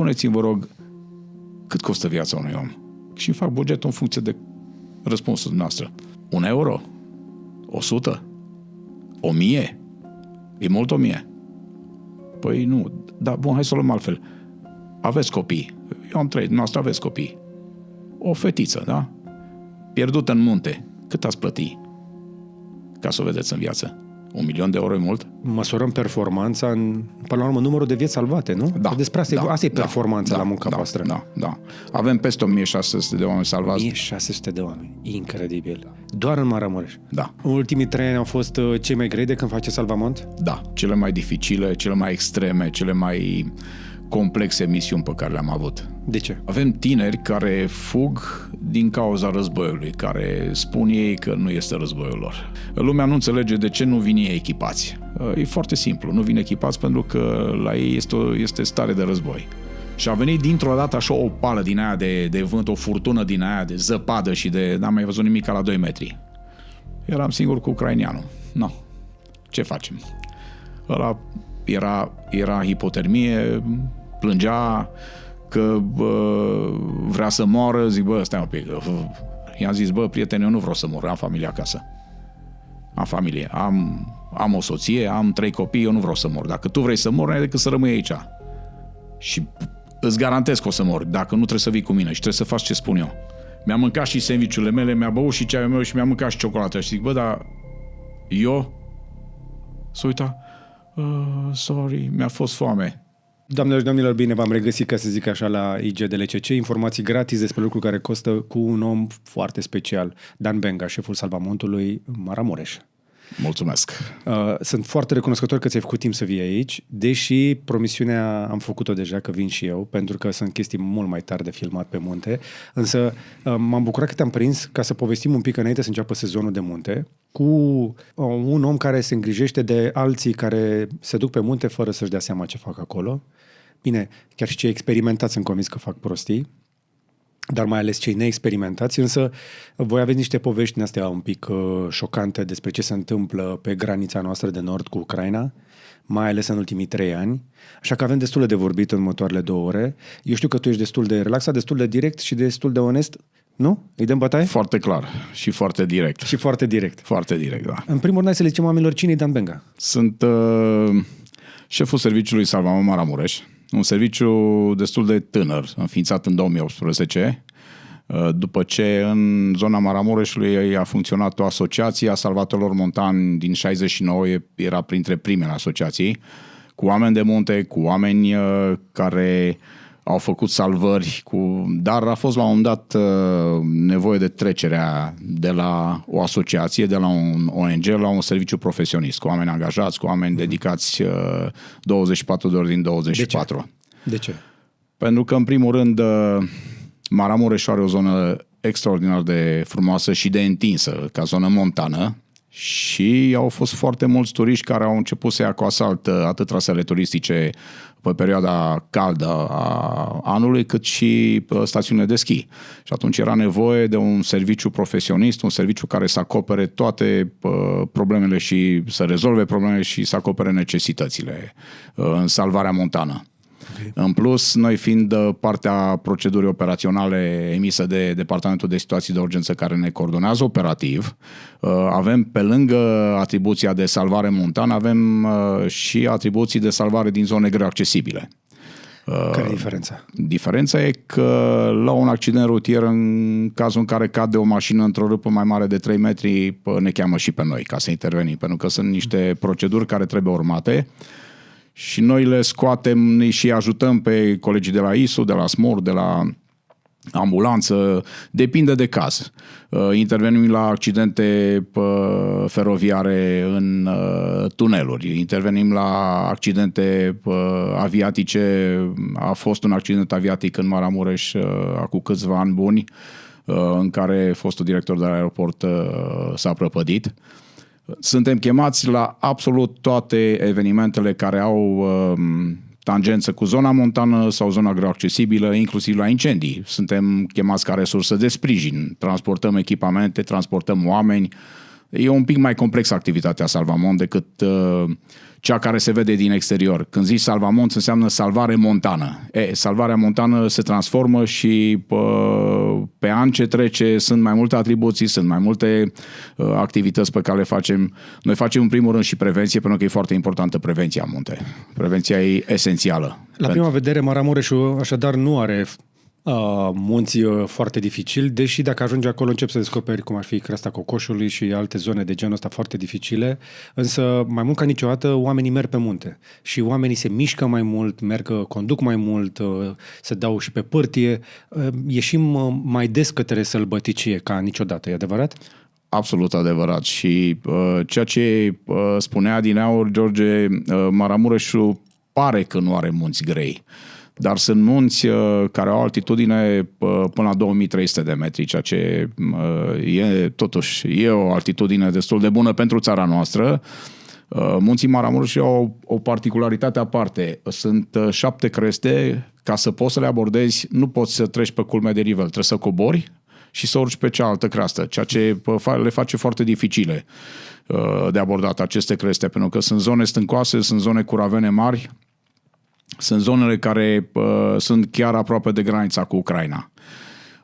spuneți-mi, vă rog, cât costă viața unui om? Și fac bugetul în funcție de răspunsul noastră. 1 euro? 100? 1000? E mult 1000? Păi nu. Dar bun, hai să o luăm altfel. Aveți copii. Eu am 3, dumneavoastră aveți copii. O fetiță, da? Pierdută în munte. Cât ați plăti ca să o vedeți în viață? 1.000.000 de euro e mult? Măsurăm performanța până la urmă, numărul de vieți salvate, nu? Da. Despre asta e performanța la munca voastră. Da. Avem peste 1.600 de oameni salvați. 1.600 de oameni. Incredibil. Doar în Maramureș. Da. Ultimii 3 ani au fost cei mai grei de când face salvament? Da. Cele mai dificile, cele mai extreme, cele mai complexe misiuni pe care le-am avut. De ce? Avem tineri care fug din cauza războiului, care spun ei că nu este războiul lor. Lumea nu înțelege de ce nu vin ei echipați. E foarte simplu, nu vin echipați pentru că la ei este stare de război. Și a venit dintr-o dată așa o pală din aia de vânt, o furtună din aia de zăpadă și n-am mai văzut nimic ca la 2 metri. Eram singur cu ucrainianul. No. Ce facem? Ăla era hipotermie, plângea că vrea să moară, zic, stai un pic. I-am zis, prieteni, eu nu vreau să mor, am familie acasă. Am familie, am o soție, am 3 copii, eu nu vreau să mor. Dacă tu vrei să mor, nu ai decât să rămâi aici. Și îți garantez că o să mor, dacă nu trebuie să vii cu mine și trebuie să faci ce spun eu. Mi-a mâncat și sandvițurile mele, mi-a băut și ceaiul meu și mi-a mâncat și ciocolată. Și zic, dar eu? S-a uitat, sorry, mi-a fost foame. Doamnelor și domnilor, bine v-am regăsit, ca să zic așa, la IGDLCC, informații gratis despre lucruri care costă cu un om foarte special, Dan Benga, șeful salvamontului Maramureș. Mulțumesc! Sunt foarte recunoscător că ți-ai făcut timp să vii aici, deși promisiunea am făcut-o deja, că vin și eu, pentru că sunt chestii mult mai tari de filmat pe munte, însă m-am bucurat că te-am prins ca să povestim un pic înainte să înceapă sezonul de munte, cu un om care se îngrijește de alții care se duc pe munte fără să-și dea seama ce fac acolo. Bine, chiar și cei experimentați sunt convins că fac prostii, dar mai ales cei neexperimentați, însă voi aveți niște povești din astea un pic șocante despre ce se întâmplă pe granița noastră de nord cu Ucraina, mai ales în ultimii 3 ani, așa că avem destul de vorbit în următoarele 2 ore. Eu știu că tu ești destul de relaxat, destul de direct și destul de onest, nu? Îi dăm bătaie? Foarte clar și foarte direct. Și foarte direct. Foarte direct, da. În primul rând, hai să le zicem oamenilor, cine e Dan Benga? Sunt șeful serviciului Salvament Maramureș, un serviciu destul de tânăr, înființat în 2018, după ce în zona Maramureșului a funcționat o asociație a salvatorilor montani din 69, era printre primele asociații, cu oameni de munte, cu oameni care au făcut salvări, dar a fost la un moment dat nevoie de trecerea de la o asociație, de la un ONG, la un serviciu profesionist, cu oameni angajați, cu oameni dedicați 24 de ore din 24. De ce? Pentru că, în primul rând, Maramureș are o zonă extraordinar de frumoasă și de întinsă, ca zonă montană, și au fost foarte mulți turiști care au început să ia cu asalt atât trasele turistice pe perioada caldă a anului, cât și stațiunile de schi. Și atunci era nevoie de un serviciu profesionist, un serviciu care să acopere toate problemele și să rezolve problemele și să acopere necesitățile în salvarea montană. Okay. În plus, noi fiind partea procedurii operaționale emisă de Departamentul de Situații de Urgență care ne coordonează operativ, avem pe lângă atribuția de salvare montană, avem și atribuții de salvare din zone greu accesibile. Care e diferența? Diferența e că la un accident rutier, în cazul în care cade o mașină într-o râpă mai mare de 3 metri, ne cheamă și pe noi ca să intervenim, pentru că sunt niște proceduri care trebuie urmate. Și noi le scoatem și ajutăm pe colegii de la ISU, de la SMUR, de la ambulanță, depinde de caz. Intervenim la accidente feroviare în tuneluri, intervenim la accidente aviatice. A fost un accident aviatic în Maramureș acum câțiva ani buni, în care fostul director de aeroport s-a prăpădit. Suntem chemați la absolut toate evenimentele care au tangență cu zona montană sau zona greu accesibilă, inclusiv la incendii. Suntem chemați ca resursă de sprijin. Transportăm echipamente, transportăm oameni, E un pic mai complexă activitatea Salvamont decât cea care se vede din exterior. Când zici Salvamont, înseamnă salvare montană. Salvarea montană se transformă și pe an ce trece sunt mai multe atribuții, sunt mai multe activități pe care le facem. Noi facem în primul rând și prevenție, pentru că e foarte importantă prevenția în munte. Prevenția e esențială. La prima vedere, Maramureșul așadar nu are munți foarte dificili, deși dacă ajungi acolo începi să descoperi cum ar fi Creasta Cocoșului și alte zone de genul ăsta foarte dificile, însă mai mult ca niciodată oamenii merg pe munte și oamenii se mișcă mai mult, conduc mai mult, se dau și pe pârtie, ieșim mai des către sălbăticie ca niciodată, e adevărat? Absolut adevărat și ceea ce spunea adineauri George, Maramureșul pare că nu are munți grei. Dar sunt munți care au o altitudine până la 2300 de metri, ceea ce totuși e o altitudine destul de bună pentru țara noastră. Munții Maramureș au o particularitate aparte. Sunt 7 creste, ca să poți să le abordezi, nu poți să treci pe culmea de nivel, trebuie să cobori și să urci pe cealaltă creastă, ceea ce le face foarte dificile de abordat aceste creste, pentru că sunt zone stâncoase, sunt zone cu ravene mari, sunt zonele care sunt chiar aproape de granița cu Ucraina.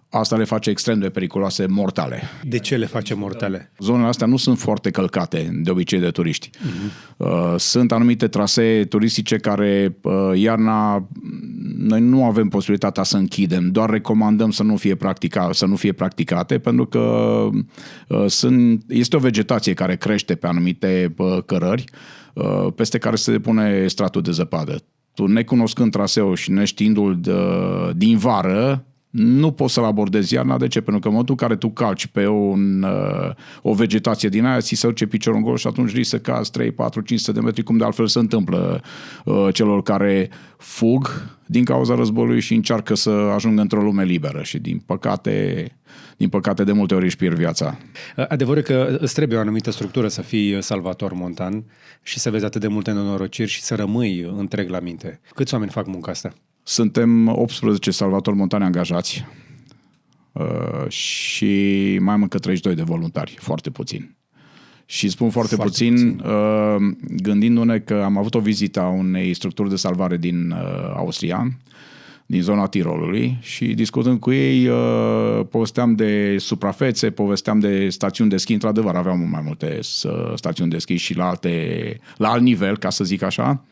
Asta le face extrem de periculoase, mortale. De ce le face mortale? Zonele astea nu sunt foarte călcate de obicei de turiști. Sunt anumite trasee turistice care iarna noi nu avem posibilitatea să închidem, doar recomandăm să nu fie practicate, pentru că este o vegetație care crește pe anumite cărări, peste care se depune stratul de zăpadă. Tu, necunoscând traseul și neștiindu-l din vară, nu poți să-l abordezi iarna. De ce? Pentru că în momentul în care tu calci pe o vegetație din aia, ți se duce piciorul în gol și atunci risci să cazi 3, 4, 500 de metri, cum de altfel se întâmplă celor care fug din cauza războiului și încearcă să ajungă într-o lume liberă și din păcate de multe ori își pierd viața. Adevărul că îți trebuie o anumită structură să fii salvator montan și să vezi atât de multe nenorociri și să rămâi întreg la minte. Câți oameni fac munca asta? Suntem 18 salvatori montani angajați și mai mult că 32 de voluntari, foarte puțin. Și spun foarte puțin gândindu-ne că am avut o vizită a unei structuri de salvare din Austria, din zona Tirolului, și discutând cu ei povesteam de suprafețe, povesteam de stațiuni de schi. Într-adevăr, aveam mai multe stațiuni de schi și la alt nivel, ca să zic așa.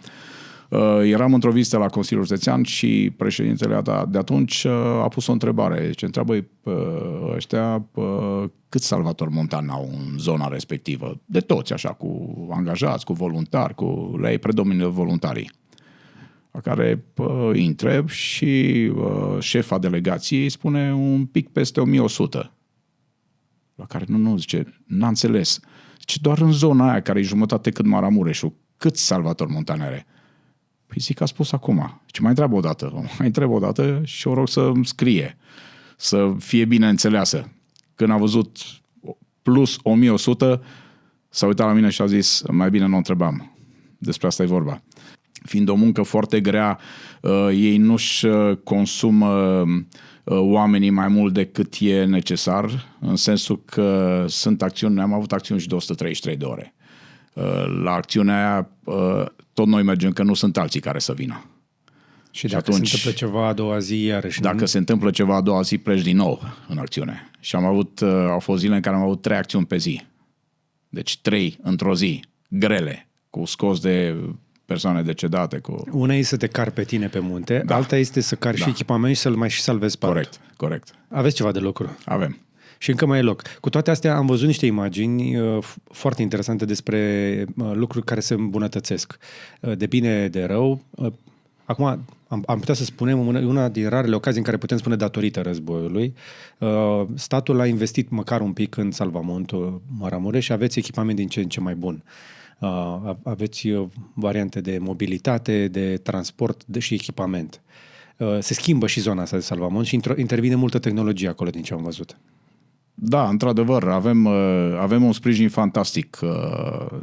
Eram într-o vizită la Consiliul Județean și președintele de atunci a pus o întrebare. Deci întreabă ăștia câți salvatori montani au în zona respectivă. De toți, așa, cu angajați, cu voluntari, la ei predomină voluntarii. La care îi întreb și șefa delegației spune un pic peste 1100. La care nu zice, n-a înțeles. Zice, doar în zona aia, care e jumătate cât Maramureșul, câți salvatori montani are? Păi zic, a spus acum. Și mai întreb o dată și o rog să îmi scrie, să fie bine înțeleasă. Când a văzut plus 1100, s-a uitat la mine și a zis, mai bine nu o întrebam. Despre asta e vorba. Fiind o muncă foarte grea, ei nu-și consumă oamenii mai mult decât e necesar, în sensul că sunt acțiuni, am avut acțiuni și de 133 de ore. La acțiunea aia tot noi mergem, că nu sunt alții care să vină. Și dacă se întâmplă ceva a doua zi, iarăși... Dacă se întâmplă ceva a doua zi, pleci din nou în acțiune. Și au fost zile în care am avut 3 acțiuni pe zi. Deci 3 într-o zi, grele, cu scos de persoane decedate. Una e să te cari pe tine pe munte, alta este să cari și echipament și să-l mai și salvezi pe altul. Corect. Aveți ceva de lucru? Avem. Și încă mai e loc. Cu toate astea am văzut niște imagini foarte interesante despre lucruri care se îmbunătățesc. De bine, de rău. Acum am putea să spunem una din rarele ocazii în care putem spune datorită războiului. Statul a investit măcar un pic în salvamontul Maramureș și aveți echipament din ce în ce mai bun. Aveți variante de mobilitate, de transport și echipament. Se schimbă și zona asta de salvamont și intervine multă tehnologie acolo din ce am văzut. Da, într-adevăr, avem un sprijin fantastic.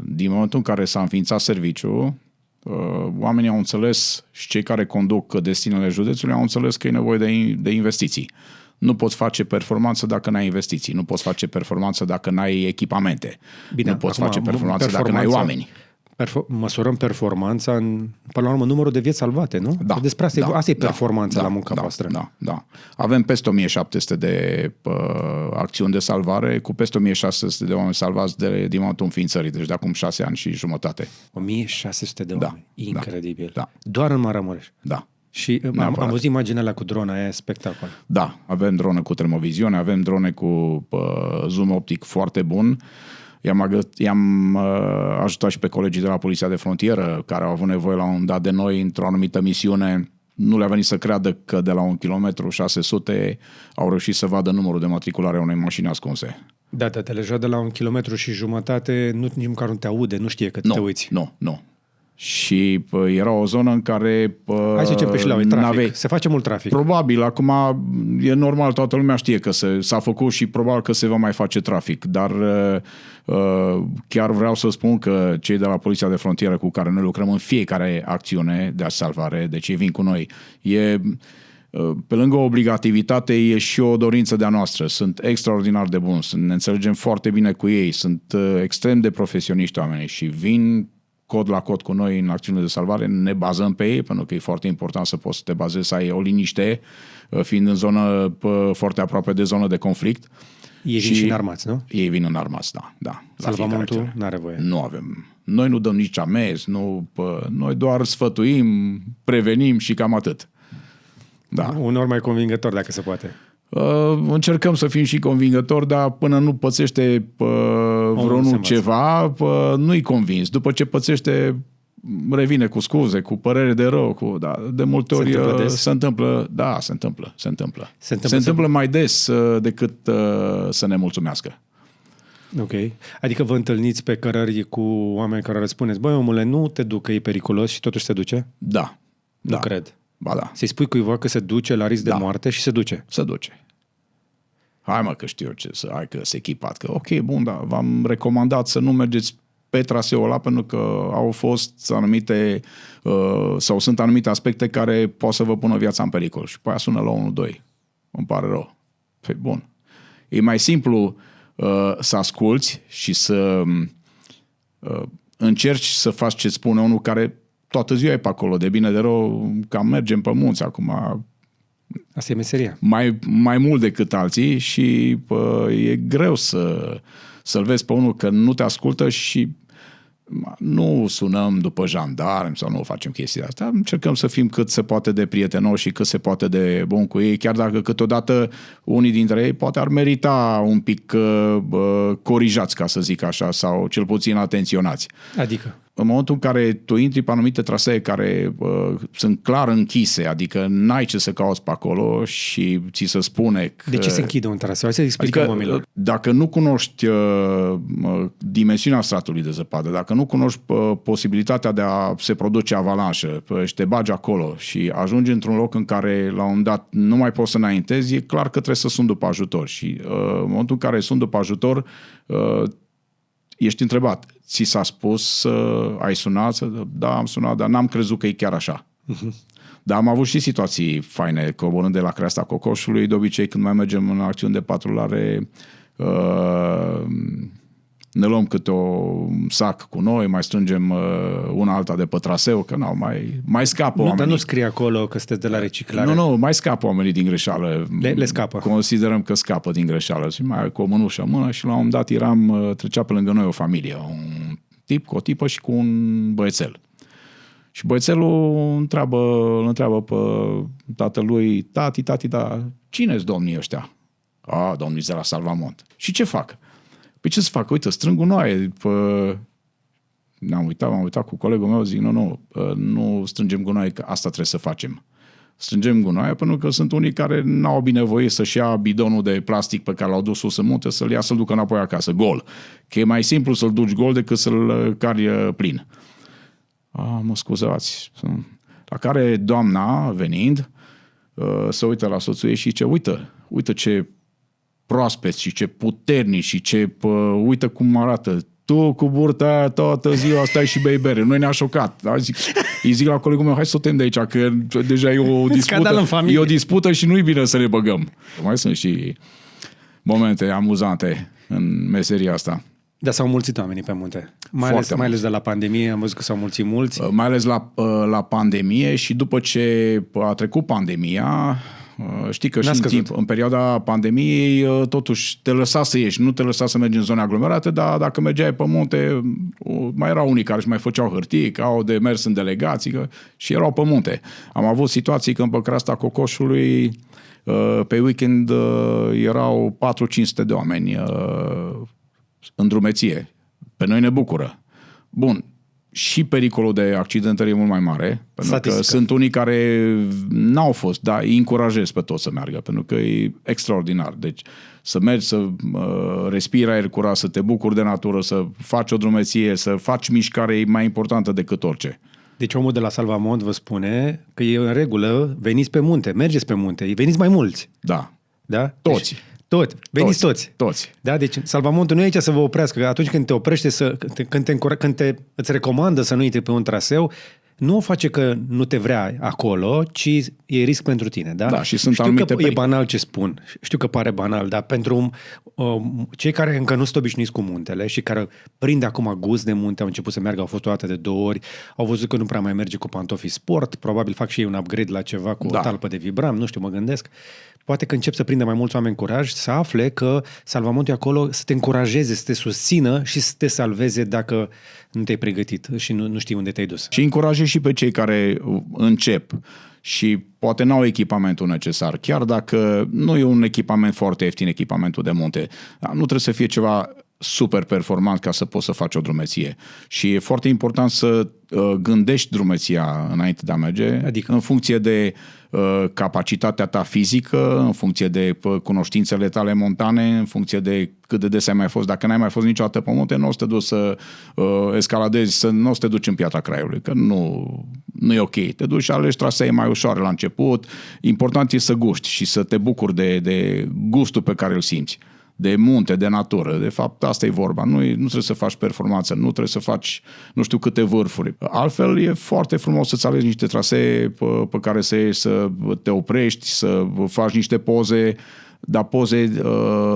Din momentul în care s-a înființat serviciul, oamenii au înțeles și cei care conduc destinele județului au înțeles că e nevoie de investiții. Nu poți face performanță dacă n-ai investiții, nu poți face performanță dacă n-ai echipamente, Bine, nu poți acum, face performanță dacă n-ai oameni. Măsurăm performanța până la urmă, numărul de vieți salvate, nu? Da, Despre asta e performanța la munca voastră. Da. Avem peste 1700 de acțiuni de salvare, cu peste 1600 de oameni salvați din momentul înființării, deci de acum 6 ani și jumătate. 1600 de oameni. Incredibil. Da. Doar în Maramureș. Da. Și am văzut imaginea alea cu drona, e spectacol. Da, avem drone cu termoviziune, avem drone cu zoom optic foarte bun. I-am ajutat și pe colegii de la Poliția de Frontieră, care au avut nevoie la un moment dat de noi într-o anumită misiune. Nu le-a venit să creadă că de la 1 km 600 au reușit să vadă numărul de matriculare a unei mașini ascunse. Da, deja de la 1,5 km nici măcar nu te aude, nu știe că te uiți. Nu. Și era o zonă în care hai să zicem pe Șileau, e trafic. Se face mult trafic. Probabil, acum e normal, toată lumea știe că s-a făcut și probabil că se va mai face trafic, dar chiar vreau să spun că cei de la Poliția de Frontieră cu care noi lucrăm în fiecare acțiune de salvare, deci ei vin cu noi, pe lângă o obligativitate e și o dorință de-a noastră. Sunt extraordinar de buni, ne înțelegem foarte bine cu ei, sunt extrem de profesioniști oamenii și vin cod la cod cu noi în acțiunile de salvare, ne bazăm pe ei, pentru că e foarte important să poți să te bazezi, să ai o liniște, fiind în zonă foarte aproape de zonă de conflict. Ei vin și înarmați, nu? Ei vin înarmați, da. Salvamentul nu are voie. Nu avem. Noi nu dăm nici amenzi, noi doar sfătuim, prevenim și cam atât. Da. Uneori mai convingător, dacă se poate. Încercăm să fim și convingători, dar până nu pățește vreunul ceva, nu-i convins. După ce pățește, revine cu scuze, cu părere de rău, de multe ori se întâmplă. Da, se întâmplă. Se întâmplă mai des decât să ne mulțumească. Ok. Adică vă întâlniți pe cărări cu oameni care răspuneți, băi, omule, nu te duc, că e periculos și totuși se duce? Da. Nu cred. Ba da. Să-i spui cuiva că se duce la risc de moarte și se duce. Se duce. Hai mă că știu eu hai că se echipat. Că ok, bun, da, v-am recomandat să nu mergeți pe traseul ăla pentru că au fost anumite sau sunt anumite aspecte care pot să vă pună viața în pericol. Și pe aia sună la 112. Îmi pare rău. Păi bun. E mai simplu să asculți și să încerci să faci ce spune unul care toată ziua e pe acolo, de bine de rău, cam mergem pe munți acum. Asta e meseria. Mai mult decât alții și e greu să-l vezi pe unul că nu te ascultă și nu sunăm după jandarmi sau nu facem chestia asta. Încercăm să fim cât se poate de prietenoși și cât se poate de bun cu ei, chiar dacă câteodată unii dintre ei poate ar merita un pic corijați, ca să zic așa, sau cel puțin atenționați. Adică? În momentul în care tu intri pe anumite trasee care sunt clar închise, adică n-ai ce să cauți pe acolo și ți se spune că... De ce se închide un traseu? Hai să explicăm oamenilor. Dacă nu cunoști dimensiunea stratului de zăpadă, dacă nu cunoști posibilitatea de a se produce avalanșă și te bagi acolo și ajungi într-un loc în care la un moment dat nu mai poți să înaintezi, e clar că trebuie să suni după ajutor. Și în momentul în care suni după ajutor, ești întrebat, ți s-a spus, ai sunat? Da, am sunat, dar n-am crezut că e chiar așa. Dar am avut și situații faine, coborând de la creasta cocoșului. De obicei, când mai mergem în acțiuni de patrulare, ne luăm câte un sac cu noi, mai strângem una alta de pe traseu, că mai scapă oamenii. Dar nu scrie acolo că sunteți de la reciclare. Nu, mai scapă oamenii din greșeală. Le scapă. Considerăm că scapă din greșeală. Și mai cu o mânușă în mână și la un moment dat trecea pe lângă noi o familie, un tip cu o tipă și cu un băiețel. Și băiețelul îl întreabă pe tatălui, tati, da, cine-s domnii ăștia? Domnii de la Salvamont. Și ce fac? Păi ce să fac? Uite, strâng gunoaie. M-am uitat cu colegul meu, zic, nu strângem gunoaie, că asta trebuie să facem. Strângem gunoaie pentru că sunt unii care n-au binevoie să-și ia bidonul de plastic pe care l-au dus sus în munte, să-l ia, să-l ducă înapoi acasă, gol. Că e mai simplu să-l duci gol decât să-l cari plin. Mă scuzați. La care doamna, venind, se uită la soțul ei și zice, uite ce proaspeți și ce puternici și ce, uite cum arată. Tu cu burta aia toată ziua stai și bei bere. Noi ne-a șocat. Da? Zic, îi zic la colegul meu, hai să o tem de aici, că deja e o dispută, e o dispută și nu-i bine să ne băgăm. Mai sunt și momente amuzante în meseria asta. Dar s-au mulțit oamenii pe munte. Mai ales de la pandemie, am văzut că s-au mulțit mulți. Mai ales la pandemie și după ce a trecut pandemia, știi că și în perioada pandemiei totuși te lăsa să ieși, nu te lăsa să mergi în zone aglomerate, dar dacă mergeai pe munte, mai erau unii care își mai făceau hârtii, că au de mers în delegații și erau pe munte. Am avut situații când pe Creasta Cocoșului pe weekend erau 400-500 de oameni în drumeție. Pe noi ne bucură. Bun, și pericolul de accidentări e mult mai mare, pentru că sunt unii care n-au fost, dar îi încurajez pe toți să meargă, pentru că e extraordinar. Deci să mergi, să respiri aer curat, să te bucuri de natură, să faci o drumeție, să faci mișcare e mai importantă decât orice. Deci omul de la Salvamont vă spune că e în regulă, veniți pe munte, mergeți pe munte, veniți mai mulți. Da. Da? Toți. Deci, veniți toți. Toți. Da? Deci Salvamontul nu e aici să vă oprească, că atunci când te oprește, îți recomandă să nu intri pe un traseu, nu o face că nu te vrea acolo, ci e risc pentru tine. Da? Da, și sunt Știu anumite că e banal ce spun, știu că pare banal, dar pentru cei care încă nu sunt obișnuiți cu muntele și care prind acum gust de munte, au început să meargă, au fost o dată de 2 ori, au văzut că nu prea mai merge cu pantofii sport, probabil fac și ei un upgrade la ceva cu o talpă de vibram, nu știu, mă gândesc. Poate că încep să prindă mai mulți oameni curaj, să afle că Salvamontul e acolo să te încurajeze, să te susțină și să te salveze dacă nu te-ai pregătit și nu știi unde te-ai dus. Și încurajezi și pe cei care încep și poate n-au echipamentul necesar, chiar dacă nu e un echipament foarte ieftin, echipamentul de munte. Nu trebuie să fie ceva super performant ca să poți să faci o drumeție. Și e foarte important să gândești drumeția înainte de a merge, adică în funcție de capacitatea ta fizică, în funcție de cunoștințele tale montane, în funcție de cât de des ai mai fost. Dacă n-ai mai fost niciodată pe munte, nu o să te duci să escaladezi, nu o să te duci în Piatra Craiului, că nu e ok. Te duci și alegi trasee mai ușoare la început. Important e să guști și să te bucuri de gustul pe care îl simți. De munte, de natură. De fapt, asta e vorba. Nu trebuie să faci performanță, nu trebuie să faci nu știu câte vârfuri. Altfel, e foarte frumos să-ți alegi niște trasee pe care să te oprești, să faci niște poze, dar poze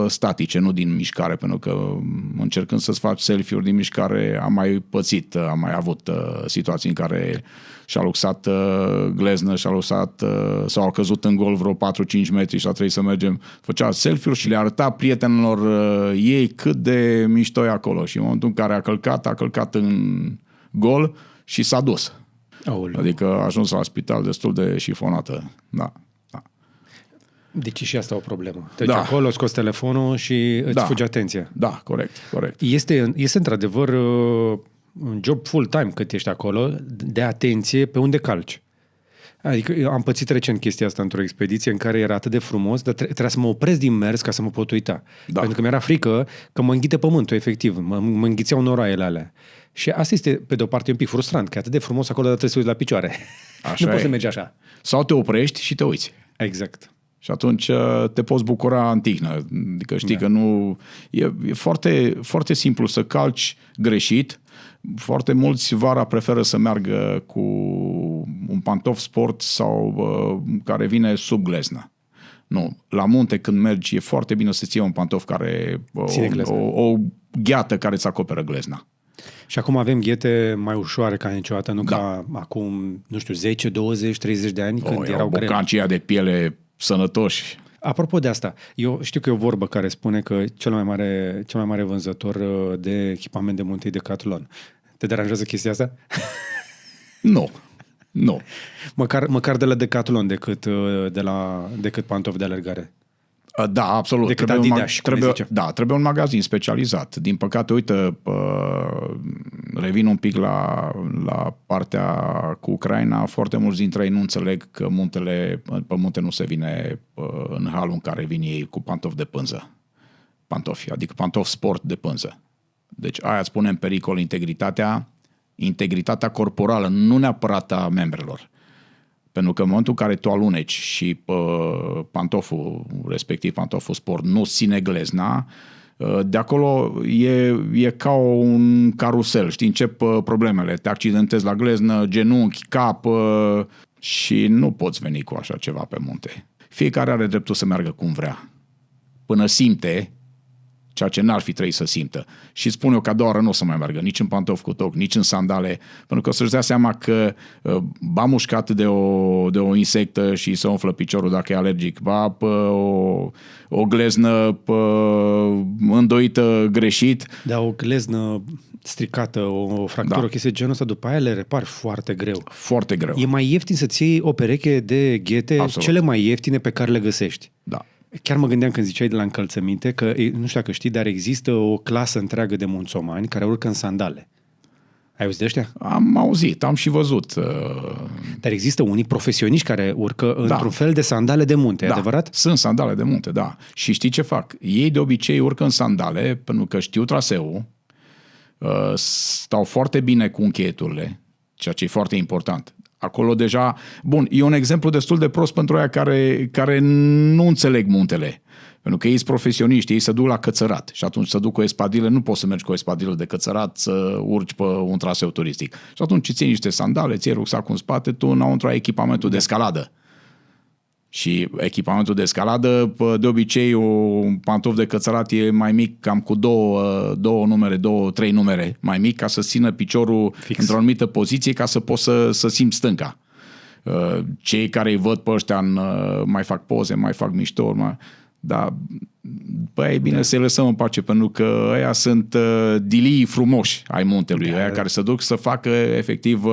statice, nu din mișcare, pentru că încercând să-ți faci selfie-uri din mișcare, am mai pățit, am mai avut situații în care și-a luxat gleznă, sau a căzut în gol vreo 4-5 metri și a trebuit să mergem. Făcea selfie-uri și le arăta prietenilor ei cât de mișto e acolo. Și în momentul în care a călcat în gol și s-a dus. Aoleu. Adică a ajuns la spital destul de șifonată. Da. Deci și asta o problemă. Deci acolo scoți telefonul și îți fugi atenția. Da, corect. Este într-adevăr un job full-time cât ești acolo, de atenție pe unde calci. Adică am pățit recent chestia asta într-o expediție în care era atât de frumos, dar trebuia să mă opresc din mers ca să mă pot uita. Da. Pentru că mi-era frică că mă înghite pământul, efectiv. Mă înghițeau noroaiele alea. Și asta este, pe de-o parte, un pic frustrant, că e atât de frumos acolo, dar trebuie să uiți la picioare. Așa nu poți să mergi așa. Sau te oprești și te uiți. Exact. Și atunci te poți bucura în tihnă. Adică știi că nu... E foarte, foarte simplu să calci greșit. Foarte mulți vara preferă să meargă cu un pantof sport sau care vine sub gleznă. Nu. La munte când mergi e foarte bine să ții un pantof care... O gheată care îți acoperă glezna. Și acum avem ghete mai ușoare ca niciodată, nu ca acum, nu știu, 10, 20, 30 de ani când erau grele. Bocancii de piele sănătoși. Apropo de asta, eu știu că e o vorbă care spune că cel mai mare vânzător de echipament de munte e Decathlon. Te deranjează chestia asta? Nu. Măcar de la Decathlon decât pantofi de alergare. Da, absolut. Trebuie un magazin specializat. Din păcate, uite, revin un pic la partea cu Ucraina. Foarte mulți dintre ei nu înțeleg că pe munte nu se vine în halul în care vin ei cu pantofi de pânză. Adică pantofi sport de pânză. Deci aia îți pune în pericol integritatea corporală, nu neapărat a membrelor. Pentru că în momentul în care tu aluneci și pantoful, respectiv pantoful sport, nu ține glezna, De acolo e ca un carusel, știi, încep problemele, te accidentezi la gleznă, genunchi, cap și nu poți veni cu așa ceva pe munte. Fiecare are dreptul să meargă cum vrea, până simte ceea ce n-ar fi trebuit să simtă. Și spun eu că a doua oară nu o să mai meargă, nici în pantofi cu toc, nici în sandale, pentru că o să-și dea seama că ba mușcat de o insectă și să umflă piciorul dacă e alergic, ba o gleznă îndoită greșit. Da, o gleznă stricată, o fractură, o chestie de genul ăsta, după aia le repari foarte greu. Foarte greu. E mai ieftin să-ți iei o pereche de ghete, Absolut. cele mai ieftine pe care le găsești. Da. Chiar mă gândeam când ziceai de la încălțăminte că, nu știu dacă știi, dar există o clasă întreagă de munțomani care urcă în sandale. Ai auzit de ăștia? Am auzit, am și văzut. Dar există unii profesioniști care urcă într-un fel de sandale de munte, adevărat? Sunt sandale de munte, da. Și știi ce fac? Ei de obicei urcă în sandale pentru că știu traseul, stau foarte bine cu încheieturile, ceea ce e foarte important. Acolo deja, bun, e un exemplu destul de prost pentru aia care nu înțeleg muntele. Pentru că ei sunt profesioniști, ei se duc la cățărat și atunci se duc cu o espadilă, nu poți să mergi cu o espadilă de cățărat să urci pe un traseu turistic. Și atunci ții niște sandale, ții rucsacul în spate, tu înăuntru ai echipamentul de escaladă. Și echipamentul de escaladă, de obicei, un pantof de cățărat e mai mic, cam cu trei numere mai mic, ca să țină piciorul fix într-o anumită poziție, ca să poți să simți stânca. Cei care îi văd pe ăștia mai fac poze, mai fac mișto, dar e bine să-i lăsăm în pace, pentru că ăia sunt dilii frumoși ai muntelui, ăia care se duc să facă efectiv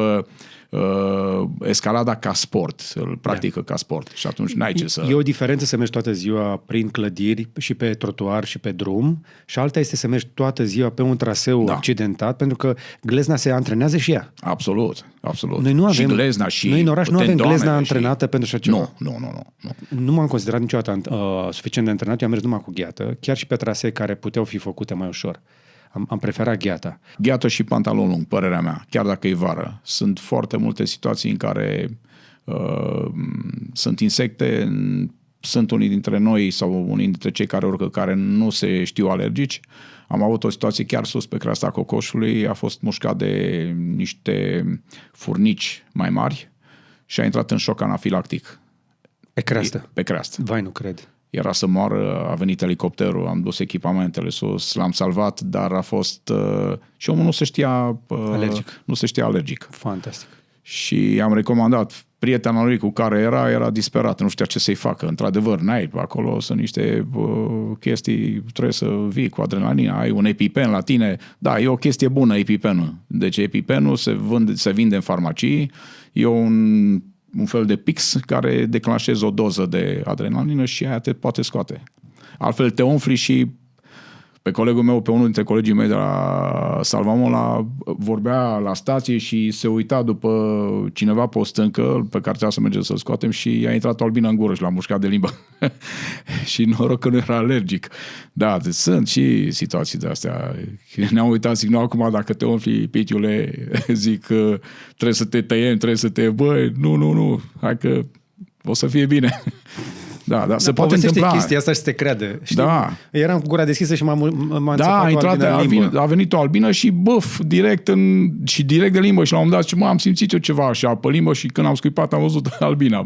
escalada ca sport, îl practică ca sport și atunci n-ai ce să... E o diferență să mergi toată ziua prin clădiri și pe trotuar și pe drum și alta este să mergi toată ziua pe un traseu accidentat, pentru că glezna se antrenează și ea. Absolut, absolut. Noi nu avem, și glezna și noi în oraș nu avem glezna antrenată pentru așa ceva. Nu. Nu m-am considerat niciodată suficient de antrenat, eu am mers numai cu gheată, chiar și pe trasee care puteau fi făcute mai ușor. Am preferat gheata. Gheată și pantalon lung, părerea mea, chiar dacă e vară. Sunt foarte multe situații în care sunt insecte, sunt unii dintre noi sau unii dintre cei care urcă care nu se știu alergici. Am avut o situație chiar sus pe creasta Cocoșului, a fost mușcat de niște furnici mai mari și a intrat în șoc anafilactic. Pe creastă? Pe creastă. Vai, nu cred. Era să moară, a venit elicopterul, am dus echipamentele sus, l-am salvat, dar a fost... și omul nu se știa alergic. Fantastic. Și am recomandat prietena lui cu care era disperat, nu știa ce să-i facă. Într-adevăr, n-ai, sunt niște chestii, trebuie să vii cu adrenalina, ai un EpiPen la tine. Da, e o chestie bună EpiPen-ul. Deci EpiPen-ul se vinde în farmacii, e un fel de pix care declanșează o doză de adrenalină și aia te poate scoate. Altfel te umfli și pe colegul meu, pe unul dintre colegii mei de la Salvamola, vorbea la stație și se uita după cineva pe o stâncă pe care trebuia să mergem să-l scoatem și i-a intrat o albină în gură și l-a mușcat de limbă. Și noroc că nu era alergic. Da, sunt și situații de astea. Ne-am uitat, zic, nu, acum dacă te umfli, pitiule, zic, trebuie să te tăiem, trebuie să te... Băi, nu, hai că o să fie bine. Da, se poate întâmpla. Chestia asta și să te creadă. Știi? Da. Eram cu gura deschisă și m-a a venit o albină și direct de limbă și la un moment dat am simțit eu ceva așa pe limbă și când am scuipat am văzut albina.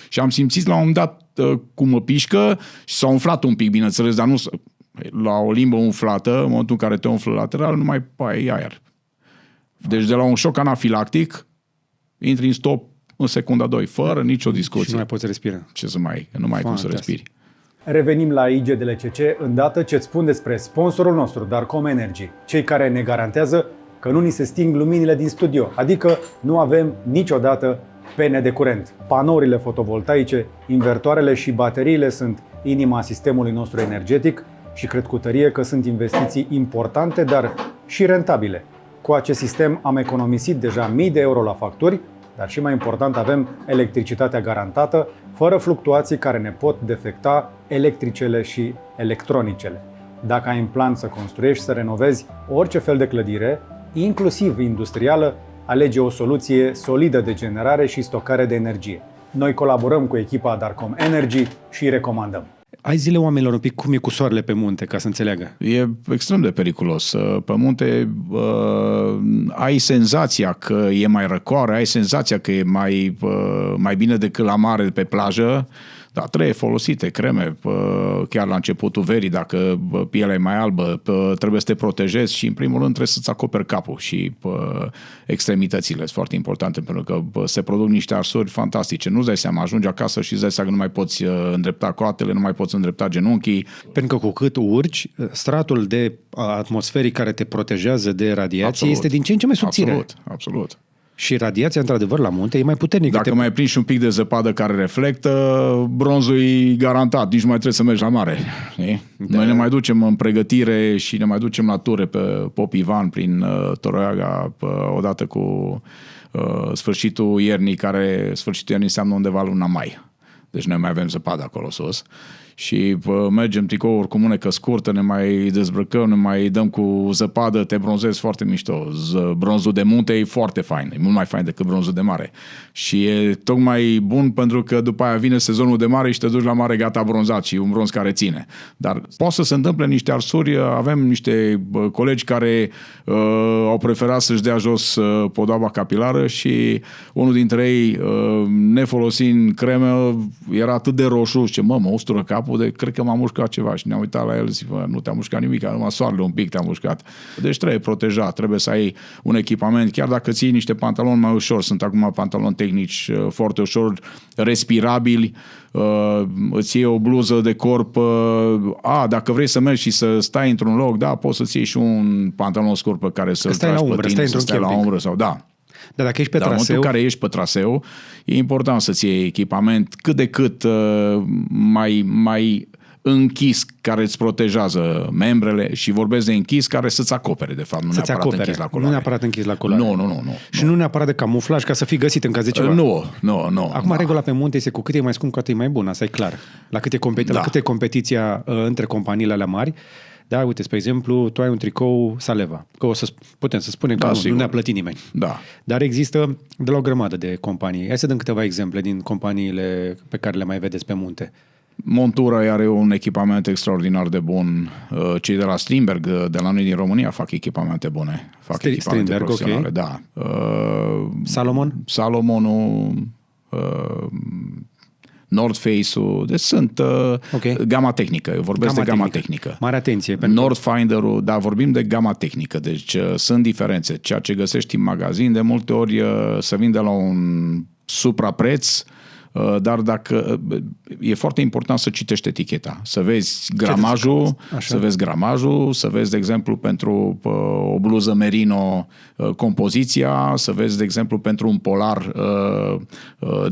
Și am simțit la un moment dat cum mă pișcă și s-a umflat un pic, bineînțeles, dar nu la o limbă umflată, în momentul în care te umflă lateral, nu mai ai aer. Deci de la un șoc anafilactic intri în stop în secunda 2, fără nicio discuție. Și nu mai poți respira. Ce să mai, nu mai ai cum să respiri. Revenim la IGDLCC îndată ce îți spun despre sponsorul nostru, Darkom Energy, cei care ne garantează că nu ni se sting luminile din studio, adică nu avem niciodată pene de curent. Panourile fotovoltaice, invertoarele și bateriile sunt inima sistemului nostru energetic și cred cu tărie că sunt investiții importante, dar și rentabile. Cu acest sistem am economisit deja mii de euro la facturi, dar și mai important avem electricitatea garantată, fără fluctuații care ne pot defecta electricele și electronicele. Dacă ai în plan să construiești, să renovezi orice fel de clădire, inclusiv industrială, alege o soluție solidă de generare și stocare de energie. Noi colaborăm cu echipa Darkom Energy și îi recomandăm. Hai zile oamenilor un pic cum e cu soarele pe munte, ca să înțeleagă. E extrem de periculos. Pe munte ai senzația că e mai răcoare, ai senzația că e mai bine decât la mare pe plajă, dar trebuie folosite creme chiar la începutul verii, dacă pielea e mai albă, trebuie să te protejezi și în primul rând trebuie să-ți acoperi capul și extremitățile sunt foarte importante pentru că se produc niște arsuri fantastice. Nu-ți dai seama, ajungi acasă și îți dai seama că nu mai poți îndrepta coatele, nu mai poți îndrepta genunchii. Pentru că cu cât urci, stratul de atmosferic care te protejează de radiație Absolut. este din ce în ce mai subțire. Absolut. Și radiația, într-adevăr, la munte e mai puternică. Dacă mai prinzi un pic de zăpadă care reflectă, bronzul e garantat, nici nu mai trebuie să mergi la mare. Da. Noi ne mai ducem în pregătire și ne mai ducem la ture pe Pop Ivan prin Toroiaga odată cu sfârșitul iernii, care sfârșitul iernii înseamnă undeva luna mai. Deci noi mai avem zăpadă acolo sus. Și mergem tricouri cu mânecă scurtă, ne mai dezbrăcăm, ne mai dăm cu zăpadă, te bronzezi foarte mișto. Bronzul de munte e foarte fain, e mult mai fain decât bronzul de mare. Și e tocmai bun pentru că după aia vine sezonul de mare și te duci la mare gata bronzat și un bronz care ține. Dar poate să se întâmple niște arsuri, avem niște colegi care au preferat să-și dea jos podoaba capilară și unul dintre ei, nefolosind cremă, era atât de roșu, ce mă ustură capul, cred că m-a mușcat ceva și ne-am uitat la el, zic, nu te-a mușcat nimic, numai soarele un pic te-a mușcat. Deci trebuie protejat, trebuie să ai un echipament, chiar dacă ții niște pantaloni mai ușor, sunt acum pantaloni tehnici foarte ușor, respirabili, îți iei o bluză de corp, dacă vrei să mergi și să stai într-un loc, da, poți să-ți iei și un pantalon scurt pe care să-l tragi pe tine, să stai la umbră sau da. Dar dacă ești pe traseu... în momentul în care ești pe traseu, e important să-ți iei echipament cât de cât mai închis, care îți protejează membrele și vorbesc de închis, care să-ți acopere, de fapt, nu să-ți neapărat acopere. închis la culoare. Nu neapărat închis la culoare. Nu. Și nu neapărat de camuflaj ca să fii găsit în caz de ceva. Nu. Acum, regula pe munte este cu cât e mai scump, cu atât e mai bun, asta e clar. La cât e competiția între companiile alea mari. Da, uite, spre exemplu, tu ai un tricou Saleva, că putem să spunem că nu ne-a plătit nimeni. Da. Dar există de la o grămadă de companii. Hai să dăm câteva exemple din companiile pe care le mai vedeți pe munte. Montura are un echipament extraordinar de bun. Cei de la Strindberg, de la noi din România, fac echipamente bune. Fac echipamente profesionale, da. Salomonul, North Face-ul, deci sunt gama tehnică, eu vorbesc de gama tehnică. Mare atenție. North Finder-ul, da, vorbim de gama tehnică, deci sunt diferențe. Ceea ce găsești în magazin, de multe ori se vinde la un suprapreț, dar dacă e foarte important să citești eticheta, să vezi gramajul, să vezi, de exemplu, pentru o bluză merino compoziția, să vezi, de exemplu, pentru un polar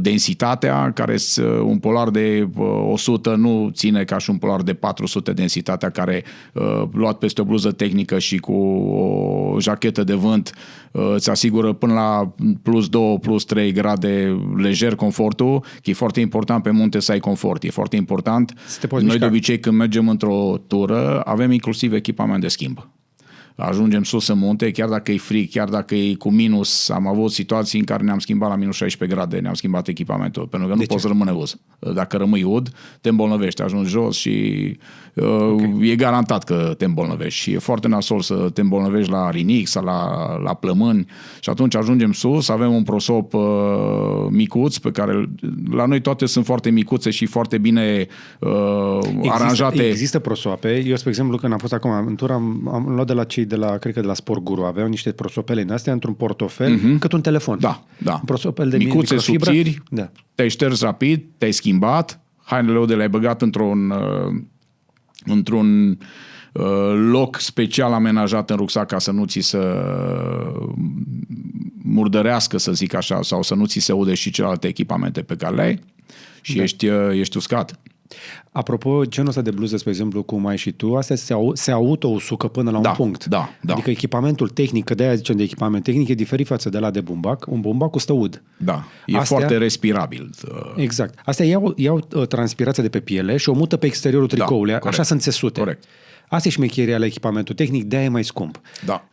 densitatea, care un polar de 100 nu ține ca și un polar de 400 densitatea, care luat peste o bluză tehnică și cu o jachetă de vânt îți asigură până la plus 2, plus 3 grade lejer confortul, că e foarte important pe munte să ai confort, e foarte important. Noi de obicei când mergem într-o tură avem inclusiv echipament de schimb. Ajungem sus în munte, chiar dacă e frig, chiar dacă e cu minus, am avut situații în care ne-am schimbat la minus 16 grade, ne-am schimbat echipamentul, pentru că nu poți rămâne uz. Dacă rămâi ud, te îmbolnăvești, ajungi jos și e garantat că te îmbolnăvești. Și e foarte nasol să te îmbolnăvești la rinic sau la plămâni și atunci ajungem sus, avem un prosop micuț, pe care la noi toate sunt foarte micuțe și foarte bine aranjate. Există prosoape. Eu, spre exemplu, când am fost acum în tură, am luat de la cei cred că de la Sport Guru, aveau niște prosopele din astea într-un portofel, cât un telefon. Da. Un prosopel de micuțe, microfibră. subțiri, te-ai șters rapid, te-ai schimbat, hainele de le-ai băgat într-un loc special amenajat în rucsac ca să nu ți se murdărească, să zic așa, sau să nu ți se ude și celelalte echipamente pe care le ai și ești uscat. Apropo, genul ăsta de bluze, spre exemplu, cum ai și tu, astea se auto-usucă până la un punct. Da. Adică echipamentul tehnic, că de-aia zicem de echipament tehnic, e diferit față de la de bumbac. Un bumbac stă ud. Da, foarte respirabil. Exact. Astea iau transpirația de pe piele și o mută pe exteriorul tricoului. Așa sunt țesute. Corect. Asta e șmecheria la echipamentul tehnic, de-aia e mai scump.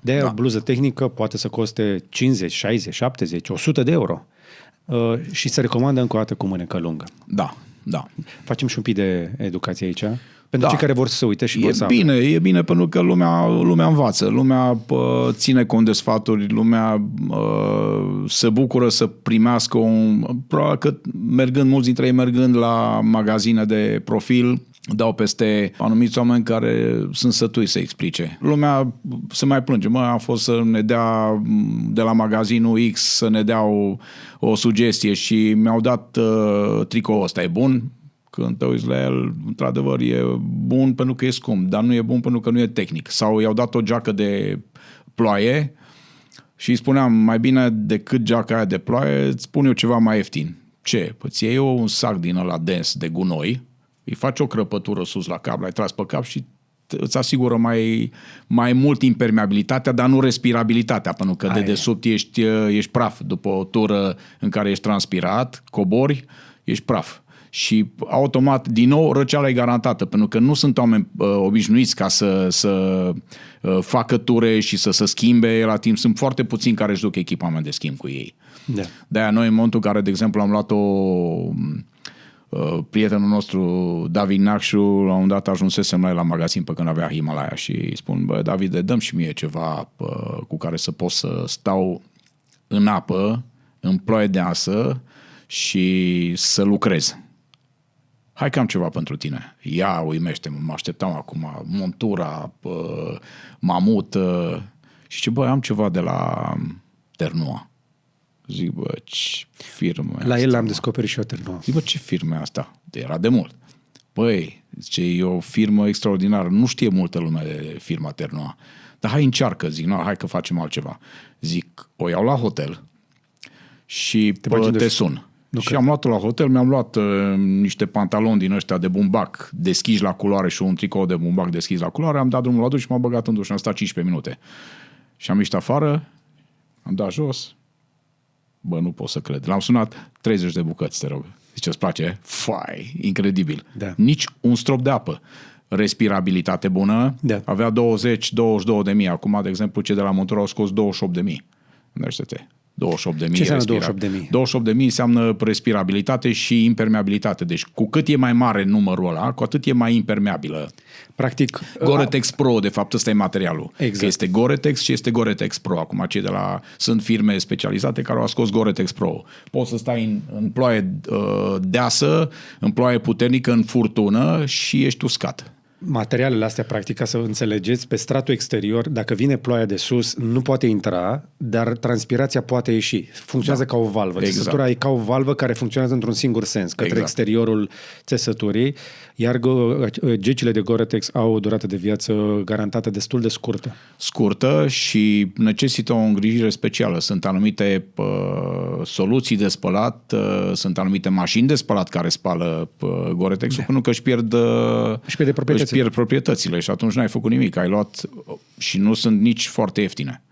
De-aia o bluză tehnică poate să coste 50, 60, 70, 100 de euro. Și se recomandă încă o dată cu mânecă lungă. Da. da. Facem și un pic de educație aici. Pentru cei care vor să se uite și vor să E bine pentru că lumea învață, lumea ține cont de sfaturi, lumea se bucură să primească probabil că mulți dintre ei mergând la magazine de profil, dau peste anumiți oameni care sunt sătui să explice. Lumea se mai plânge. A fost să ne dea de la magazinul X să ne dea o sugestie și mi-au dat tricoul ăsta. E bun? Când te uiți la el, într-adevăr, e bun pentru că e scump, dar nu e bun pentru că nu e tehnic. Sau i-au dat o geacă de ploaie și îi spuneam, mai bine decât geaca aia de ploaie, îți spun eu ceva mai ieftin. Ce? Păi ți iei un sac din ăla dens de gunoi, îi faci o crăpătură sus la cap, l-ai tras pe cap și îți asigură mai mult impermeabilitatea, dar nu respirabilitatea, pentru că de desubt ești praf. După o tură în care ești transpirat, cobori, ești praf. Și automat, din nou, răceala e garantată, pentru că nu sunt oameni obișnuiți ca să facă ture și să se schimbe la timp. Sunt foarte puțini care își duc echipament de schimb cu ei. Da. De-aia noi, în momentul în care, de exemplu, am luat prietenul nostru, David Nacșu, la un moment dat ajunsesem la magazin pe când avea Himalaya și îi spun, bă, David, dăm și mie ceva cu care să pot să stau în apă, în ploaie deasă și să lucrez. Hai că am ceva pentru tine. Ia, uimește-mă, mă așteptam acum, montura, mamut, și ce, bă, am ceva de la Ternua. Zic, bă, ce firmă la asta, el l-am descoperit și eu Ternua. Zic, bă, ce firmă e asta? Era de mult. Băi, zice, e o firmă extraordinară. Nu știe multă lume de firma Ternua. Dar hai încearcă, zic, hai că facem altceva. Zic, o iau la hotel și te sun. Și am luat-o la hotel, mi-am luat niște pantaloni din ăștia de bumbac deschiși la culoare și un tricou de bumbac deschis la culoare, am dat drumul la duș și m-am băgat în duș și am stat 15 minute. Și am ieșit afară, am dat jos, bă, nu pot să cred. L-am sunat, 30 de bucăți, te rog. Zice, îți place? Fai, incredibil. Da. Nici un strop de apă. Respirabilitate bună, da. Avea 20-22 de mii. Acum, de exemplu, cei de la Montura au scos 28 de mii. Gândește-te. 28.000. Ce înseamnă 28.000? 28.000 înseamnă respirabilitate și impermeabilitate. Deci cu cât e mai mare numărul ăla, cu atât e mai impermeabilă. Practic, Gore-Tex Pro, de fapt, ăsta e materialul. Exact. Că este Gore-Tex și este Gore-Tex Pro. Acum sunt firme specializate care au scos Gore-Tex Pro. Poți să stai în ploaie deasă, în ploaie puternică, în furtună și ești uscat. Materialele astea, practic, ca să înțelegeți, pe stratul exterior, dacă vine ploaia de sus, nu poate intra, dar transpirația poate ieși. Funcționează ca o valvă. Exact. Țesătura e ca o valvă care funcționează într-un singur sens, către exteriorul țesăturii, iar gecile de Gore-Tex au o durată de viață garantată destul de scurtă. Scurtă și necesită o îngrijire specială. Sunt anumite soluții de spălat, sunt anumite mașini de spălat care spală Gore-Tex-ul, pentru că își pierd proprietățile și atunci n-ai făcut nimic. Ai luat și nu sunt nici foarte ieftine.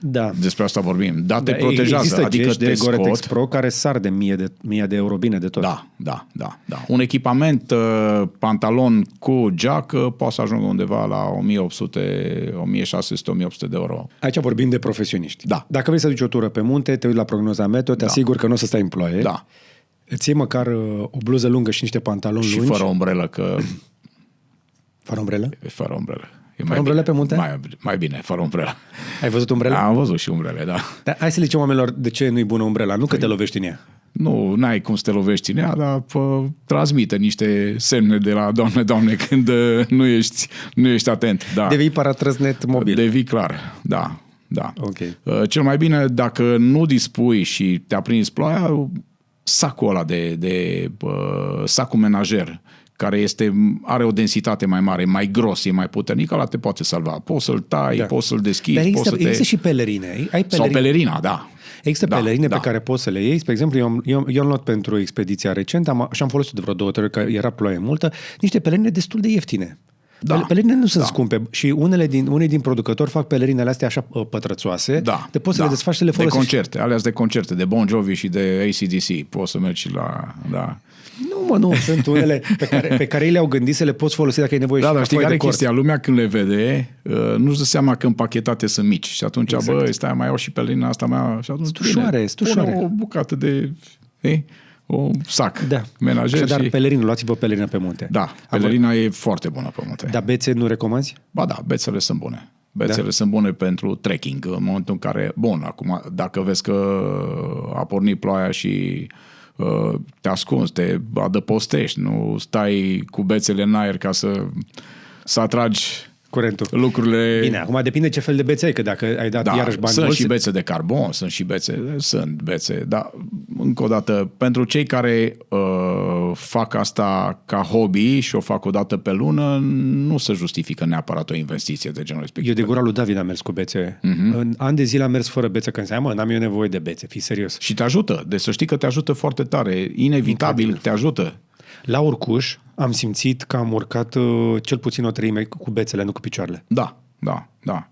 Da. Despre asta vorbim. Dar te protejează. Există adică de Gore-Tex Pro care sar de 1000 de euro bine de tot. Da. Un echipament, pantalon cu geacă, poate să ajungă undeva la 1600, 1800 de euro. Aici vorbim de profesioniști. Da. Dacă vrei să duci o tură pe munte, te uiți la prognoza meteo, te asiguri că nu o să stai în ploaie. Da. Îți iei măcar o bluză lungă și niște pantaloni lungi. Și fără umbrelă, că... Fără umbrelă? Fără umbrelă. Fără umbrele pe munte? Mai bine, fără umbrelă. Ai văzut umbrele? Am văzut și umbrele, da. Dar hai să le zicem oamenilor de ce nu-i bună umbrela. Nu că te lovești în ea. Nu, n-ai cum să te lovești în ea, dar transmite niște semne de la Doamne, când nu ești atent. Da. Devii paratrăznet mobil. Devii clar, da. Okay. Cel mai bine, dacă nu dispui și te-a prins ploaia, sacul ăla sacul menajer, care are o densitate mai mare, mai gros, e mai puternic, ăla te poate salva. Poți să-l tai, poți să-l deschizi. Dar există și pelerine. Sau pelerina, da. Există pelerine pe care poți să le iei. Spre exemplu, eu am luat pentru expediția recentă și am folosit de vreo 2 ori, că era ploaie multă, niște pelerine destul de ieftine. Da. Pelerinele nu sunt scumpe și unii din producători fac pelerinele astea așa pătrățoase. Te poți să le desfaci și le folosești. De concerte, alea de concerte, de Bon Jovi și de AC/DC. Poți să mergi la... Da. Nu, sunt unele pe care ei le-au gândit să le poți folosi dacă ai nevoie. Da, dar știi care e chestia? Lumea când le vede, nu-și dă seama că împachetate sunt mici. Și atunci, stai, mai iau și pelerina asta mea. Și atunci, stușoare. o bucată de... un sac menajer. Dar pelerină, luați-vă pelerină pe munte. Da, pelerina e foarte bună pe munte. Dar bețe nu recomanzi? Ba da, bețele sunt bune. Bețele sunt bune pentru trekking, în momentul în care, bun, acum, dacă vezi că a pornit ploaia și te ascunzi, te adăpostești, nu stai cu bețele în aer ca să atragi curentul. Lucrurile... Bine, acum depinde ce fel de bețe ai, că dacă ai dat iarăși bani sunt mulți... și bețe de carbon, sunt bețe, dar încă o dată, pentru cei care fac asta ca hobby și o fac o dată pe lună, nu se justifică neapărat o investiție de genul respectiv. Eu de gura lui David am mers cu bețe. În ani de zile am mers fără bețe, când ziceam, n-am eu nevoie de bețe, fii serios. Și te ajută, deci să știi că te ajută foarte tare, inevitabil te ajută. La Urcuș am simțit că am urcat cel puțin o treime cu bețele, nu cu picioarele. Da.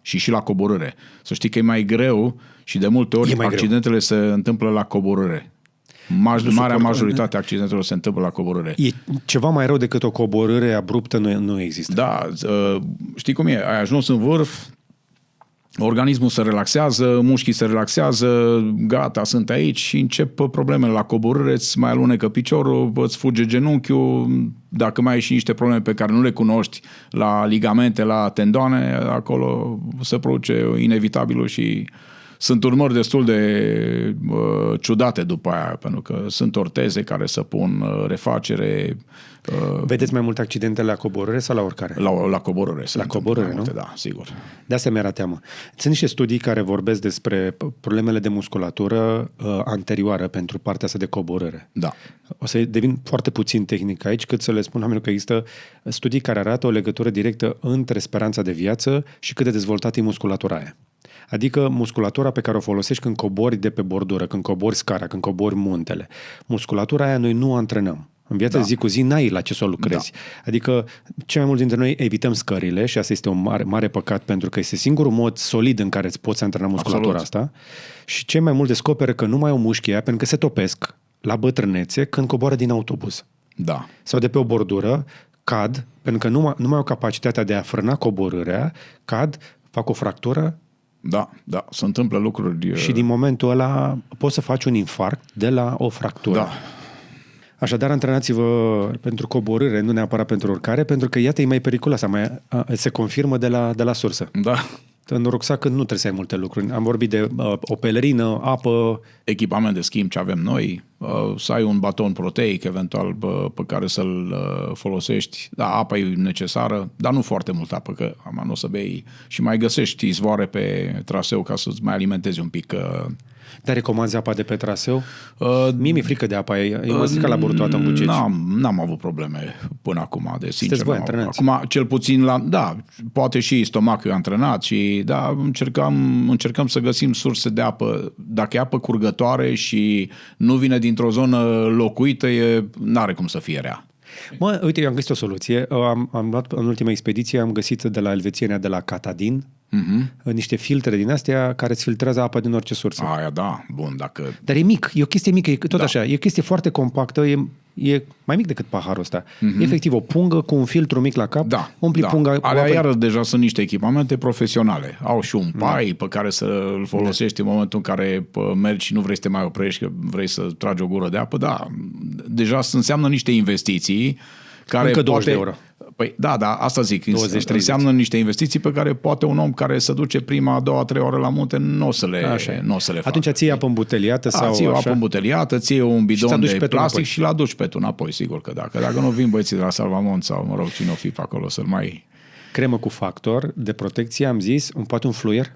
Și la coborâre. Să știi că e mai greu și de multe ori accidentele se întâmplă la coborâre. Marea majoritate a accidentelor se întâmplă la coborâre. E ceva mai rău decât o coborâre abruptă, nu există. Da, știi cum e? Ai ajuns în vârf, organismul se relaxează, mușchii se relaxează, gata, sunt aici și încep problemele la coborâre, îți mai alunecă piciorul, îți fuge genunchiul, dacă mai ai și niște probleme pe care nu le cunoști la ligamente, la tendoane, acolo se produce inevitabilul și sunt urmări destul de ciudate după aia, pentru că sunt orteze care să pun refacere. Vedeți mai multe accidente la coborâre sau la urcare? La coborâre. La coborâre, nu? Multe, da, sigur. De asta mi-era teamă. Sunt niște studii care vorbesc despre problemele de musculatură anterioară pentru partea asta de coborâre. Da. O să devin foarte puțin tehnic aici, cât să le spun oamenilor că există studii care arată o legătură directă între speranța de viață și cât de dezvoltată e musculatura aia. Adică musculatura pe care o folosești când cobori de pe bordură, când cobori scara, când cobori muntele. Musculatura aia noi nu o antrenăm. În viața zi cu zi n-ai la ce să o lucrezi. Da. Adică cei mai mulți dintre noi evităm scările și asta este un mare păcat pentru că este singurul mod solid în care îți poți antrena musculatura asta. Și cei mai mulți descoperă că nu mai au mușchii aia pentru că se topesc la bătrânețe când coboară din autobuz. Da. Sau de pe o bordură, cad, pentru că nu mai au capacitatea de a frâna coborârea, cad, fac o fractură. Da, se întâmplă lucruri... Și din momentul ăla poți să faci un infarct de la o fractură. Da. Așadar, antrenați-vă pentru coborâre, nu neapărat pentru urcare, pentru că iată e mai periculoasă, se confirmă de la sursă. Da. În rucsac nu trebuie să ai multe lucruri. Am vorbit de o pelerină, apă... Echipament de schimb ce avem noi, să ai un baton proteic eventual pe care să-l folosești. Da, apa e necesară, dar nu foarte mult apă, că nu o să bei și mai găsești izvoare pe traseu ca să-ți mai alimentezi un pic... Dar recomanzi apa de pe traseu? Mie mi-e frică de apa. Eu mă zic că la Burtoată în Bucegi. N-am avut probleme până acum, de sincer. Sunteți voi antrenați? Acum, cel puțin poate și stomacul e antrenat și încercăm să găsim surse de apă. Dacă e apă curgătoare și nu vine dintr-o zonă locuită, n-are cum să fie rea. Uite, eu am găsit o soluție. Am luat în ultima expediție, am găsit de la elvețienea de la Catadin niște filtre din astea care îți filtrează apa din orice sursă. Aia, da, bun, dacă... Dar e mic, e o chestie mică, e tot așa, e o chestie foarte compactă, e mai mic decât paharul ăsta. E efectiv o pungă cu un filtru mic la cap, umpli punga... Alea iară deja sunt niște echipamente profesionale. Au și un pai pe care să-l folosești în momentul în care mergi și nu vrei să te mai oprești, că vrei să tragi o gură de apă, deja înseamnă niște investiții care încă 20 de euro. Păi da, asta zic. 20-30. Înseamnă niște investiții pe care poate un om care se duce prima, a doua, 3 ore la munte nu o să le facă. Atunci ții apă îmbuteliată sau ții așa? apă îmbuteliată, ții un bidon de plastic și l-a duci pe tu înapoi, sigur că dacă nu vin băieții de la Salvamont sau, cine o fi pe acolo să-l mai... Cremă cu factor de protecție, am zis, poate un fluier?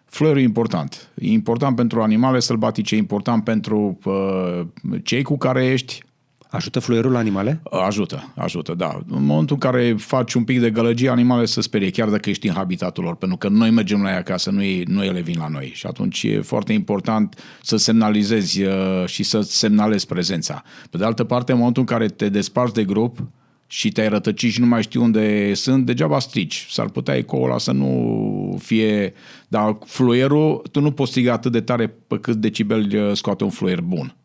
Fluierul e important. E important pentru animale sălbatice, e important pentru cei cu care ești. Ajută fluierul la animale? Ajută, da. În momentul în care faci un pic de gălăgie, animalele se sperie, chiar dacă ești în habitatul lor, pentru că noi mergem la ei acasă, nu ele vin la noi. Și atunci e foarte important să semnalizezi și să semnalezi prezența. Pe de altă parte, în momentul în care te desparți de grup și te-ai rătăcit și nu mai știi unde sunt, degeaba strici. S-ar putea ecoul ăla să nu fie... Dar fluierul, tu nu poți striga atât de tare pe cât decibeli scoate un fluier bun.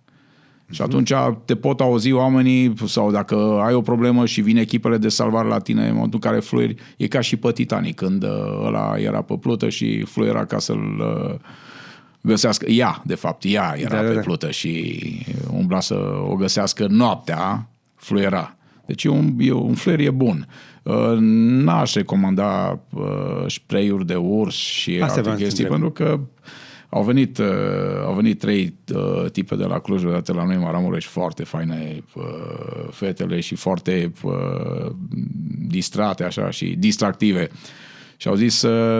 Și atunci te pot auzi oamenii sau dacă ai o problemă și vine echipele de salvare la tine în momentul în care fluieri, e ca și pe Titanic când ăla era pe plută și fluiera ca să-l găsească, ea era pe plută și umbla să o găsească noaptea, fluiera. Deci un fluier e bun. N-aș recomanda spray-uri de urs și alte chestii, pentru că au venit 3 tipe de la Cluj, de la noi Maramureș, foarte faine fetele și foarte distrate așa și distractive. Și au zis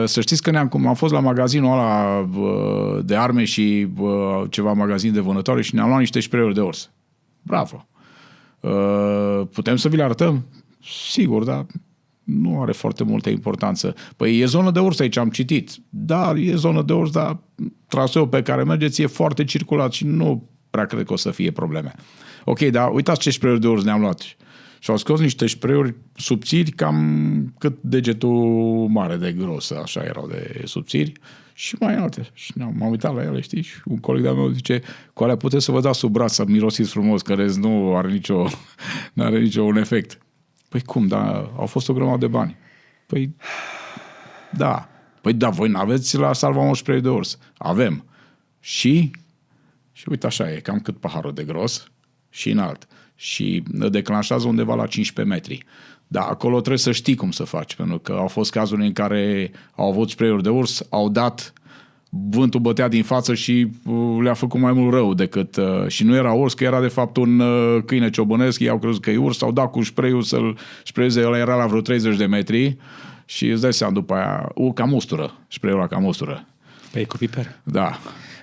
să știți că am fost la magazinul ăla de arme și ceva magazin de vânătoare și ne-am luat niște spray-uri de urs. Bravo! Putem să vi le arătăm? Sigur, dar nu are foarte multă importanță. Păi e zonă de urs aici, am citit. Da, e zonă de urs, dar traseul pe care mergeți e foarte circulat și nu prea cred că o să fie probleme. Ok, dar uitați ce spray-uri de urs ne-am luat. Și au scos niște spray-uri subțiri, cam cât degetul mare de gros, așa erau de subțiri, și mai alte. Și m-am uitat la ele, știi? Și un coleg de-al meu zice, cu alea puteți să vă dați sub braț, să mirosiți frumos, că rest nu are niciun efect. Păi cum, dar au fost o grămadă de bani. Păi da, voi n-aveți la Salvamor spray de urs. Avem. Și uite așa e, cam cât paharul de gros și înalt. Și declanșează undeva la 15 metri. Dar acolo trebuie să știi cum să faci, pentru că au fost cazuri în care au avut spray-uri de urs, au dat, vântul bătea din față și le-a făcut mai mult rău decât... și nu era urs, că era de fapt un câine ciobănesc, ei au crezut că e urs, au dat cu spray-ul să-l sprayeze, ăla era la vreo 30 de metri și îți dai seama după aia, ca mustură, spray-ul ăla ca mustură. Păi cu piper. Da.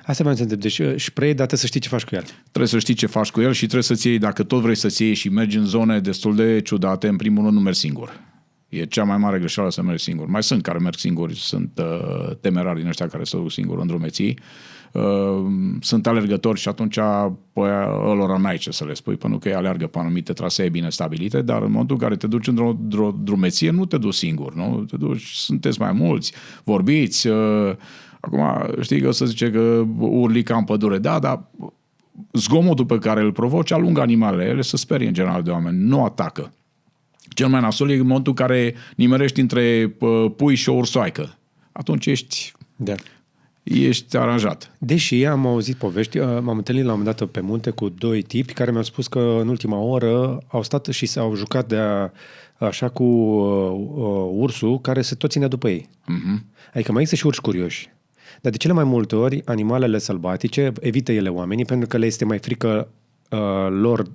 Asta mai înțeleg. Deci spray, dar trebuie să știi ce faci cu el. Trebuie să știi ce faci cu el și trebuie să-ți iei, dacă tot vrei să-ți iei și mergi în zone destul de ciudate, în primul rând nu mergi singur. E cea mai mare greșeală să mergi singur. Mai sunt care merg singuri, sunt temerari din ăștia care se duc singuri în drumeții. Sunt alergători și atunci ălora n-ai ce să le spui, pentru că ei alergă pe anumite trasee bine stabilite, dar în momentul în care te duci într-o drumeție, nu te duci singur, nu? Te duci, sunteți mai mulți, vorbiți. Acum, știi că o să zice că urli ca în pădure. Da, dar zgomotul pe care îl provoci alungă animalele. Ele se sperie în general de oameni. Nu atacă. Cel mai nasol e în momentul în care nimerești între pui și o ursoaică. Atunci ești aranjat. Deși am auzit povești, m-am întâlnit la un moment dat pe munte cu 2 tipi care mi-au spus că în ultima oră au stat și s-au jucat așa cu ursul care se tot ținea după ei. Uh-huh. Adică mai există și urși curioși. Dar de cele mai multe ori, animalele sălbatice evită ele oamenii pentru că le este mai frică lor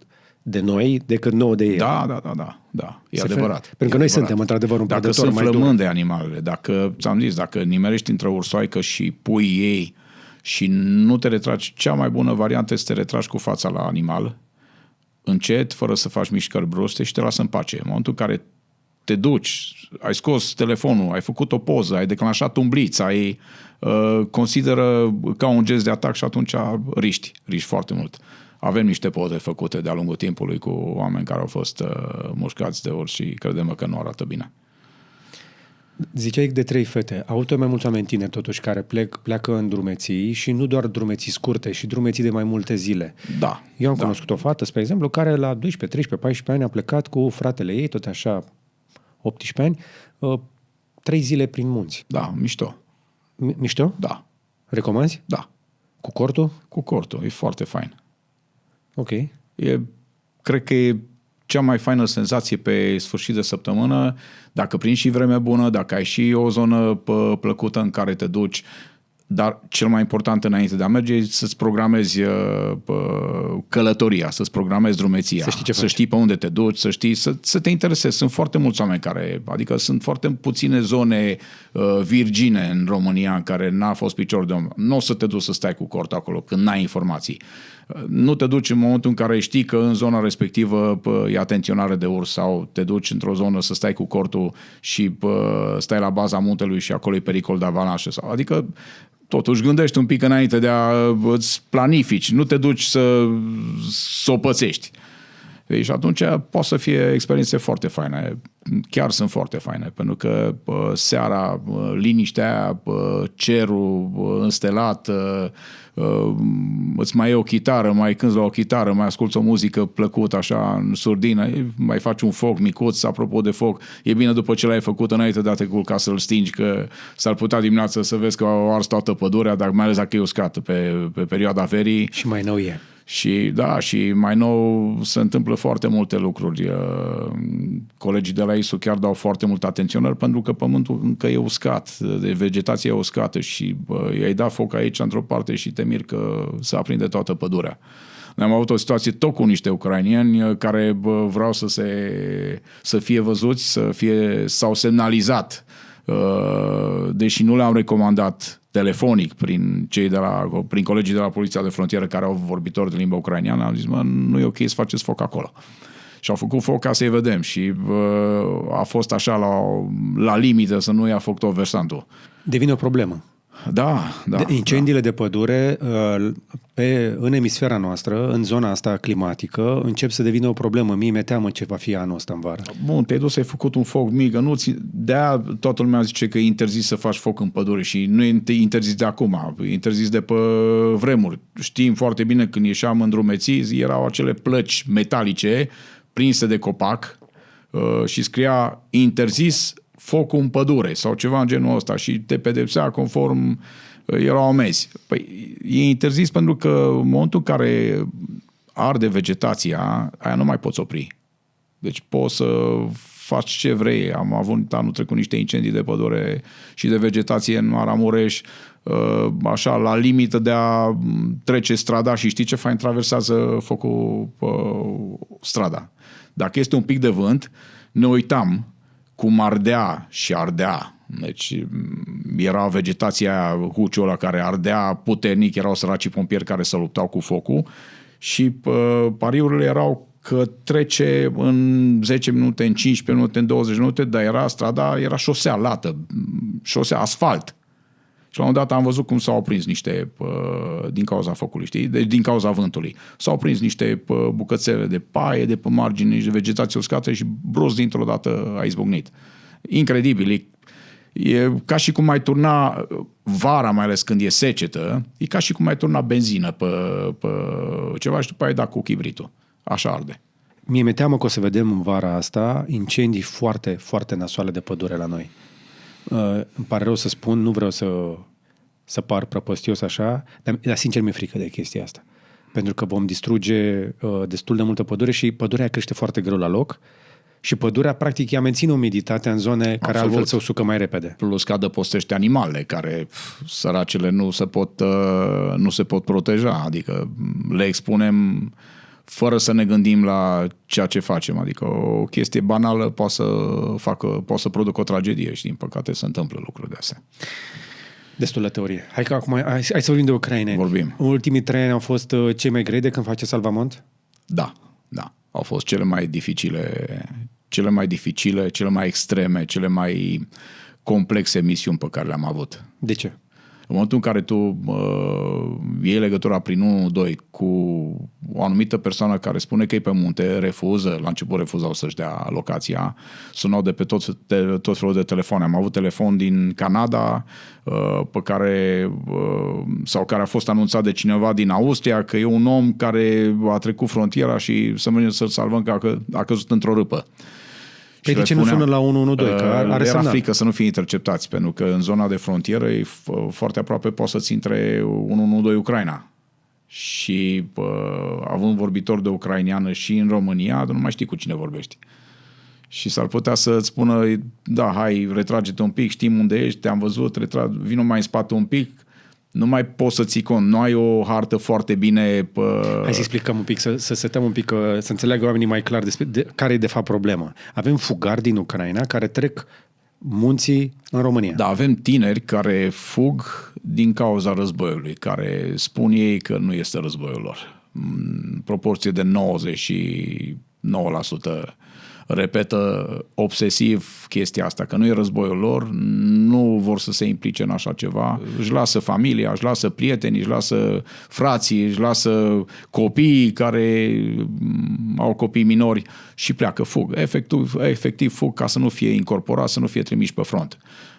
de noi decât nouă de ei. Da. E adevărat. Pentru că noi suntem într-adevăr un predator mai dur. Dacă sunt flămânde animalele, dacă nimerești într-o ursoaică și pui ei și nu te retragi, cea mai bună variantă este să te retragi cu fața la animal, încet, fără să faci mișcări bruste și te lasă în pace. În momentul în care te duci, ai scos telefonul, ai făcut o poză, ai declanșat un blitz, consideră ca un gest de atac și atunci riști foarte mult. Avem niște poze făcute de-a lungul timpului cu oameni care au fost mușcați de urs și credem că nu arată bine. Ziceai de 3 fete. Au mai mulți oameni tineri totuși care pleacă în drumeții și nu doar drumeții scurte, și drumeții de mai multe zile. Da. Eu am cunoscut o fată, spre exemplu, care la 12, 13, 14 ani a plecat cu fratele ei, tot așa 18 ani, 3 zile prin munți. Da, mișto. Mișto? Da. Recomanzi? Da. Cu cortul? Cu cortul, e foarte fain. Ok. Cred că e cea mai faină senzație pe sfârșit de săptămână, dacă prinzi și vreme bună, dacă ai și o zonă plăcută în care te duci, dar cel mai important înainte de a merge e să-ți programezi călătoria, să-ți programezi drumeția, să știi pe unde te duci, să știi, să te interesezi. Sunt foarte mulți oameni adică sunt foarte puține zone virgine în România în care n-a fost picior de om. Nu o să te duci să stai cu cort acolo când n-ai informații. Nu te duci în momentul în care știi că în zona respectivă e atenționare de urs sau te duci într-o zonă să stai cu cortul și stai la baza muntelui și acolo e pericol de avalanșă. Adică totuși gândești un pic înainte de a îți planifici. Nu te duci să o pățești. Deci atunci poate să fie experiențe foarte faine. Chiar sunt foarte faine, pentru că seara, liniștea aia, cerul înstelat, îți mai e o chitară, mai cânti la o chitară, mai asculți o muzică plăcută așa în surdină, mai faci un foc micuț. Apropo de foc, e bine după ce l-ai făcut înainte de a te culca să-l stingi, că s-ar putea dimineața să vezi că au ars toată pădurea, dar mai ales dacă e uscat pe perioada verii. Și mai nou e. Și da, și mai nou se întâmplă foarte multe lucruri. Colegii de la ISU chiar dau foarte mult atenționare pentru că pământul încă e uscat, de vegetație e uscată și i-ai dat foc aici într-o parte și te miri că se aprinde toată pădurea. Noi am avut o situație tot cu niște ucrainieni care vreau să fie văzuți, s-au semnalizat, deși nu le-am recomandat telefonic prin colegii de la Poliția de Frontieră care au vorbitori de limba ucraineană, am zis, nu e ok să faceți foc acolo. Și au făcut foc ca să-i vedem și a fost așa la limită să nu ia foc tot versantul. Devine o problemă. Da. Incendiile de pădure în emisfera noastră, în zona asta climatică, încep să devină o problemă. Mie mi-e teamă ce va fi anul ăsta în vară. Bun, te-ai dus, ai făcut un foc mic, de-aia toată lumea zice că e interzis să faci foc în pădure și nu e interzis de acum, e interzis de pe vremuri. Știm foarte bine când ieșeam în drumeții, erau acele plăci metalice prinse de copac și scria interzis focul în pădure sau ceva în genul ăsta și te pedepsea conform, erau amenzi. Păi e interzis pentru că în momentul în care arde vegetația, aia nu mai poți opri. Deci poți să faci ce vrei. Am avut anul trecut niște incendii de pădure și de vegetație în Maramureș, așa, la limită de a trece strada și știi ce fain, traversează focul strada. Dacă este un pic de vânt, ne uitam cum ardea și ardea. Deci era vegetația aia, huciul ăla care ardea puternic, erau săracii pompieri care se luptau cu focul și pariurile erau că trece în 10 minute, în 15 minute, în 20 minute, dar era șosea lată, șosea asfalt. Și la un dat am văzut cum s-au prins niște, din cauza focului, știi? Deci din cauza vântului. S-au prins niște bucățele de paie de pe margine, niște vegetație uscată și brusc dintr-o dată a izbucnit. Incredibil. E ca și cum ai turna vara, mai ales când e secetă, e ca și cum ai turna benzină pe ceva și după aia ai dat cu chibritul. Așa arde. Mie mi-e teamă că o să vedem în vara asta incendii foarte, foarte nasoale de pădure la noi. Îmi pare rău să spun, nu vreau să par prăpăstios așa, dar sincer mi-e frică de chestia asta. Pentru că vom distruge destul de multă pădure și pădurea crește foarte greu la loc și pădurea practic ea menține umiditatea în zone care altfel se usucă mai repede. Plus că adăpostește animalele care, săracele, nu se pot proteja, adică le expunem fără să ne gândim la ceea ce facem. Adică o chestie banală poate să producă o tragedie și din păcate se întâmplă lucruri de astea. Destul de teorie. Hai să vorbim de Ucraina. Vorbim. Ultimii 3 ani au fost cei mai grei de când face Salvamont? Da. Au fost cele mai dificile, cele mai extreme, cele mai complexe misiuni pe care le-am avut. De ce? În momentul în care tu iei legătura prin 112 cu o anumită persoană care spune că e pe munte, refuză, la început refuzau să-și dea locația, sunau de pe tot felul de telefoane. Am avut telefon din Canada care a fost anunțat de cineva din Austria că e un om care a trecut frontiera și să mergem să-l salvăm că a căzut într-o râpă. Păi de ce nu sună la 112? Că are era semnal. frică să nu fie interceptați, pentru că în zona de frontieră e foarte aproape poate să-ți intre 112 Ucraina. Și având vorbitor de ucraineană și în România, nu mai știi cu cine vorbești. Și s-ar putea să-ți spună, da, hai, retrage-te un pic, știm unde ești, te-am văzut, vină mai în spate un pic. Nu mai poți să ții cont, nu ai o hartă foarte bine... Hai să explicăm un pic, să setăm un pic, să înțeleagă oamenii mai clar care e de fapt problema. Avem fugari din Ucraina care trec munții în România. Da, avem tineri care fug din cauza războiului, care spun ei că nu este războiul lor. În proporție de 99% repetă obsesiv chestia asta, că nu e războiul lor, nu vor să se implice în așa ceva, își lasă familia, își lasă prietenii, își lasă frații, își lasă copiii care au copii minori și pleacă, fug. Efectiv fug ca să nu fie incorporați, să nu fie trimiși pe front.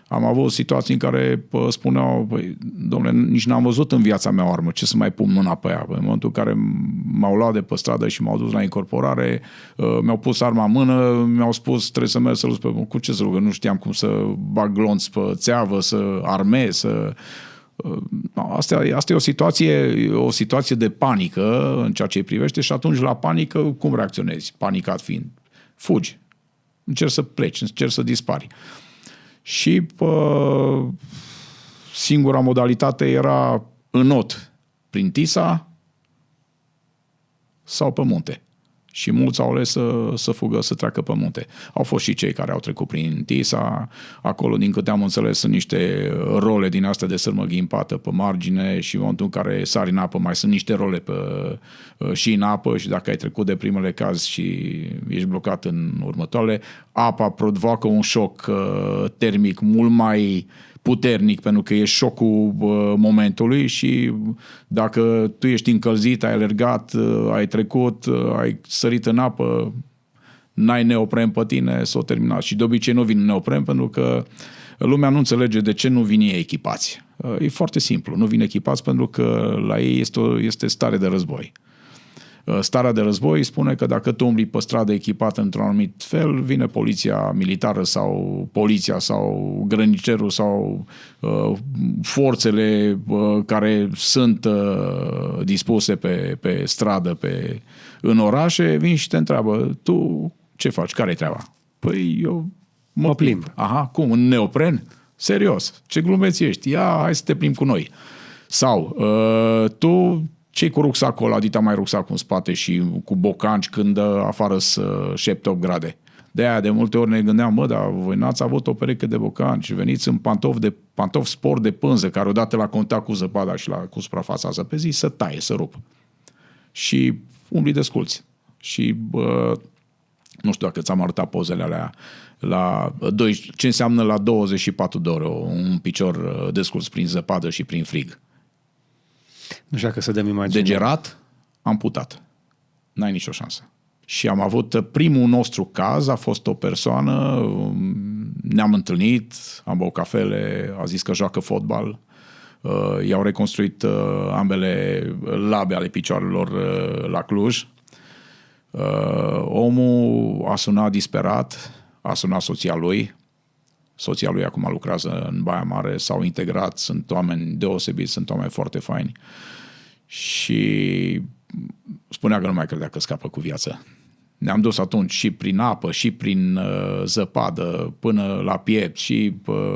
Am avut situații în care spuneau, domnule, nici n-am văzut în viața mea o armă, ce să mai pun mâna pe ea? În momentul în care m-au luat de pe stradă și m-au dus la incorporare, mi-au pus arma în mână, mi-au spus trebuie să merg să lupt pe... Cu ce să rugă? Nu știam cum să bag glonț pe țeavă, să armez, să... Asta e o situație de panică în ceea ce îi privește și atunci la panică cum reacționezi? Panicat fiind. Fugi. Încerci să pleci, încerci să dispari. Și singura modalitate era înot prin Tisa sau pe munte. Și mulți au ales să fugă, să treacă pe munte. Au fost și cei care au trecut prin Tisa. Acolo, din câte am înțeles, sunt niște role din astea de sârmă ghimpată pe margine și în momentul în care sari în apă mai sunt niște role și în apă și dacă ai trecut de primele caz și ești blocat în următoarele, apa provoacă un șoc termic mult mai puternic, pentru că e șocul momentului și dacă tu ești încălzit, ai alergat, ai trecut, ai sărit în apă, n-ai neopren pe tine, s-o terminat. Și de obicei nu vin neopren pentru că lumea nu înțelege de ce nu vin ei echipați. E foarte simplu, nu vin echipați pentru că la ei este stare de război. Starea de război spune că dacă tu umbli pe stradă echipat într-un anumit fel, vine poliția militară sau poliția sau grănicerul sau forțele care sunt dispuse pe stradă, în orașe, vin și te întreabă, tu ce faci? Care-i treaba? Păi eu mă plimb. Aha, cum? În neopren? Serios? Ce glumeți ești? Ia, hai să te plimbi cu noi. Sau, tu ce-i cu rucsacul ăla, dita mai rucsacul în spate și cu bocanci când afară să 7-8 grade? De-aia de multe ori ne gândeam, dar voi n-ați avut o pereche de bocanci, veniți în pantofi sport de pânză, care odată la contact cu zăpada și cu suprafața zăpezii, să taie, să rup. Și umbli desculți. Și nu știu dacă ți-am arătat pozele alea ce înseamnă la 24 de ore un picior desculț prin zăpadă și prin frig. Nu știu dacă să dăm imagine. Degerat, amputat. N-ai nicio șansă. Și am avut primul nostru caz, a fost o persoană, ne-am întâlnit, am băut cafele, a zis că joacă fotbal, i-au reconstruit ambele labe ale picioarelor la Cluj. Omul a sunat disperat, a sunat soția lui acum lucrează în Baia Mare, s-au integrat, sunt oameni deosebiți, sunt oameni foarte faini și spunea că nu mai credea că scapă cu viață. Ne-am dus atunci și prin apă, și prin zăpadă, până la piept și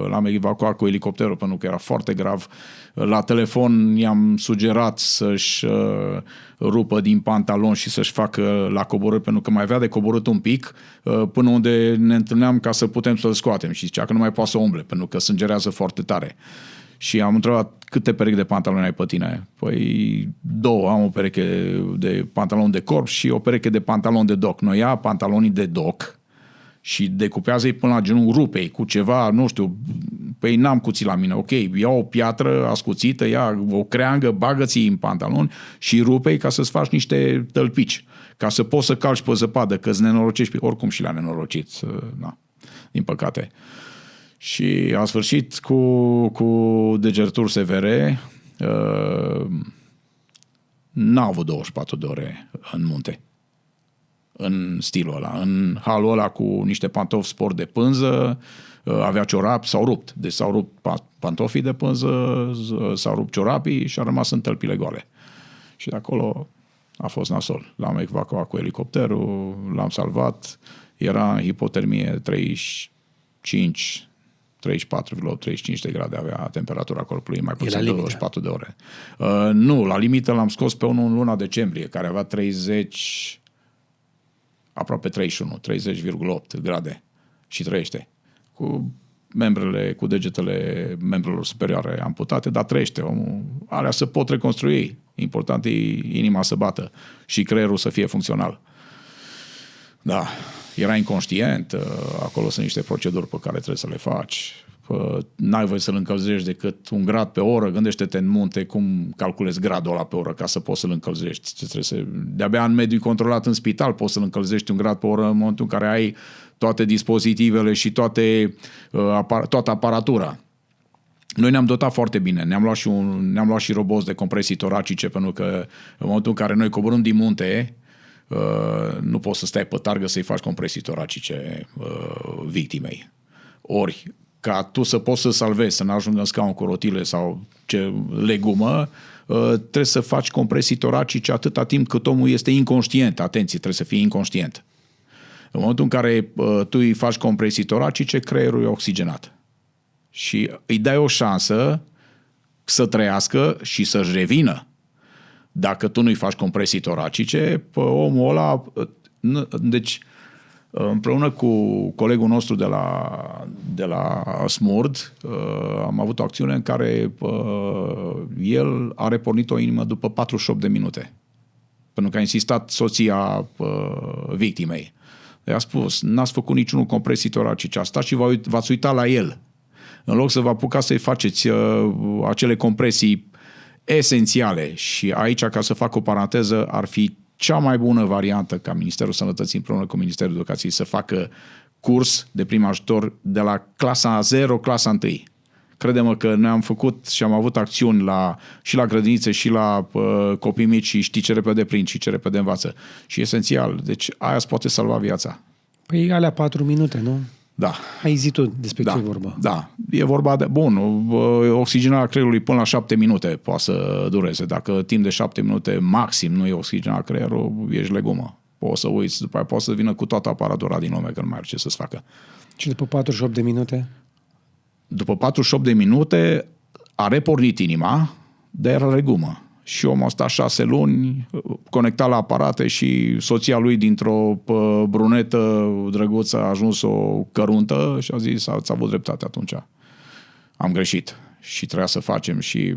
l-am evacuat cu elicopterul pentru că era foarte grav. La telefon i-am sugerat să-și rupă din pantalon și să-și facă la coborât, pentru că mai avea de coborât un pic până unde ne întâlneam ca să putem să-l scoatem și zicea că nu mai poate să umble, pentru că sângerează foarte tare. Și am întrebat câte perechi de pantaloni ai pe tine. Păi 2, am o pereche de pantaloni de corp și o pereche de pantaloni de doc. Noi ia pantalonii de doc și decupează-i până la genunchi, rupe-i cu ceva, nu știu, păi n-am cuțit la mine, ok, ia o piatră ascuțită, ia o creangă, bagă-ți în pantaloni și rupe-i ca să-ți faci niște tălpici, ca să poți să calci pe zăpadă, că-ți nenorocești, oricum și le-a nenorocit, na, din păcate. Și a sfârșit cu degerturi severe, n-a avut 24 de ore în munte, în stilul ăla, în halul ăla cu niște pantofi sport de pânză, avea ciorapi, s-au rupt, deci s-au rupt pantofii de pânză, s-au rupt ciorapii și a rămas în tălpile goale. Și de acolo a fost nasol. L-am evacuat cu elicopterul, l-am salvat, era în hipotermie 35 34,35 de grade avea temperatura corpului, mai puțin de 24 de ore. Nu, la limită l-am scos pe unul în luna decembrie, care avea 30, aproape 31, 30,8 grade și trăiește. Cu degetele membrelor superioare amputate, dar trăiește. Alea se pot reconstrui. Important e inima să bată și creierul să fie funcțional. Da. era inconștient, acolo sunt niște proceduri pe care trebuie să le faci. N-ai voie să-l încălzești decât 1 grad pe oră, gândește-te în munte cum calculezi gradul ăla pe oră ca să poți să-l încălzești. De-abia în mediul controlat în spital poți să-l încălzești 1 grad pe oră în momentul în care ai toate dispozitivele și toată aparatura. Noi ne-am dotat foarte bine, ne-am luat și roboți de compresii toracice, pentru că în momentul în care noi coborâm din munte, nu poți să stai pe targă să-i faci compresii toracice victimei. Ori, ca tu să poți să salvezi, să n-ajungă în scaun cu rotile sau ce legumă, trebuie să faci compresii toracice atâta timp cât omul este inconștient. Atenție, trebuie să fie inconștient. În momentul în care tu îi faci compresii toracice, creierul e oxigenat. Și îi dai o șansă să trăiască și să-și revină. Dacă tu nu-i faci compresii toracice, omul ăla... Deci, împreună cu colegul nostru de la SMURD, am avut o acțiune în care el a repornit o inimă după 48 de minute. Pentru că a insistat soția victimei. I-a spus, n-ați făcut niciunul compresii toracice, a stat și v-ați uitat la el. În loc să vă apucați să-i faceți acele compresii esențiale. Și aici, ca să fac o paranteză, ar fi cea mai bună variantă ca Ministerul Sănătății împreună cu Ministerul Educației să facă curs de prim ajutor de la clasa 0, clasa 1. Crede-mă că noi am făcut și am avut acțiuni și la grădinițe și la copii mici și știi ce repede prind și ce repede învață. Și esențial. Deci aia îți poate salva viața. Păi alea 4 minute, nu? Da. Ai zis tu despre ce e vorba. Da, e vorba de... Bun, oxigenarea creierului până la 7 minute poate să dureze. Dacă timp de 7 minute maxim nu e oxigenat creierul, ești legumă. Poți să uiți, după aia poți să vină cu toată aparatura din lume, că nu mai are ce să-ți facă. Și după 48 de minute? După 48 de minute a repornit inima, dar era legumă. Și omul a stat 6 luni conectat la aparate și soția lui dintr-o brunetă drăguță a ajuns o căruntă și a zis, ați avut dreptate atunci. Am greșit și trebuia să facem și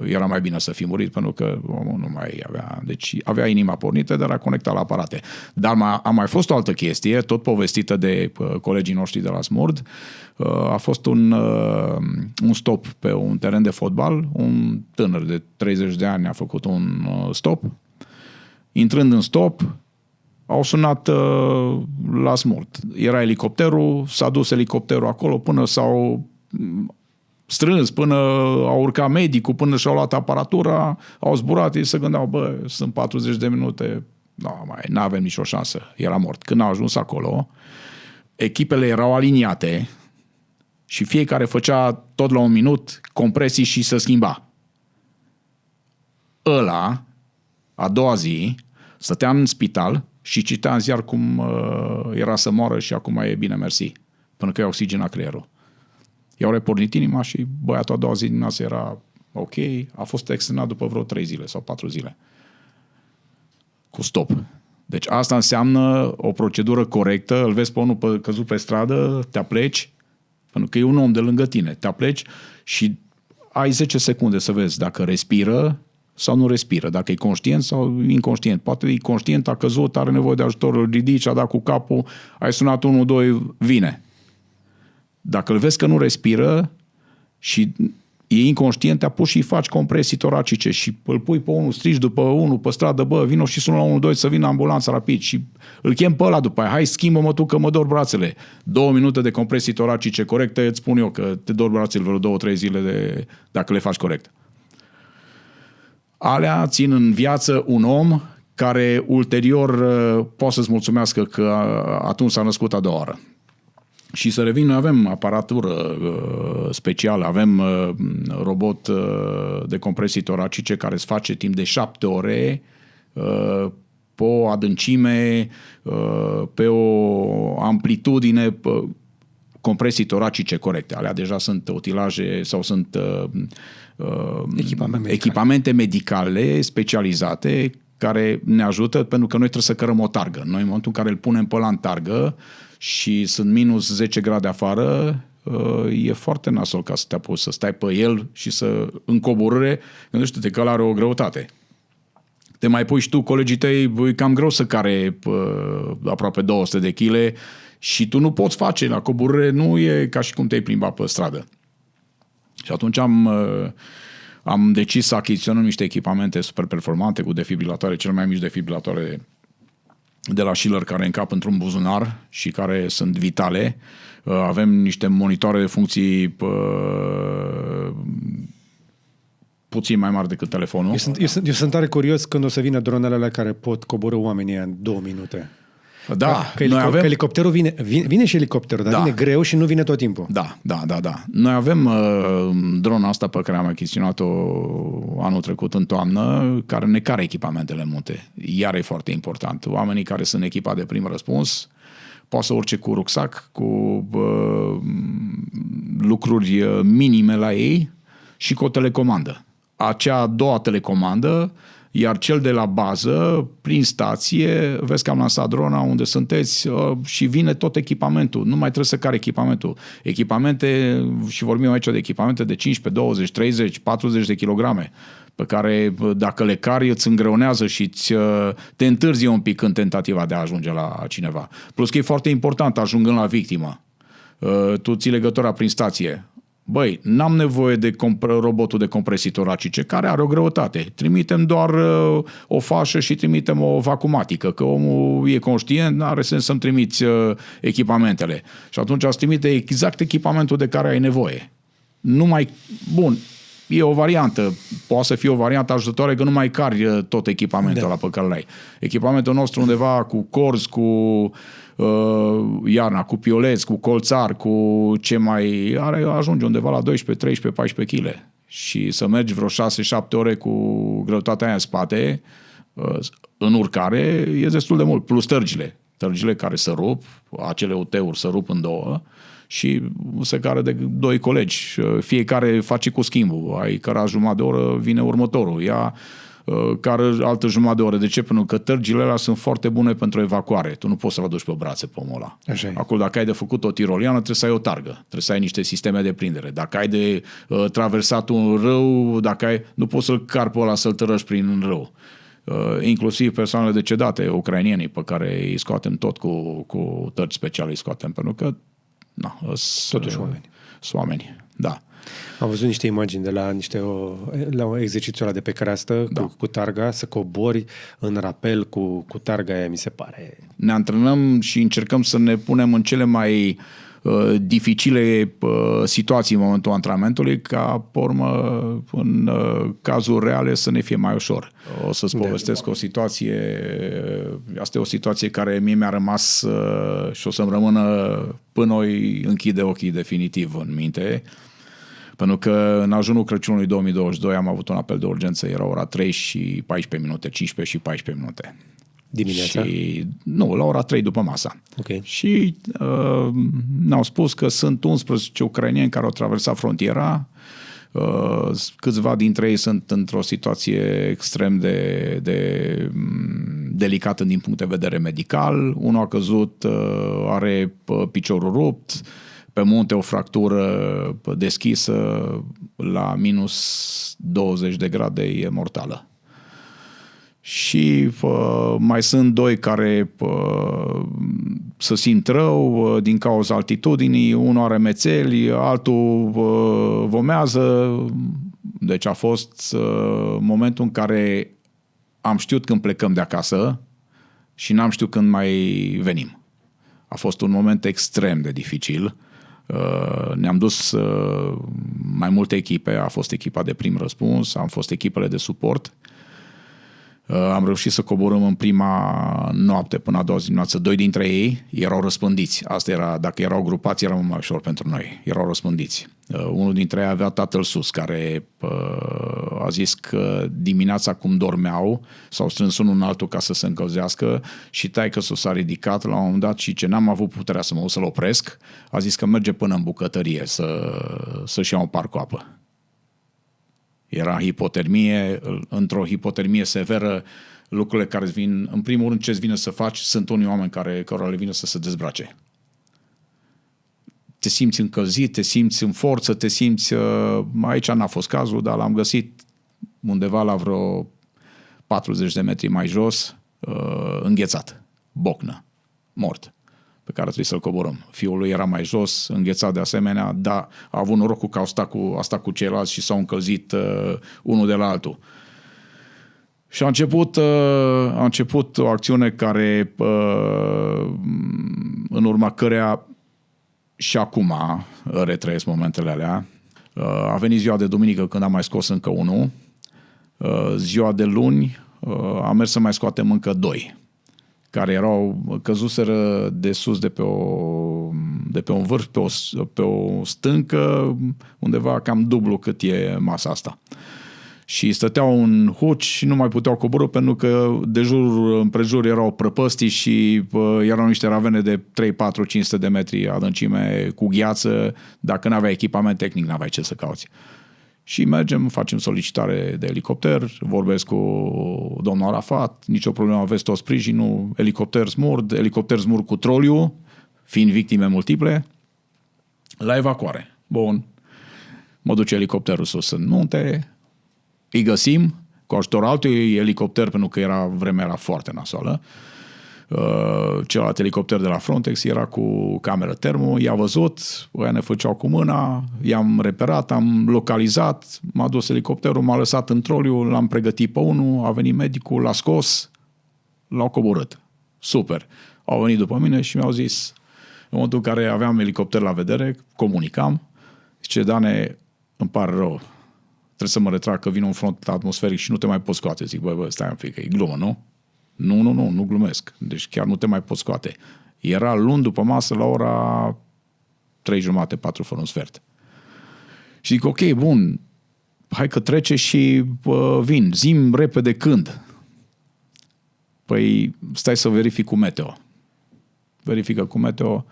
era mai bine să fi murit pentru că omul nu mai avea... Deci avea inima pornită, dar era conectat la aparate. Dar a mai fost o altă chestie, tot povestită de colegii noștri de la SMURD. A fost un stop pe un teren de fotbal. Un tânăr de 30 de ani a făcut un stop. Intrând în stop, au sunat la SMURD. Era elicopterul, s-a dus elicopterul acolo până s-au strâns, până a urcat medicul, până și-au luat aparatura, au zburat, ei se gândeau, sunt 40 de minute, n-avem nicio șansă, era mort. Când a ajuns acolo, echipele erau aliniate și fiecare făcea tot la 1 minut compresii și se schimba. Ăla, a doua zi, stătea în spital și citea în ziar cum era să moară și acum e bine, mersi, până că i-a oxigenat creierul. I-au repornit inima și băiatul a doua zi dimineață era ok, a fost externat după vreo 3 zile sau 4 zile. Cu stop. Deci asta înseamnă o procedură corectă, îl vezi pe unul căzut pe stradă, te apleci, pentru că e un om de lângă tine, te apleci și ai 10 secunde să vezi dacă respiră sau nu respiră, dacă e conștient sau inconștient. Poate e conștient, a căzut, are nevoie de ajutor, îl ridici, a dat cu capul, ai sunat 1-2, vine. Dacă îl vezi că nu respiră și e inconștient, te apuci și îi faci compresii toracice și îl pui pe unul, strigi după unul pe stradă, vino și sună la 1-2 să vină ambulanța rapid și îl chem pe ăla după aia, hai schimbă-mă tu că mă dor brațele. 2 minute de compresii toracice corecte, îți spun eu că te dor brațele vreo 2-3 zile dacă le faci corect. Alea țin în viață un om care ulterior poate să-ți mulțumească că atunci s-a născut a doua oară. Și să revin, noi avem aparatură specială, avem robot de compresii toracice care îți face timp de 7 ore pe o adâncime, pe o amplitudine, compresii toracice corecte. Alea deja sunt utilaje sau sunt echipamente medicale specializate care ne ajută pentru că noi trebuie să cărăm o targă. Noi în momentul în care îl punem pe ăla în targă și sunt minus 10 grade afară, e foarte nasol ca să te apuci să stai pe el și să în coborâre, gândește-te că ăla are o greutate. te mai pui și tu, colegii tăi, e cam greu să care aproape 200 de kg și tu nu poți face, la coborâre nu e ca și cum te-ai plimba pe stradă. Și atunci am decis să achiziționăm niște echipamente super performante cu defibrilatoare, cele mai mici defibrilatoare de la Schiller care încap într-un buzunar și care sunt vitale. Avem niște monitoare de funcții puțin mai mari decât telefonul. Eu sunt tare curios când o să vină dronele alea care pot coborî oamenii în 2 minute. Da, că elicopterul vine și elicopterul, dar vine greu și nu vine tot timpul. Da. Noi avem drona asta pe care am achiziționat-o anul trecut în toamnă, care ne care echipamentele în munte. Iar e foarte important. Oamenii care sunt echipați de prim răspuns poate să urce cu rucsac, cu lucruri minime la ei și cu o telecomandă. Acea a doua telecomandă, iar cel de la bază, prin stație, vezi că am lansat drona unde sunteți și vine tot echipamentul. Nu mai trebuie să cari echipamentul. Echipamente, și vorbim aici de echipamente de 15, 20, 30, 40 de kilograme, pe care dacă le cari îți îngreunează și te întârzie un pic în tentativa de a ajunge la cineva. Plus că e foarte important ajungând la victimă. Tu ții legătura prin stație. Băi, n-am nevoie de robotul de compresii toracice, care are o greutate. Trimitem doar o fașă și trimitem o vacumatică, că omul e conștient, n-are sens să-mi trimiți echipamentele. Și atunci îți trimite exact echipamentul de care ai nevoie. Bun, e o variantă, poate să fie o variantă ajutătoare că nu mai cari tot echipamentul ăla pe care l-ai. Echipamentul nostru undeva cu corzi, cu iarna, cu pioleți, cu colțar, cu ce mai are, ajunge undeva la 12, 13, 14 kg. Și să mergi vreo 6-7 ore cu greutatea aia în spate, în urcare, e destul de mult. Plus tărgile care se rup, acele UT-uri se rup în două și se care de 2 colegi. Fiecare face cu schimbul. Ai cărat jumătate de oră, vine următorul. Ia care altă jumătate de oră. De ce? Pentru că tărgile alea sunt foarte bune pentru evacuare. Tu nu poți să-l aduci pe brațe pe omul ăla. Acolo, dacă ai de făcut o tiroliană, trebuie să ai o targă. Trebuie să ai niște sisteme de prindere. Dacă ai de traversat un râu, nu poți să-l cari pe ăla să-l tărăși prin râu. Inclusiv persoanele decedate, ucrainienii, pe care îi scoatem tot cu tărgi speciale, îi scoatem, pentru că totuși oameni. Da. Am văzut niște imagini de la o exercițiu ăla de pe creastă, cu targa, să cobori în rapel cu targa aia, mi se pare. Ne antrenăm și încercăm să ne punem în cele mai dificile situații în momentul antrenamentului, ca, pe urmă, în cazuri reale, să ne fie mai ușor. O să-ți povestesc o situație, asta e o situație care mie mi-a rămas și o să-mi rămână până o închide ochii definitiv în minte, pentru că în ajunul Crăciunului 2022 am avut un apel de urgență, era ora 3 și 14 minute, 15 și 14 minute. Dimineața? Nu, la ora 3 după masa. Okay. Și ne-au spus că sunt 11 ucraineni care au traversat frontiera. Câțiva dintre ei sunt într-o situație extrem de delicată din punct de vedere medical. Unul a căzut, are piciorul rupt, pe munte o fractură deschisă la minus 20 de grade, e mortală. Și mai sunt 2 care se simt rău din cauza altitudinii, unul are mețeli, altul vomează. Deci a fost momentul în care am știut când plecăm de acasă și n-am știut când mai venim. A fost un moment extrem de dificil. Ne-am dus mai multe echipe, a fost echipa de prim răspuns, am fost echipele de suport. Am reușit să coborâm în prima noapte până a doua zi dimineață. 2 dintre ei erau răspândiți. Asta era, dacă erau grupați, era mai ușor pentru noi. Erau răspândiți. Unul dintre ei avea tatăl sus, care a zis că dimineața cum dormeau, s-au strâns unul în altul ca să se încălzească și taică-s s-a ridicat la un moment dat și ce n-am avut puterea să mă duc să-l opresc, a zis că merge până în bucătărie să-și ia un par cu apă. Era hipotermie, într-o hipotermie severă, lucrurile care îți vin, în primul rând ce-ți vine să faci, sunt unii oameni care le vine să se dezbrace. Te simți încălzit, te simți în forță, te simți... Aici n-a fost cazul, dar l-am găsit undeva la vreo 40 de metri mai jos, înghețat, bocnă, mort, pe care trebuie să-l coborâm. Fiul lui era mai jos, înghețat de asemenea, dar a avut norocul că a stat cu ceilalți și s-au încălzit unul de la altul. Și a început o acțiune care, în urma căreia și acum retrăiesc momentele alea. A venit ziua de duminică când am mai scos încă unul. Ziua de luni am mers să mai scoatem încă 2, care erau căzuseră de sus de pe un vârf, pe o stâncă, undeva cam dublu cât e masa asta. Și stăteau în huci și nu mai puteau coborî pentru că de jur împrejur erau prăpăstii și erau niște ravene de 3, 4, 500 de metri adâncime cu gheață. Dacă n-aveai echipament tehnic, n-aveai ce să cauți. Și mergem, facem solicitare de elicopter, vorbesc cu domnul Arafat, nicio problemă, aveți tot sprijinul, elicopter smurd cu troliu, fiind victime multiple, la evacuare. Bun, mă duce elicopterul sus în munte, îi găsim cu ajutorul altui elicopter, pentru că vremea era foarte nasoală. Celălalt elicopter de la Frontex era cu cameră termo, i-a văzut, ăia ne făceau cu mâna, i-am reperat, am localizat, m-a dus elicopterul, m-a lăsat în troliu, l-am pregătit pe unul, a venit medicul, l-a scos, l-au coborât. Super. Au venit după mine și mi-au zis, în momentul în care aveam elicopter la vedere, comunicam, zice, Dane, îmi pare rău, trebuie să mă retrag că vine un front atmosferic și nu te mai pot scoate. Zic, bă, stai un pic, că e glumă, nu? Nu glumesc. Deci chiar nu te mai pot scoate. Era luni după masă la ora 3:30, 4 fără un sfert. Și zic, ok, bun, hai că trece și vin. Zi-mi repede când. Păi stai să verific cu meteo. Verifică cu meteo.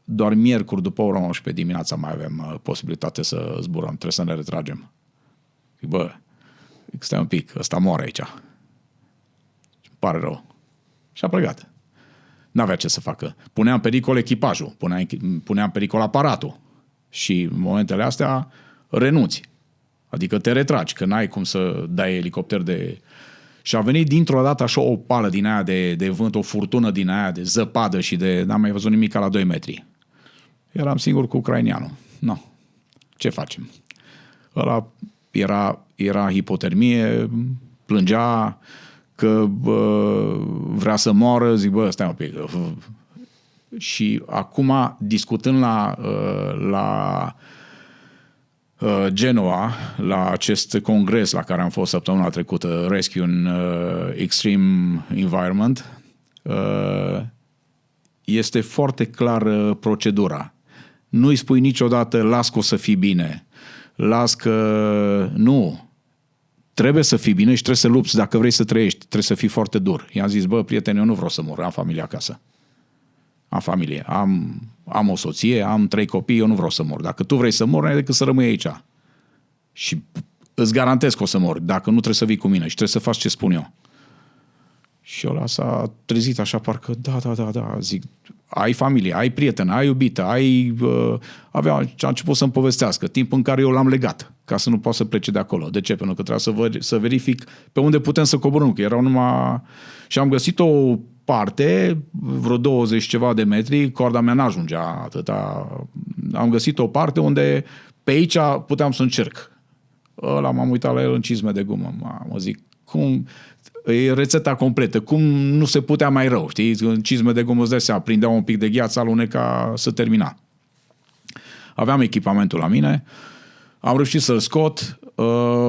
Doar miercuri după ora 11 dimineața mai avem posibilitate să zburăm. Trebuie să ne retragem. Zic, bă, stai un pic, ăsta moare aici. Pare rău. Și a plecat. N-avea ce să facă. Punea în pericol echipajul, punea în pericol aparatul. Și în momentele astea renunți. Adică te retragi, că n-ai cum să dai elicopter de... Și a venit dintr-o dată așa o pală din aia de vânt, o furtună din aia de zăpadă și n-am mai văzut nimic ca la 2 metri. Eram singur cu ucrainianul. No. Ce facem? Ăla era hipotermie, plângea că vrea să moară, zic, bă, stai un pic. Și acum, discutând la Genoa, la acest congres la care am fost săptămâna trecută, Rescue in Extreme Environment, este foarte clară procedura. Nu îi spui niciodată, las că o să fii bine, las că nu. Trebuie să fii bine și trebuie să lupți dacă vrei să trăiești. Trebuie să fii foarte dur. I-am zis, bă, prieteni, eu nu vreau să mor, am familie acasă. Am familie, am o soție, am 3 copii, eu nu vreau să mor. Dacă tu vrei să mor, n-ai decât să rămâi aici. Și îți garantez că o să mor. Dacă nu, trebuie să vii cu mine și trebuie să faci ce spun eu. Și ăla s-a trezit așa, parcă, da, zic, ai familie, ai prietenă, ai iubită, a început să-mi povestească, timp în care eu l-am legat, ca să nu poată să plece de acolo. De ce? Pentru că trebuia să verific pe unde putem să coborâm, că erau numai... Și am găsit o parte, vreo 20 ceva de metri, corda mea n-ajungea atâta. Am găsit o parte unde pe aici puteam să încerc. Ăla m-am uitat la el în cizme de gumă. Mă zic, cum... E rețeta completă. Cum nu se putea mai rău, știi? În cizme de gumă îți dai seama, prindea un pic de gheață, aluneca, să termina. Aveam echipamentul la mine, am reușit să-l scot.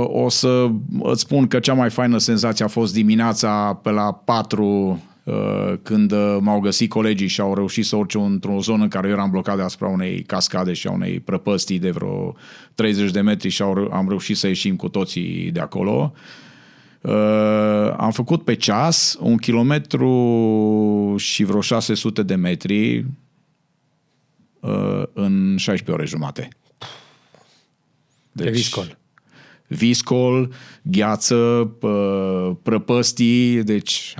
O să îți spun că cea mai faină senzație a fost dimineața pe la 4, când m-au găsit colegii și au reușit să urce într-o zonă în care eu eram blocat deasupra unei cascade și a unei prăpăstii de vreo 30 de metri și am reușit să ieșim cu toții de acolo. Am făcut pe ceas 1 kilometru și vreo 600 de metri în 16 ore jumate. Deci, viscol, gheață, prăpăstii, deci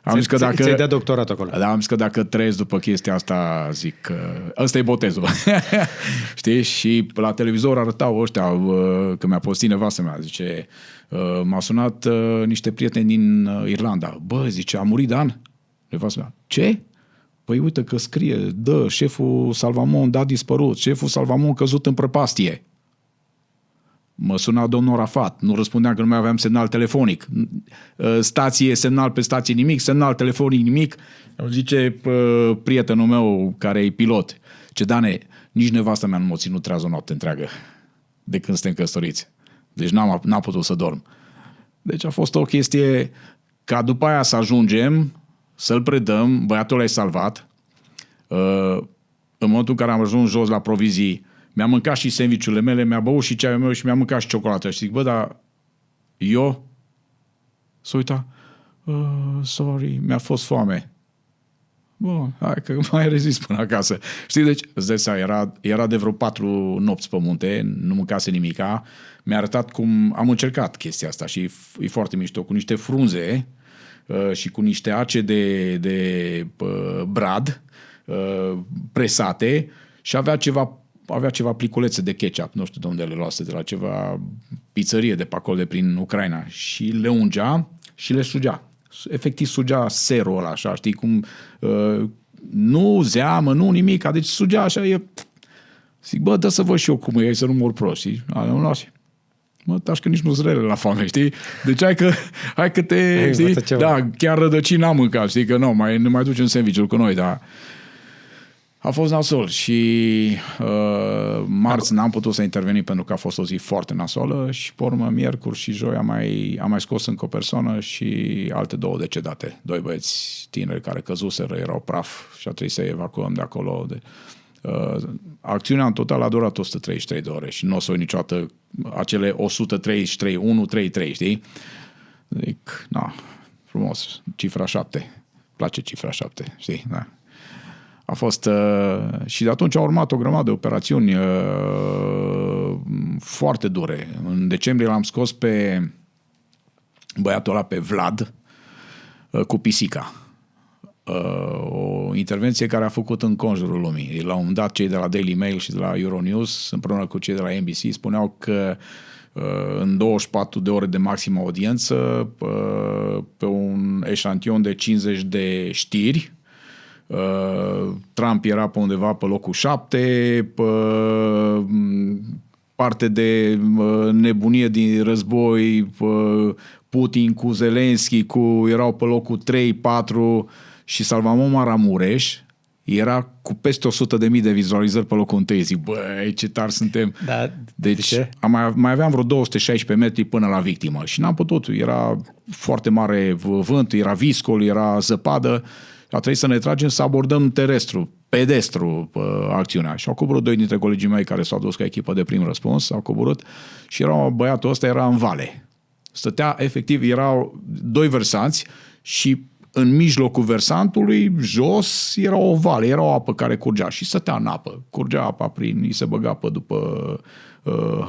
Am zis că dacă... Ți-ai dat doctorat acolo. Da, am zis că dacă trăiesc după chestia asta, zic că ăsta e botezul. Știi? Și la televizor arătau ăștia, că mi-a postit nevastă mea, zice, m-a sunat niște prieteni din Irlanda. Bă, zice, a murit Dan? Nevastă mea. Ce? Păi uite că scrie, șeful Salvamont a dispărut, șeful Salvamont căzut în prăpastie. Mă suna domnul Rafat, nu răspundeam că nu mai aveam semnal telefonic. Stație, semnal pe stație nimic, semnal telefonic nimic. Zice prietenul meu care e pilot, ce Dane, nici nevastă mea nu m-a ținut trează o noapte întreagă de când suntem căsătoriți. Deci n-am putut să dorm. Deci a fost o chestie ca după aia să ajungem, să-l predăm, băiatul ăla e salvat. În momentul în care am ajuns jos la provizii, mi-a mâncat și sandvițurile mele, mi-a băut și ceaiul meu și mi-a mâncat și ciocolată. Și zic, bă, dar eu? S-a uitat. Sorry, mi-a fost foame. Bun, hai că mai rezist până acasă. Știi, deci, îți dai seama, era de vreo 4 nopți pe munte, nu mâncase nimica. Mi-a arătat cum am încercat chestia asta și e foarte mișto, cu niște frunze și cu niște ace de brad presate și avea ceva pliculețe de ketchup, nu știu de unde le luase, de la ceva pizzerie de pe acolo, de prin Ucraina. Și le ungea și le sugea. Efectiv sugea serul ăla, așa, știi, cum nu zeamă, nu nimic, deci sugea așa, zic, bă, dă să văd și eu cum e, să nu mor prost, știi? Nu lași. Mă, taci că nici nu-ți rele la foame, știi? Deci hai că te, știi? Da, chiar rădăcini n-am mâncat, știi, că nu mai ducem sandwich-ul cu noi, dar a fost nasol și marți n-am putut să interveni pentru că a fost o zi foarte nasolă și pe urmă miercuri și joi am mai scos încă o persoană și alte 2 decedate. 2 băieți tineri care căzuseră, erau praf și a trebuit să evacuăm de acolo. Acțiunea în total a durat 133 de ore și nu o să uit niciodată acele 133, 133, știi? Zic, frumos, cifra 7. Place cifra 7, știi? Da. A fost și de atunci a urmat o grămadă de operațiuni foarte dure. În decembrie l-am scos pe băiatul ăla, pe Vlad, cu pisica. O intervenție care a făcut în conjurul lumii. La un moment dat cei de la Daily Mail și de la Euronews, împreună cu cei de la NBC, spuneau că în 24 de ore de maximă audiență, pe un eșantion de 50 de știri, Trump era pe undeva pe locul 7, parte de nebunie din război, Putin cu Zelenski erau pe locul 3, 4 și Salvamont Maramureș era cu peste 100.000 de vizualizări pe locul 1. Zic, băi, ce tari suntem. Da, deci mai aveam vreo 216 metri până la victimă și n-am putut. Era foarte mare vânt, era viscol, era zăpadă. A trebuit să ne tragem să abordăm pedestru acțiunea. Și au coborât 2 dintre colegii mei care s-au dus ca echipă de prim răspuns, au coborât și băiatul ăsta era în vale. Stătea, efectiv, erau 2 versanți și în mijlocul versantului, jos, era o vale, era o apă care curgea și stătea în apă. Curgea apa îi se băga apă după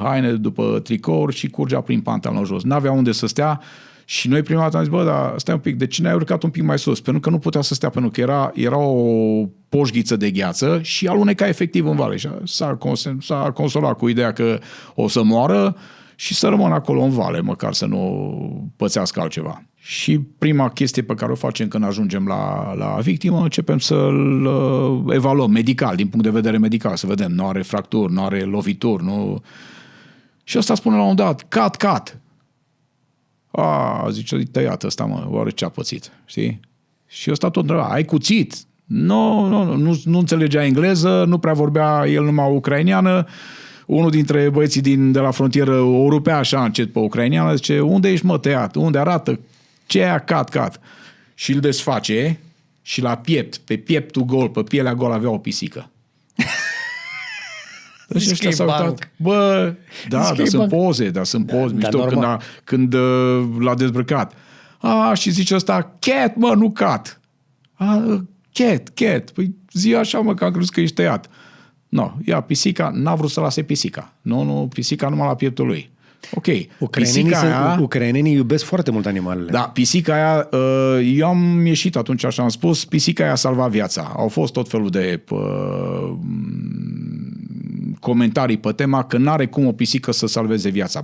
haine, după tricouri și curgea prin pantaloni jos. N-avea unde să stea. Și noi prima dată am zis, bă, dar stai un pic, de ce n-ai urcat un pic mai sus? Pentru că nu putea să stea, pentru că era o poșghiță de gheață și aluneca efectiv în vale. Și s-a consolat cu ideea că o să moară și să rămână acolo în vale, măcar să nu pățească altceva. Și prima chestie pe care o facem când ajungem la victimă, începem să-l evaluăm medical, din punct de vedere medical, să vedem, nu are fracturi, nu are lovituri, nu... Și ăsta spune la un dat, cat. Zice, tăiat ăsta, mă, oare ce a pățit, știi? Și ăsta tot întreba, ai cuțit? Nu înțelegea engleză, nu prea vorbea el numai ucraineană. Unul dintre băieții de la frontieră o rupea așa încet pe ucraineană, zice, unde ești, mă, tăiat? Unde arată? Ce e aia cat? Și îl desface și la piept, pe pieptul gol, pe pielea gol avea o pisică. Deci ăștia s-au uitat, bă, dar sunt poze, mișto când l-a dezbrăcat. Și zice ăsta, cat, mă, nu cat. Cat. Păi zi așa, mă, că am crezut că ești tăiat. Ia pisica, n-a vrut să lase pisica. Nu, pisica numai la pieptul lui. Ok, ucrainenii iubesc foarte mult animalele. Da, pisica aia, eu am ieșit atunci și am spus, pisica aia a salvat viața. Au fost tot felul de comentarii pe tema că n-are cum o pisică să salveze viața.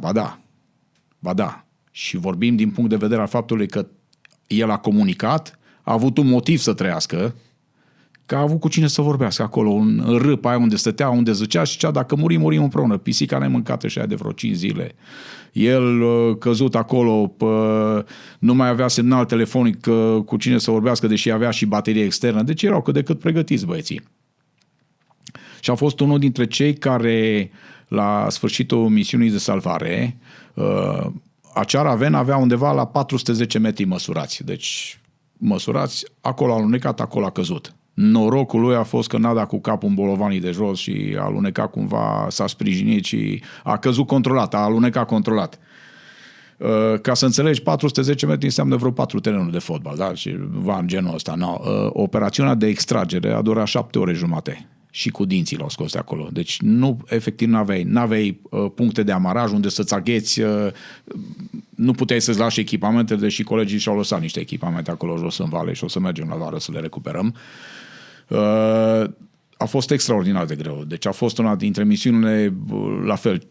Ba da. Și vorbim din punct de vedere al faptului că el a comunicat, a avut un motiv să trăiască, că a avut cu cine să vorbească acolo, în râpa aia unde stătea, unde zicea și zicea, dacă murim împreună. Pisica nemâncată și aia de vreo 5 zile. El căzut acolo, nu mai avea semnal telefonic cu cine să vorbească, deși avea și baterie externă. Deci erau cât de cât pregătiți băieții. Și a fost unul dintre cei care, la sfârșitul misiunii de salvare, acea ravenă avea undeva la 410 metri măsurați. Deci măsurați, acolo a alunecat, acolo a căzut. Norocul lui a fost că n-a dat cu capul în bolovanii de jos și a alunecat cumva, s-a sprijinit și a căzut controlat, a alunecat controlat. Ca să înțelegi, 410 metri înseamnă vreo 4 terenuri de fotbal, da? Și va în genul ăsta. No. Operațiunea de extragere a durat 7 ore jumate și cu dinții l-au scos de acolo. Deci nu, efectiv n-aveai puncte de amaraj unde să-ți agheți, nu puteai să-ți lași echipamentele, deși colegii și-au lăsat niște echipamente acolo jos în vale și o să mergem la vară să le recuperăm. A fost extraordinar de greu. Deci a fost una dintre misiunile, la fel,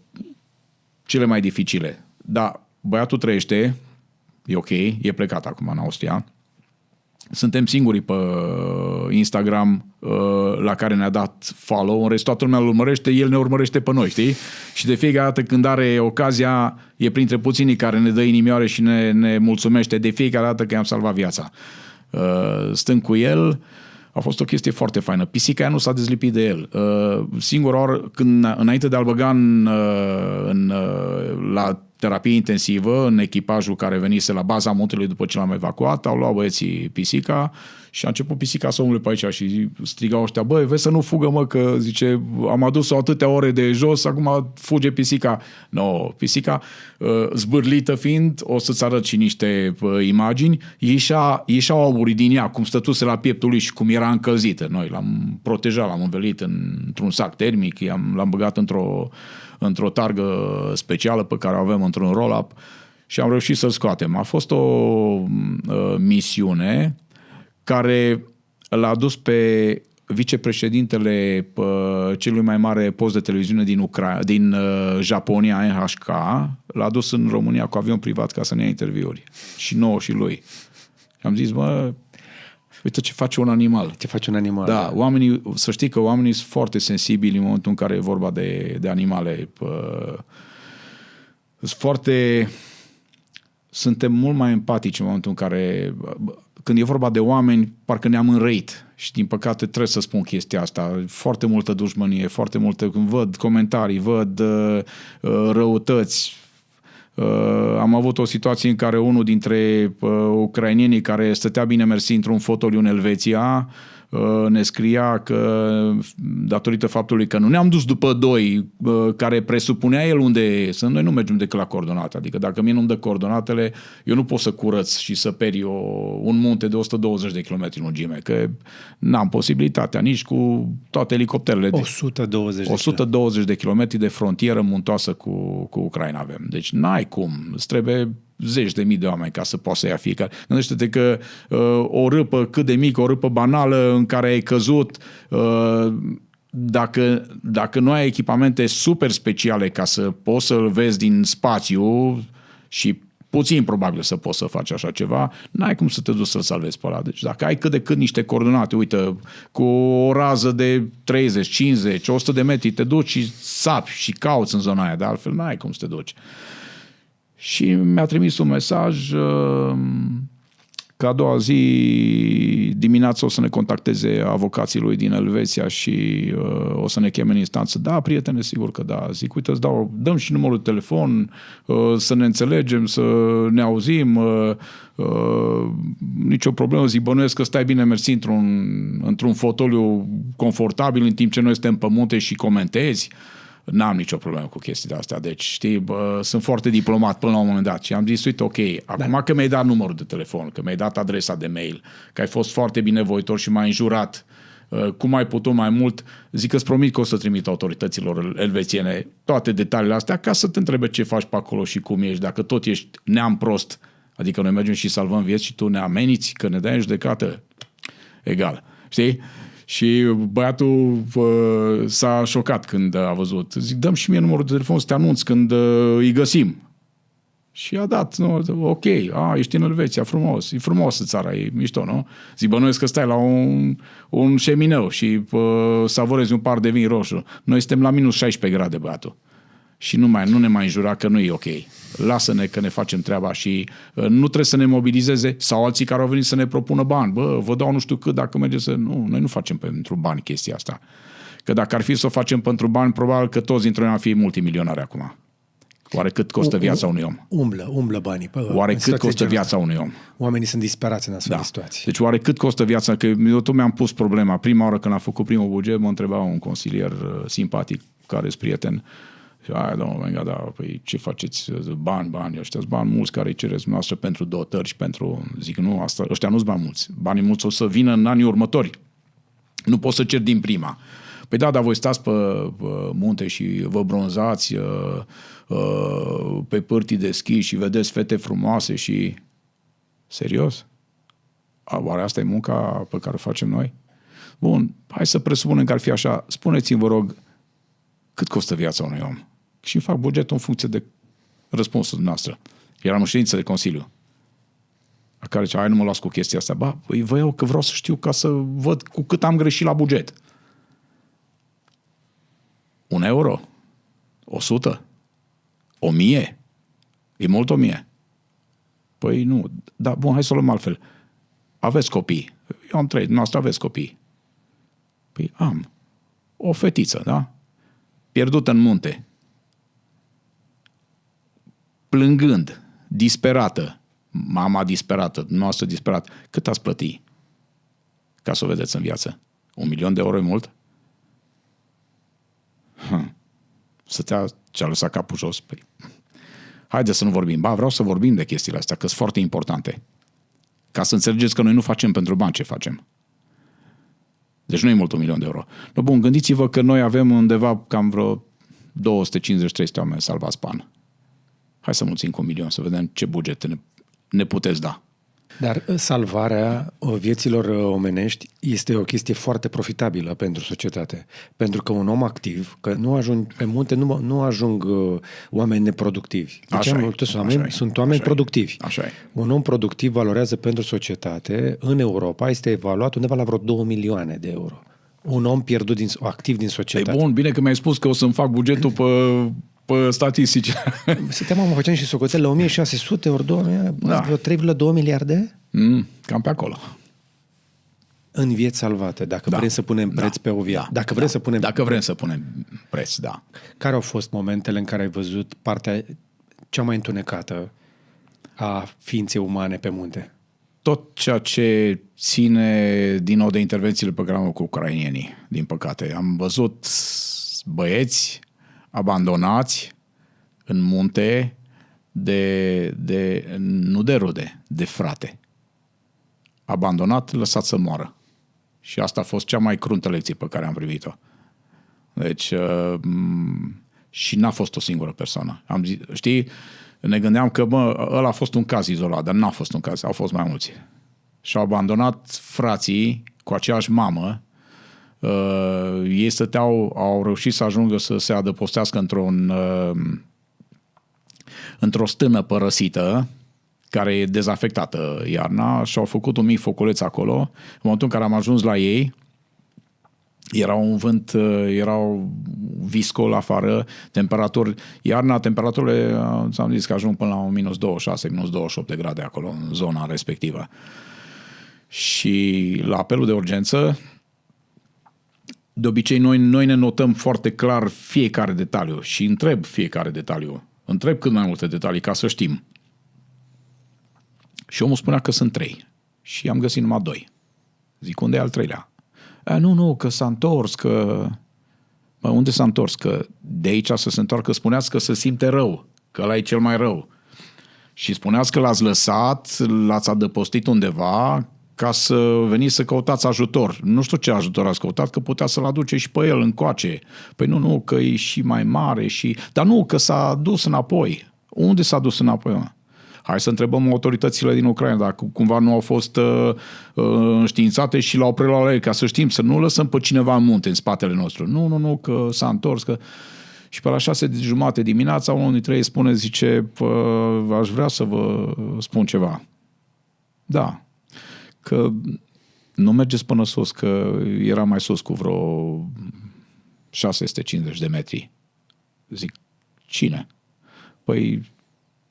cele mai dificile. Dar băiatul trăiește, e ok, e plecat acum în Austria. Suntem singurii pe Instagram la care ne-a dat follow. În rest, toată lumea îl urmărește, el ne urmărește pe noi, știi? Și de fiecare dată când are ocazia, e printre puținii care ne dă inimioare și ne mulțumește de fiecare dată că i-am salvat viața. Stând cu el, a fost o chestie foarte faină. Pisica aia nu s-a dezlipit de el. Singura oară, înainte de a-l băga la terapie intensivă, în echipajul care venise la baza muntelui după ce l-am evacuat, au luat băieții pisica și a început pisica să umble pe aici și strigau ăștia, băi, vezi să nu fugă, mă, că zice, am adus-o atâtea ore de jos, acum fuge pisica. No, pisica, zbârlită fiind, o să-ți arăt și niște imagini, ieșeau aurii din ea, cum stătuse la pieptul lui și cum era încălzită. Noi l-am protejat, l-am învelit într-un sac termic, l-am băgat într-o targă specială pe care o avem într-un roll-up și am reușit să-l scoatem. A fost o misiune care l-a adus pe vicepreședintele celui mai mare post de televiziune din Japonia, NHK, l-a adus în România cu avion privat ca să ne ia interviuri. Și nouă și lui. Am zis, mă, uite ce face un animal. Ce face un animal. Da, oamenii, să știi că oamenii sunt foarte sensibili în momentul în care e vorba de animale. Suntem mult mai empatici în momentul în care, când e vorba de oameni, parcă ne-am înrăit. Și din păcate trebuie să spun chestia asta. Foarte multă dușmănie, foarte multă, când văd comentarii, văd răutăți. Am avut o situație în care unul dintre ucrainenii care stătea bine mersi într-un fotoliu în Elveția ne scria că datorită faptului că nu ne-am dus după doi care presupunea el unde sunt, noi nu mergem decât la coordonate. Adică dacă mie nu-mi dă coordonatele, eu nu pot să curăț și să peri un munte de 120 de km lungime, că n-am posibilitatea nici cu toate elicopterele. 120 de kilometri de frontieră muntoasă cu Ucraina avem. Deci n-ai cum. Îți trebuie zeci de mii de oameni ca să poată să ia fiecare. Gândește-te că o râpă cât de mică, o râpă banală în care ai căzut, dacă nu ai echipamente super speciale ca să poți să-l vezi din spațiu și puțin probabil să poți să faci așa ceva, n-ai cum să te duci să-l salvezi pe ăla. Deci dacă ai cât de cât niște coordonate, uite, cu o rază de 30, 50, 100 de metri, te duci și sapi și cauți în zona aia, de altfel n-ai cum să te duci. Și mi-a trimis un mesaj că a doua zi dimineața o să ne contacteze avocații lui din Elveția și o să ne cheme în instanță. Da, prietene, sigur că da. Zic, uite, dăm și numărul de telefon, să ne înțelegem, să ne auzim, nicio problemă. Zic, bănuiesc că stai bine mersi într-un fotoliu confortabil în timp ce noi suntem pe munte și comentezi. N-am nicio problemă cu chestiile astea. Deci, știi, sunt foarte diplomat până la un moment dat. Și am zis, uite, ok, acum că mi-ai dat numărul de telefon, că mi-ai dat adresa de mail, că ai fost foarte binevoitor și m-ai înjurat cum ai putut mai mult, zic că îți promit că o să trimit autorităților elvețiene toate detaliile astea ca să te întrebe ce faci pe acolo și cum ești, dacă tot ești neam prost, adică noi mergem și salvăm vieți și tu ne ameniți că ne dai în judecată, egal, știi? Și băiatul s-a șocat când a văzut. Zic, dăm și mie numărul de telefon să te anunț când îi găsim. Și a dat, ok, ești în Elveția, frumos, e frumoasă țara, e mișto, nu? Zic, bănuiesc că stai la un șemineu și savorezi un par de vin roșu. Noi suntem la minus 16 grade, băiatul. Și nu ne mai înjura că nu e ok. Lasă-ne că ne facem treaba și nu trebuie să ne mobilizeze sau alții care au venit să ne propună bani. Bă, vă dau nu știu cât dacă mergeți să... Nu, noi nu facem pentru bani chestia asta. Că dacă ar fi să o facem pentru bani, probabil că toți dintre noi am fi multimilionari acum. Oare cât costă viața unui om? Umblă banii. Oare cât costă viața unui om? Oamenii sunt disperați în astfel de situații. Deci oare cât costă viața? Că eu tot mi-am pus problema. Prima oară când am făcut primul buget, mă întreba un consilier simpatic, care e prieten. Și domnul Venga, păi ce faceți? Bani, ăștia bani mulți care îi cereți noastră pentru dotări și pentru... Zic, nu, asta, ăștia nu-s bani mulți. Banii mulți o să vină în anii următori. Nu poți să ceri din prima. Păi dar voi stați pe munte și vă bronzați pe pârtii de schi și vedeți fete frumoase și... Serios? Oare asta e munca pe care o facem noi? Bun, hai să presupunem că ar fi așa. Spuneți-mi, vă rog, cât costă viața unui om? Și îmi fac bugetul în funcție de răspunsul noastră. Eram în ședință de consiliu. La care zicea, nu mă las cu chestia asta. Vă iau că vreau să știu ca să văd cu cât am greșit la buget. 1 euro? 100? 1000? E mult 1000? Păi nu. Da, bun, hai să o luăm altfel. Aveți copii. Eu am 3, dumneavoastră aveți copii. Păi am. O fetiță, da? Pierdută în munte. Plângând, disperată, mama disperată, noastră disperată. Cât ați plăti ca să o vedeți în viață? 1.000.000 de euro e mult? Stătea ce-a lăsat capul jos. Păi, haideți să nu vorbim. Vreau să vorbim de chestiile astea, că sunt foarte importante. Ca să înțelegeți că noi nu facem pentru bani ce facem. Deci nu e mult 1.000.000 de euro. No, bun, gândiți-vă că noi avem undeva cam vreo 250-300 oameni salvați pe an. Hai să mulțim cu 1.000.000 să vedem ce buget ne puteți da. Dar salvarea vieților omenești este o chestie foarte profitabilă pentru societate. Pentru că un om activ, că nu ajung pe munte, nu ajung oameni neproductivi. Deci sunt oameni productivi. Așa e. Un om productiv valorează pentru societate, în Europa, este evaluat undeva la vreo 2 milioane de euro. Un om pierdut activ din societate. E bun, bine că mi-ai spus că o să-mi fac bugetul pe statistici. Mă făceam și socotel la 1600 ori 2000, vreo 3,2 miliarde? Cam pe acolo. În vieți salvate, dacă vrem să punem preț pe o viață. Dacă vrem să punem preț, da. Care au fost momentele în care ai văzut partea cea mai întunecată a ființei umane pe munte? Tot ceea ce ține din nou de intervențiile pe care am cu ucrainienii, din păcate. Am văzut băieți abandonați în munte nu de rude, de frate. Abandonat, lăsat să moară. Și asta a fost cea mai cruntă lecție pe care am primit-o. Deci, și n-a fost o singură persoană. Știi, ne gândeam că, ăla a fost un caz izolat, dar n-a fost un caz, au fost mai mulți. Și-au abandonat frații cu aceeași mamă. Ei au reușit să ajungă să se adăpostească într-o stână părăsită, care e dezafectată iarna, și au făcut un mic foculeț acolo. În momentul în care am ajuns la ei, era un vânt, era viscol afară, iarna, temperaturile, ți-am zis că ajung până la minus 26, minus 28 de grade acolo, în zona respectivă. Și la apelul de urgență, de obicei noi ne notăm foarte clar fiecare detaliu și întreb fiecare detaliu. Întreb cât mai multe detalii ca să știm. Și omul spunea că sunt 3. Și am găsit numai 2. Zic, unde e al 3-lea? Nu, că s-a întors, că... unde s-a întors? Că de aici să se întoarcă, spuneați că se simte rău, că ăla e cel mai rău. Și spuneați că l-ați lăsat, l-ați adăpostit undeva ca să veniți să căutați ajutor. Nu știu ce ajutor ați căutat, că putea să-l aduce și pe el încoace. Păi nu, că e și mai mare și... Dar nu, că s-a dus înapoi. Unde s-a dus înapoi, mă? Hai să întrebăm autoritățile din Ucraina dacă cumva nu au fost înștiințate și l-au preluat la ei, ca să știm, să nu lăsăm pe cineva în munte, în spatele nostru. Nu, că s-a întors, că... Și pe la 6:30 dimineața, unul dintre ei spune, zice, aș vrea să vă spun ceva. Da, că nu mergeți până sus, că era mai sus cu vreo 650 de metri. Zic, cine? Păi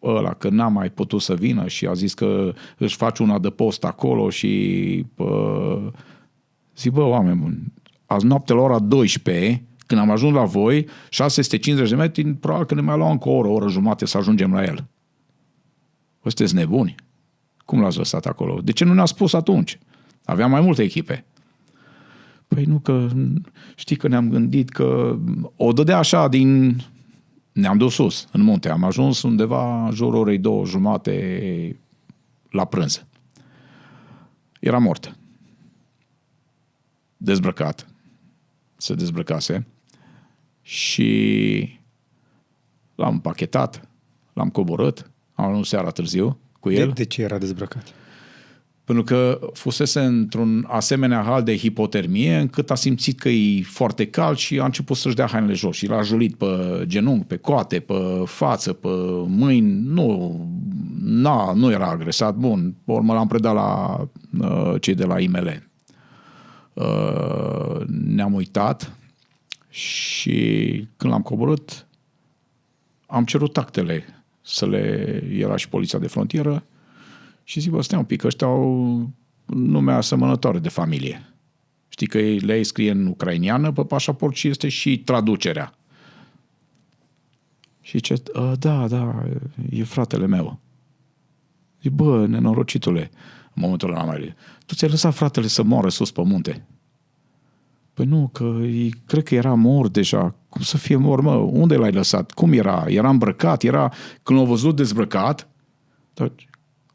ăla, că n-a mai putut să vină și a zis că își face un adăpost acolo și zic, oameni buni, azi noapte la ora 12, când am ajuns la voi, 650 de metri, probabil că ne mai luau încă o oră jumate să ajungem la el. Vă sunteți nebuni? Cum l-ați lăsat acolo? De ce nu ne-a spus atunci? Aveam mai multe echipe. Păi nu, că știi că ne-am gândit că o dădea așa din... Ne-am dus sus, în munte. Am ajuns undeva în jurul orei 2:30 la prânz. Era mort. Dezbrăcat. Se dezbrăcase. Și l-am împachetat, l-am coborât, am ajuns seara târziu cu el. De ce era dezbrăcat? Pentru că fusese într-un asemenea hal de hipotermie încât a simțit că e foarte cald și a început să-și dea hainele jos și l-a julit pe genunchi, pe coate, pe față, pe mâini. Nu era agresat. Bun, pe urmă l-am predat la cei de la IML. Ne-am uitat și când l-am coborât am cerut actele era și poliția de frontieră și zic, stai un pic, ăștia au nume asemănătoare de familie. Știi că le scrie în ucrainiană pe pașaport și este și traducerea. Și zice, da, e fratele meu. Zic, nenorocitule, în momentul ăla mai tu ți-ai lăsat fratele să moară sus pe munte. Păi nu, că cred că era mort deja. Cum să fie mort, mă? Unde l-ai lăsat? Cum era? Era îmbrăcat? Când l-au văzut dezbrăcat, dar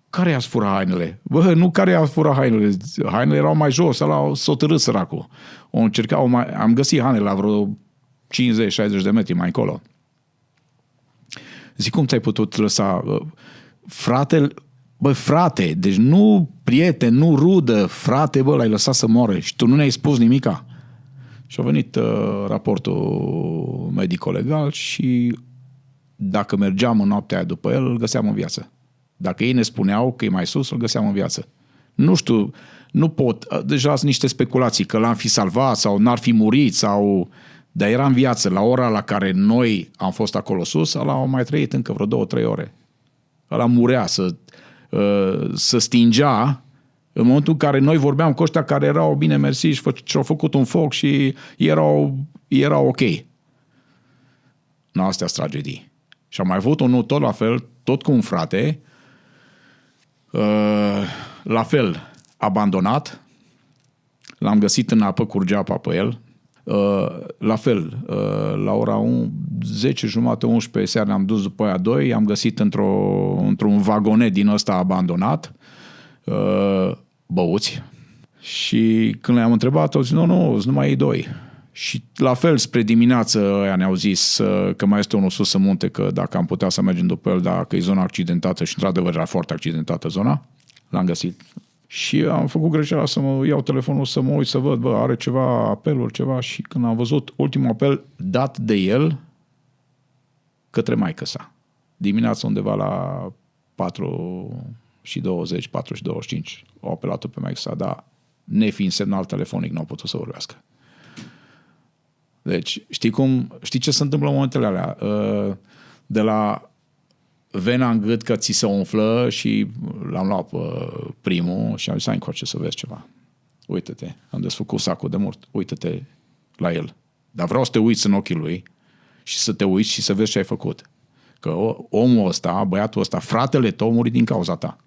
care i-a furat hainele? Nu care i-a furat hainele. Hainele erau mai jos, ăla s-o târât săracul. Am găsit hainele la vreo 50-60 de metri mai încolo. Zic, cum ți-ai putut lăsa fratele? Frate, deci nu prieten, nu rudă, frate, l-ai lăsat să moară și tu nu ne-ai spus nimica. Și a venit raportul medico-legal și dacă mergeam în noaptea aia după el, îl găseam în viață. Dacă ei ne spuneau că e mai sus, îl găseam în viață. Nu știu, nu pot, deja sunt niște speculații că l-am fi salvat sau n-ar fi murit sau... Dar era în viață. La ora la care noi am fost acolo sus, ăla au mai trăit încă vreo 2-3 ore. Ăla murea să stingea în momentul în care noi vorbeam cu ăștia care erau bine mersi și-au făcut un foc și erau ok. Astea sunt tragedii. Și am mai avut unul tot la fel, tot cu un frate, la fel, abandonat, l-am găsit în apă, curgea apa pe el, la fel, la ora 10:30-11 seara ne-am dus după aia 2, am găsit într-un vagonet din ăsta abandonat, băuți, și când le-am întrebat, au zis, nu, sunt numai ei 2. Și la fel, spre dimineață aia ne-au zis că mai este unul sus în munte, că dacă am putea să mergem după el, dacă e zona accidentată, și într-adevăr era foarte accidentată zona, l-am găsit. Și am făcut greșeala să mă iau telefonul, să mă uit, să văd, are ceva apeluri, ceva, și când am văzut ultimul apel dat de el către maică-sa. Dimineața undeva la 4:20, 4:25 au apelat-o pe maică-sa, dar nefiind semnal telefonic nu au putut să vorbească. Deci, știi ce se întâmplă în momentele alea? De la vena în gât că ți se umflă și l-am luat pe primul și am zis, hai încoace să vezi ceva. Uită-te, am desfăcut sacul de mort, uită-te la el. Dar vreau să te uiți în ochii lui și să te uiți și să vezi ce ai făcut. Că omul ăsta, băiatul ăsta, fratele tău a murit din cauza ta.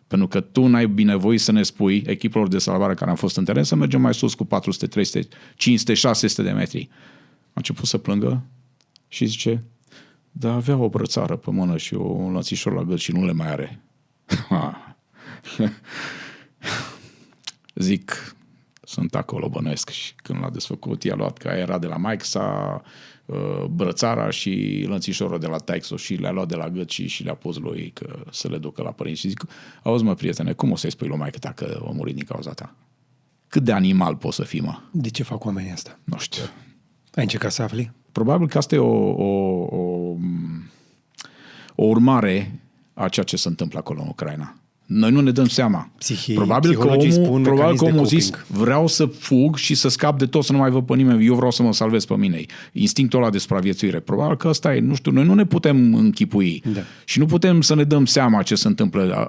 Pentru că tu n-ai binevoit să ne spui echipelor de salvare care am fost în teren să mergem mai sus cu 400, 300, 500, 600 de metri. A început să plângă și zice, dar avea o brățară pe mână și un lățișor la gât și nu le mai are. Zic, sunt acolo, bănuiesc. Și când l-a desfăcut, i-a luat, că era de la Mike, brățara și lănțișorul de la Taixo și le-a luat de la gât și le-a pus lui că să le ducă la părinți. Și zic, auzi mă, prietene, cum o să-i spui lui maică ta că a murit din cauza ta? Cât de animal poți să fii, mă? De ce fac oamenii asta? Nu știu. Ai încercat să afli? Probabil că asta e o urmare a ceea ce se întâmplă acolo în Ucraina. Noi nu ne dăm seama. Probabil că omul a zis, vreau să fug și să scap de tot, să nu mai văd pe nimeni, eu vreau să mă salvez pe mine. Instinctul ăla de supraviețuire. Probabil că ăsta e, nu știu, noi nu ne putem închipui. Da. Și nu putem să ne dăm seama ce se întâmplă.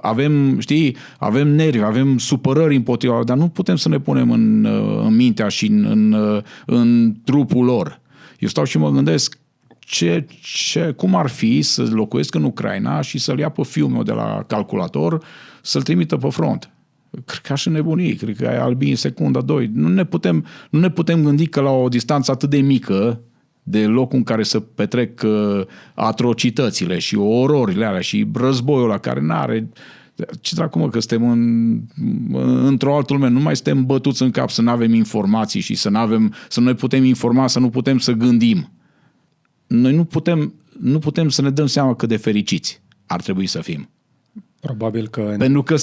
Avem nervi, avem supărări împotriva, dar nu putem să ne punem în mintea și în trupul lor. Eu stau și mă gândesc cum ar fi să locuiesc în Ucraina și să-l ia pe fiul meu de la calculator, să-l trimită pe front. Cred că aș nebuni, cred că ai albi în secunda 2. Nu ne putem gândi că la o distanță atât de mică de locul în care să petrec atrocitățile și ororile alea și războiul ăla care n-are... Ce dracu, mă, că suntem într-o altă lume, nu mai suntem bătuți în cap să nu avem informații și să nu ne putem informa, să nu putem să gândim. Noi nu putem să ne dăm seama cât de fericiți ar trebui să fim. Probabil că... Pentru că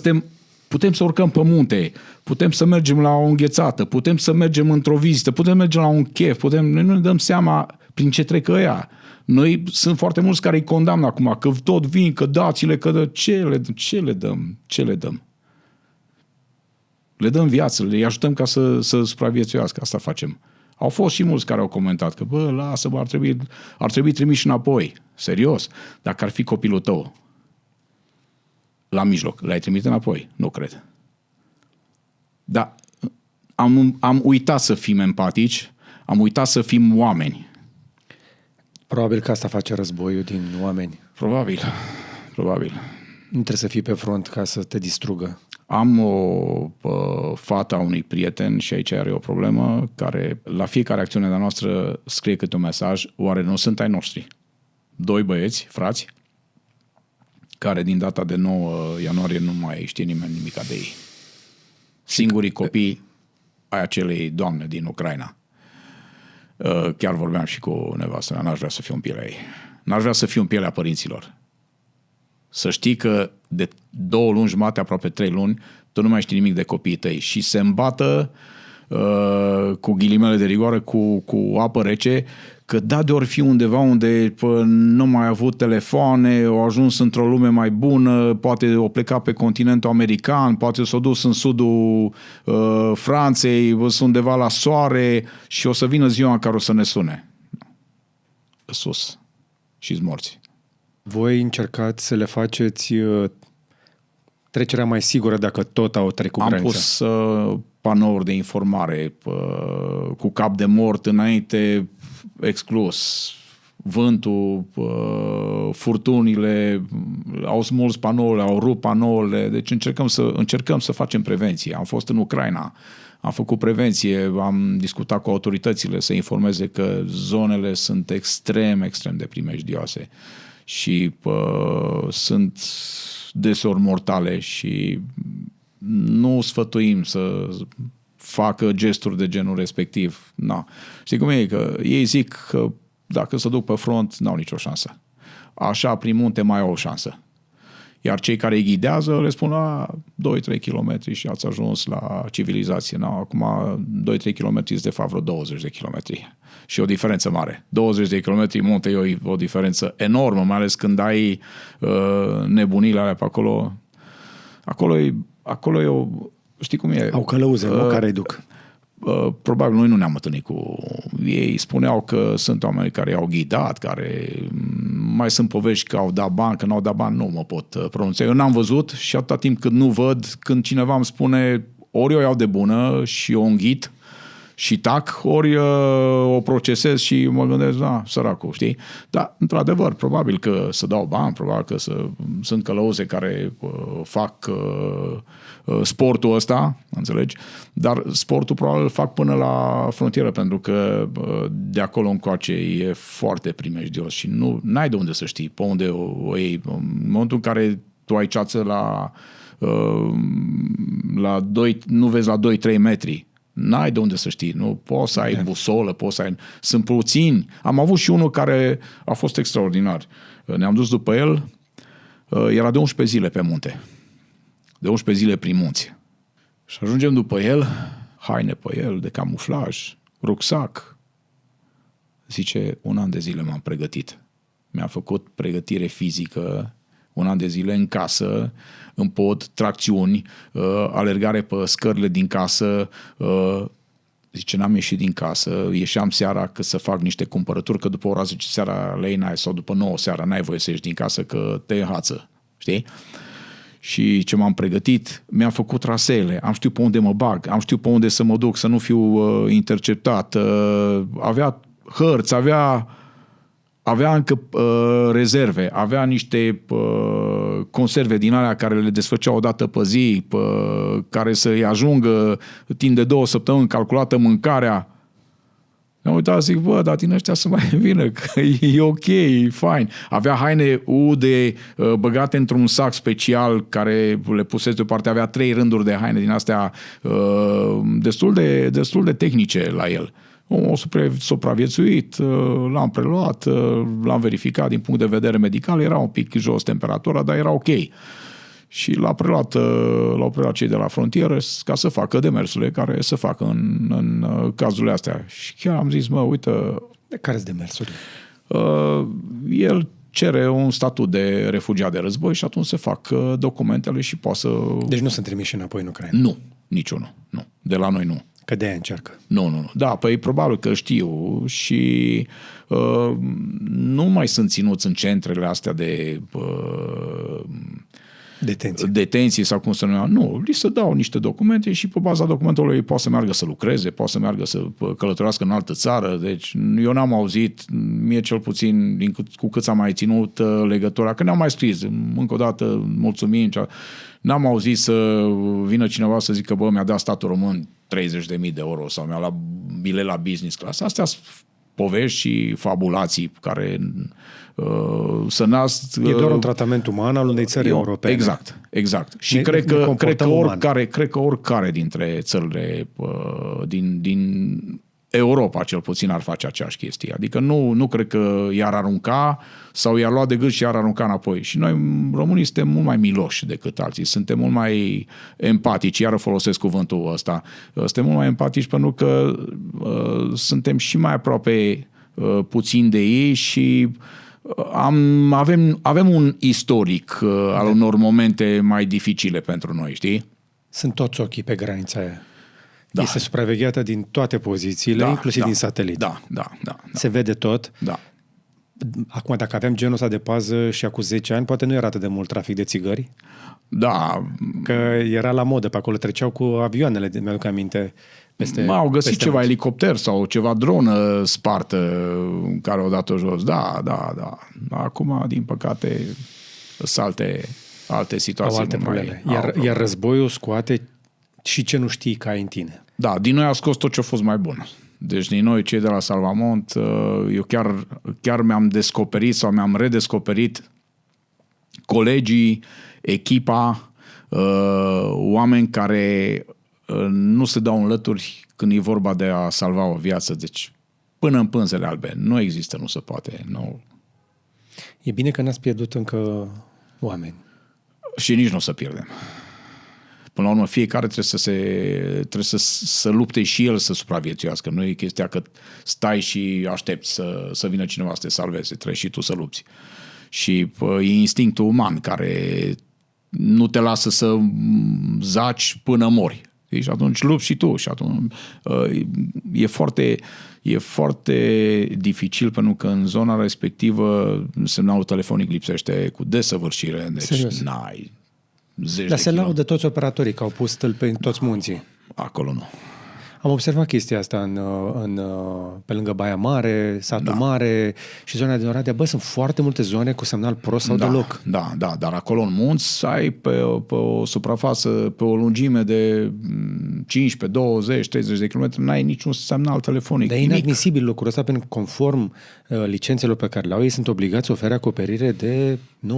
putem să urcăm pe munte, putem să mergem la o înghețată, putem să mergem într-o vizită, putem merge la un chef, noi nu ne dăm seama prin ce trec ăia. Noi sunt foarte mulți care îi condamnă acum, că tot vin, că dați-le, că ce le dăm? Ce le dăm? Le dăm viață, le ajutăm ca să supraviețuiască, asta facem. Au fost și mulți care au comentat că, lasă-mă, ar trebui trimiși înapoi. Serios. Dacă ar fi copilul tău la mijloc, l-ai trimite înapoi? Nu cred. Dar am uitat să fim empatici, am uitat să fim oameni. Probabil că asta face războiul din oameni. Probabil. Nu trebuie să fii pe front ca să te distrugă. Am o fată a unui prieten și aici are o problemă, care la fiecare acțiune de-a noastră scrie câte un mesaj, oare nu sunt ai noștri? 2 băieți, frați, care din data de 9 ianuarie nu mai știe nimeni nimica de ei. Singurii copii ai acelei doamne din Ucraina. Chiar vorbeam și cu nevastă mea, n-aș vrea să fiu în pielea ei. N-aș vrea să fiu în pielea părinților. Să știi că de 2 luni jumate, aproape 3 luni, tu nu mai știi nimic de copiii tăi și se îmbată cu ghilimele de rigoare, cu apă rece, că de ori fi undeva unde nu mai avut telefoane, au ajuns într-o lume mai bună, poate o pleca pe continentul american, poate s-o dus în sudul Franței, sunt undeva la soare și o să vină ziua în care o să ne sune. Sus. Și-s morți. Voi încercați să le faceți trecerea mai sigură dacă tot au trecut granița? Am pus panouri de informare cu cap de mort înainte, exclus. Vântul, furtunile, au smuls panourile, au rupt panourile, deci încercăm să facem prevenție. Am fost în Ucraina, am făcut prevenție, am discutat cu autoritățile să informeze că zonele sunt extrem de primejdioase și sunt deseori mortale și nu sfătuim să facă gesturi de genul respectiv. No. Știi cum e? Că ei zic că dacă se duc pe front, n-au nicio șansă. Așa, prin munte, mai au o șansă. Iar cei care îi ghidează le spun 2-3 km și ați ajuns la civilizație. No, acum 2-3 km este de fapt vreo 20 de kilometri. Și o diferență mare. 20 de kilometri în munte e o diferență enormă, mai ales când ai nebunile alea pe acolo. Acolo e o... Știi cum e? Au călăuze, care îi duc. Probabil noi nu ne-am întâlnit cu ei. Spuneau că sunt oameni care i-au ghidat, care mai sunt povești că au dat bani, că n-au dat bani, nu mă pot pronunța. Eu n-am văzut și atâta timp cât nu văd, când cineva îmi spune ori o iau de bună și o înghit și tac, ori o procesez și mă gândesc, săracul, știi? Dar, într-adevăr, probabil că să dau bani, probabil că sunt călăuze care fac sportul ăsta, înțelegi? Dar sportul probabil îl fac până la frontieră, pentru că de acolo încoace e foarte primejdios și n-ai de unde să știi pe unde o iei. În momentul în care tu ai ceață nu vezi la 2-3 metri. N-ai de unde să știi. Nu poți să ai busolă, poți să ai... Sunt puțini. Am avut și unul care a fost extraordinar. Ne-am dus după el. Era de 11 zile pe munte. De 11 zile prin munți. Și ajungem după el, haine pe el, de camuflaj, rucsac. Zice, 1 an de zile m-am pregătit. Mi-a făcut pregătire fizică, 1 an de zile în casă, în pod, tracțiuni, alergare pe scările din casă. Zice, n-am ieșit din casă, ieșeam seara că să fac niște cumpărături, că după ora 10 seara lei n-ai, sau după 9 seara n-ai voie să ieși din casă că te înhață, știi? Și ce m-am pregătit, mi-am făcut traseele, am știut pe unde mă bag, am știut pe unde să mă duc, să nu fiu interceptat, avea hărți, avea încă rezerve, avea niște conserve din alea care le desfăceau o dată pe zi, care să-i ajungă timp de 2 săptămâni, calculată mâncarea. Ne-am uitat, zic, dar din ăștia să mai vină, că e ok, e fine. Avea haine ude băgate într-un sac special care le pusese deoparte, avea 3 rânduri de haine din astea destul de tehnice la el. O supraviețuit, l-am preluat, l-am verificat din punct de vedere medical, era un pic jos temperatura, dar era ok. Și l-au preluat cei de la frontieră ca să facă demersurile care să facă în cazurile astea. Și chiar am zis, uite... Care-s demersurile? El cere un statut de refugiat de război și atunci se fac documentele și poate să... Deci nu sunt trimiși înapoi în Ucraina? Nu, niciunul. Nu. De la noi nu. Că de-aia încearcă. Nu. Da, păi probabil că știu și nu mai sunt ținuți în centrele astea de detenții sau cum să numea. Nu, li se dau niște documente și pe baza documentelor ei poate să meargă să lucreze, poate să meargă să călătorească în altă țară. Deci eu n-am auzit, mie cel puțin cu cât am mai ținut legătura, că ne-am mai scris, încă o dată mulțumim, n-am auzit să vină cineva să zică, mi-a dat statul român 30.000 de euro sau mi-a luat bilet la business class. Astea sunt povești și fabulații care să nasc... E doar un tratament uman al unei țări europene. Exact. Și cred că oricare dintre țările din Europa, cel puțin, ar face aceeași chestie. Adică nu cred că i-ar arunca sau i-ar lua de gât și i-ar arunca înapoi. Și noi, românii, suntem mult mai miloși decât alții. Suntem mult mai empatici. Iară folosesc cuvântul ăsta. Suntem mult mai empatici pentru că suntem și mai aproape puțin de ei și avem un istoric al unor momente mai dificile pentru noi, știi? Sunt toți ochii pe granița aia. Da. Este supravegheată din toate pozițiile, inclusiv din satelit. Da. Se vede tot. Da. Acum, dacă aveam genul ăsta de pază și acum 10 ani, poate nu era atât de mult trafic de țigări. Da. Că era la modă, pe acolo treceau cu avioanele, mi-aduc aminte. Au găsit ceva elicopter sau ceva dronă spartă care o dat-o jos. Da. Acum, din păcate, sunt alte situații. Alte probleme. Iar războiul scoate și ce nu știi că ai în tine. Da, din noi a scos tot ce a fost mai bun. Deci din noi, cei de la Salvamont, eu chiar mi-am descoperit sau mi-am redescoperit colegii, echipa, oameni care nu se dau în lături când e vorba de a salva o viață. Deci până în pânzele albe. Nu există, nu se poate. Nu. E bine că n-ați pierdut încă oameni. Și nici nu o să pierdem. Până la urmă, fiecare trebuie să lupte și el să supraviețuiască. Nu e chestia că stai și aștepți să vină cineva să te salveze. Trebuie și tu să lupți. Și e instinctul uman care nu te lasă să zaci până mori. Și atunci lupți și tu. Și atunci e foarte dificil pentru că în zona respectivă semnalul telefonic lipsește cu desăvârșire. Deci serios? N-ai... Dar se laudă toți operatorii că au pus stâlpi în toți munții. Acolo nu. Am observat chestia asta pe lângă Baia Mare, Satul Mare și zona din Oradea. Bă, sunt foarte multe zone cu semnal prost sau deloc. Da, dar acolo în munți ai pe o suprafață, pe o lungime de 15, 20, 30 de kilometri, n-ai niciun semnal telefonic. Dar e inadmisibil lucrul ăsta, pentru că conform licențelor pe care le au, ei sunt obligați să ofere acoperire de 99%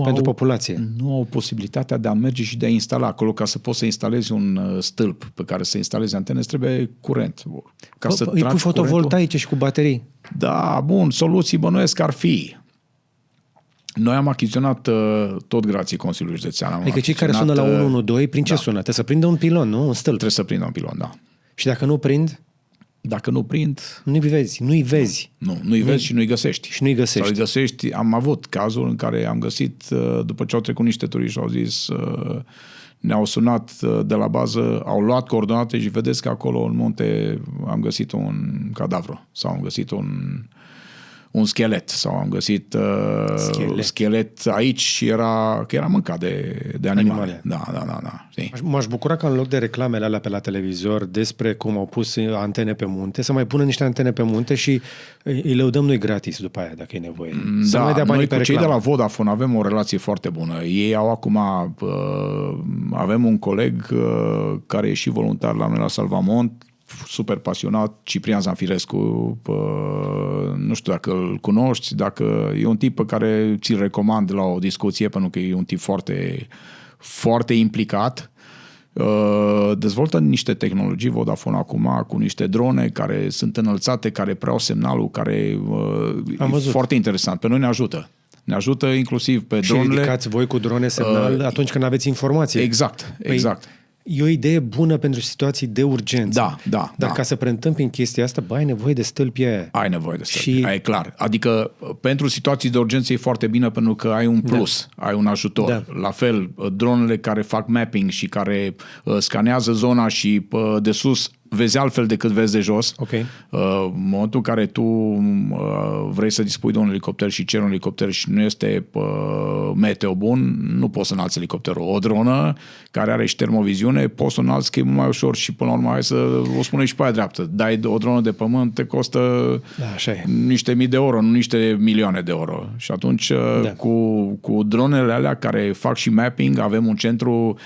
pentru populație. Nu au posibilitatea de a merge și de a instala acolo. Ca să poți să instalezi un stâlp pe care să instalezi antene, trebuie curent. Îi pui fotovoltaice și cu baterii. Da, bun, soluții bănuiesc ar fi. Noi am achiziționat tot grație Consiliului Județean. Adică cei care sună la 112, prin ce sună? Trebuie să prindă un pilon, nu? Un stâlp. Trebuie să prindă un pilon, da. Și dacă nu prind? Dacă nu prind... Nu-i vezi. Nu-i vezi și nu-i găsești. Și nu-i găsești. Sau îi găsești. Am avut cazul în care am găsit, după ce au trecut niște turiști și au zis... Ne-au sunat de la bază, au luat coordonate și vedeți că acolo în munte am găsit un cadavru sau am găsit un schelet sau am găsit schelet aici și era mâncat de animale. Da. M-aș bucura că în loc de reclamele alea pe la televizor despre cum au pus antene pe munte, să mai pună niște antene pe munte și îi lăudăm noi gratis după aia, dacă e nevoie. Să mai dea banii noi pe cu cei reclamă. de la Vodafone avem o relație foarte bună. Ei au acum, avem un coleg care e și voluntar la noi la Salvamont, super pasionat, Ciprian Zanfirescu, nu știu dacă îl cunoști, dacă e un tip pe care ți-l recomand la o discuție, pentru că e un tip foarte, foarte implicat. Dezvoltă niște tehnologii Vodafone acum cu niște drone care sunt înălțate, care preau semnalul, care e foarte interesant. Pe noi ne ajută. Ne ajută inclusiv pe dronele. Și ridicați voi cu drone semnal atunci când aveți informație. Exact. E o idee bună pentru situații de urgență. Da. Dar ca să preîntâmpini chestia asta, ai nevoie de stâlpi aia. Ai nevoie de stâlpi, e clar. Adică pentru situații de urgență e foarte bine pentru că ai un plus, ai un ajutor. Da. La fel, dronele care fac mapping și care scanează zona și de sus vezi altfel decât vezi de jos. Okay. În momentul în care tu vrei să dispui de un elicopter și ceri un elicopter și nu este meteo bun, nu poți să înalți elicopterul. O dronă care are și termoviziune, poți să înalți că e mult mai ușor și până la urmă hai să o spune și pe aia dreaptă. Dai o dronă de pământ, te costă niște mii de euro, nu niște milioane de euro. Și atunci cu dronele alea care fac și mapping, avem un centru,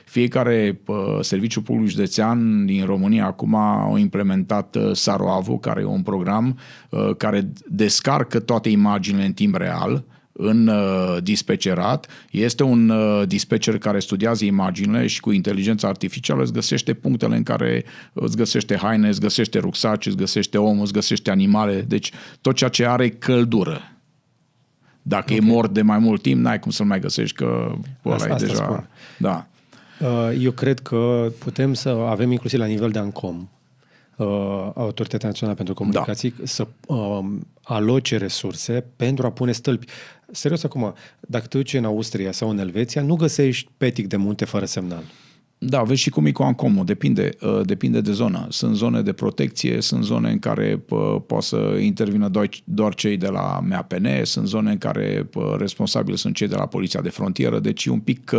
fiecare serviciu public județean din România acum au implementat Saroavu, care e un program care descarcă toate imaginile în timp real în dispecerat. Este un dispatcher care studiază imaginile și cu inteligența artificială îți găsește punctele în care îți găsește haine, îți găsește rucsaci, îți găsește om, îți găsește animale. Deci tot ceea ce are căldură. Dacă e mort de mai mult timp, n-ai cum să-l mai găsești, că ăla e deja... Spun. Da. Eu cred că putem să avem inclusiv la nivel de ANCOM, Autoritatea Națională pentru Comunicații, să aloce resurse pentru a pune stâlpi. Serios acum, dacă te duci în Austria sau în Elveția, nu găsești petic de munte fără semnal. Da, vezi și cum e cu ANCOM-ul, depinde de zonă. Sunt zone de protecție, sunt zone în care poate să intervină doar cei de la MAPN, sunt zone în care responsabili sunt cei de la Poliția de Frontieră, deci un pic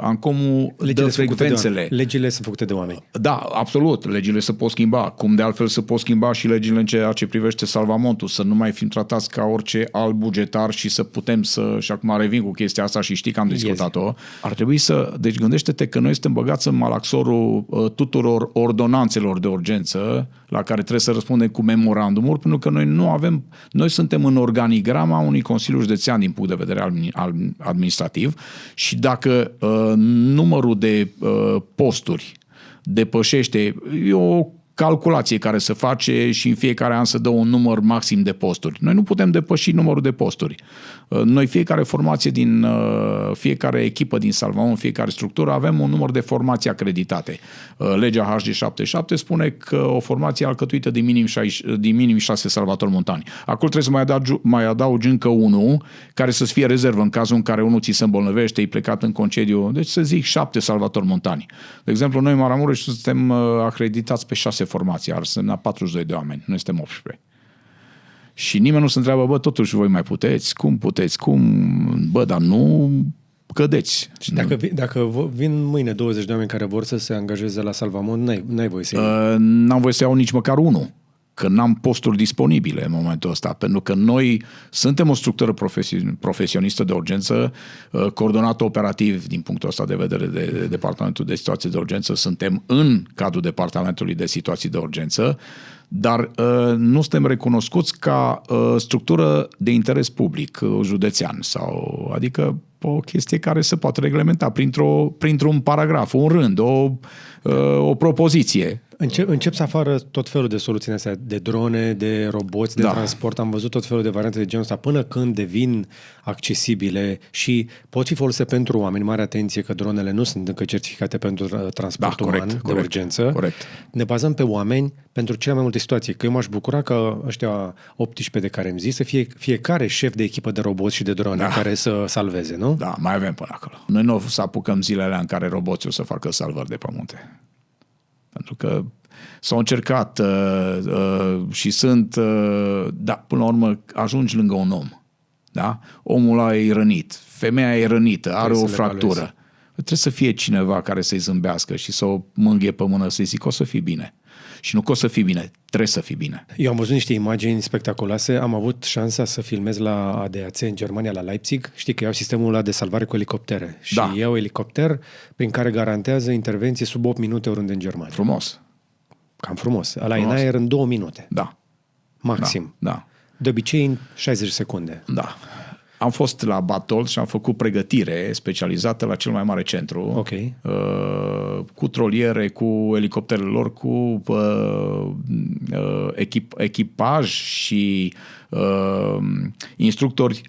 ANCOM-ul dă frecvențele. Legile sunt făcute de oameni. Da, absolut, legile se pot schimba, cum de altfel se pot schimba și legile în ceea ce privește salvamontul, să nu mai fim tratați ca orice alt bugetar și să putem și acum revin cu chestia asta și știi că am discutat-o, ar trebui deci gândește-te că noi suntem băgați în malaxorul tuturor ordonanțelor de urgență la care trebuie să răspundem cu memorandumuri, pentru că noi suntem în organigrama unui Consiliu Județean din punct de vedere administrativ și dacă numărul de posturi depășește, e o calculație care se face și în fiecare an se dă un număr maxim de posturi. Noi nu putem depăși numărul de posturi. Noi, fiecare formație din fiecare echipă din Salvamont, fiecare structură, avem un număr de formații acreditate. Legea HD77 spune că o formație alcătuită din minim 6 salvatori montani. Acolo trebuie să mai adaugi încă unul care să fie rezervă în cazul în care unul ți se îmbolnăvește, e plecat în concediu. Deci să zic 7 salvatori montani. De exemplu, noi în Maramureș suntem acreditați pe 6 formații, ar semna 42 de oameni, noi suntem 18. Și nimeni nu se întreabă, totuși voi mai puteți? Cum puteți? Dar nu cădeți. Și dacă vin mâine 20 de oameni care vor să se angajeze la Salvamont, n-ai voie să iei. N-am voie să iau nici măcar unul, că n-am posturi disponibile în momentul ăsta, pentru că noi suntem o structură profesionistă de urgență, coordonată operativ din punctul ăsta de vedere de Departamentul de Situații de Urgență, suntem în cadrul Departamentului de Situații de Urgență, dar nu suntem recunoscuți ca structură de interes public județean, adică o chestie care se poate reglementa printr-un paragraf, un rând, o propoziție. Încep să apară tot felul de soluții astea, de drone, de roboți, de transport. Am văzut tot felul de variante de genul ăsta până când devin accesibile și pot fi folosite pentru oameni. Mare atenție că dronele nu sunt încă certificate pentru transport uman de urgență. Corect. Ne bazăm pe oameni pentru cele mai multe situații. Că eu m-aș bucura că ăștia 18 de care îmi zici să fie fiecare șef de echipă de roboți și de drone care să salveze, nu? Da, mai avem până acolo. Noi nu o să apucăm zilele în care roboții o să facă salvări de pe munte. Pentru că s-au încercat și sunt, până la urmă ajungi lângă un om. Da? Omul ăla e rănit, femeia e rănită, are o fractură. Trebuie să fie cineva care să-i zâmbească și să o mângâie pe mână, să-i zic, o să fii bine. Și nu că o să fii bine, trebuie să fii bine. Eu am văzut niște imagini spectaculoase, am avut șansa să filmez la ADAC în Germania, la Leipzig. Știi că iau sistemul ăla de salvare cu elicoptere. Și iau elicopter prin care garantează intervenție sub 8 minute oriunde în Germania. Frumos. Cam frumos. Ăla e în aer în 2 minute. Da. Maxim. Da. De obicei în 60 secunde. Da. Am fost la Batol și am făcut pregătire specializată la cel mai mare centru, cu troliere, cu elicopterele lor, cu echipaj și instructori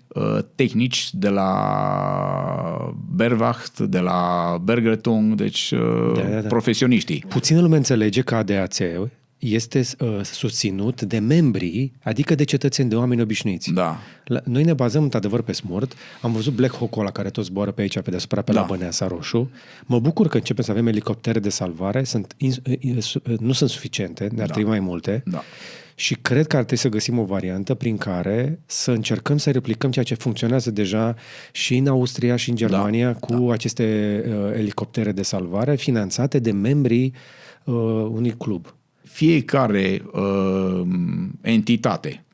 tehnici de la Berwacht, de la Bergrettung, deci profesioniștii. Puțină lume înțelege că ADAC este susținut de membrii, adică de cetățeni, de oameni obișnuiți. Da. Noi ne bazăm într-adevăr pe SMURD. Am văzut Black Hawk-ul ăla care tot zboară pe aici, pe deasupra, pe la Băneasa Roșu. Mă bucur că începem să avem elicoptere de salvare. Nu sunt suficiente, ne-ar trebui mai multe. Da. Și cred că ar trebui să găsim o variantă prin care să încercăm să replicăm ceea ce funcționează deja și în Austria și în Germania cu aceste elicoptere de salvare finanțate de membrii unui club. Fiecare entitate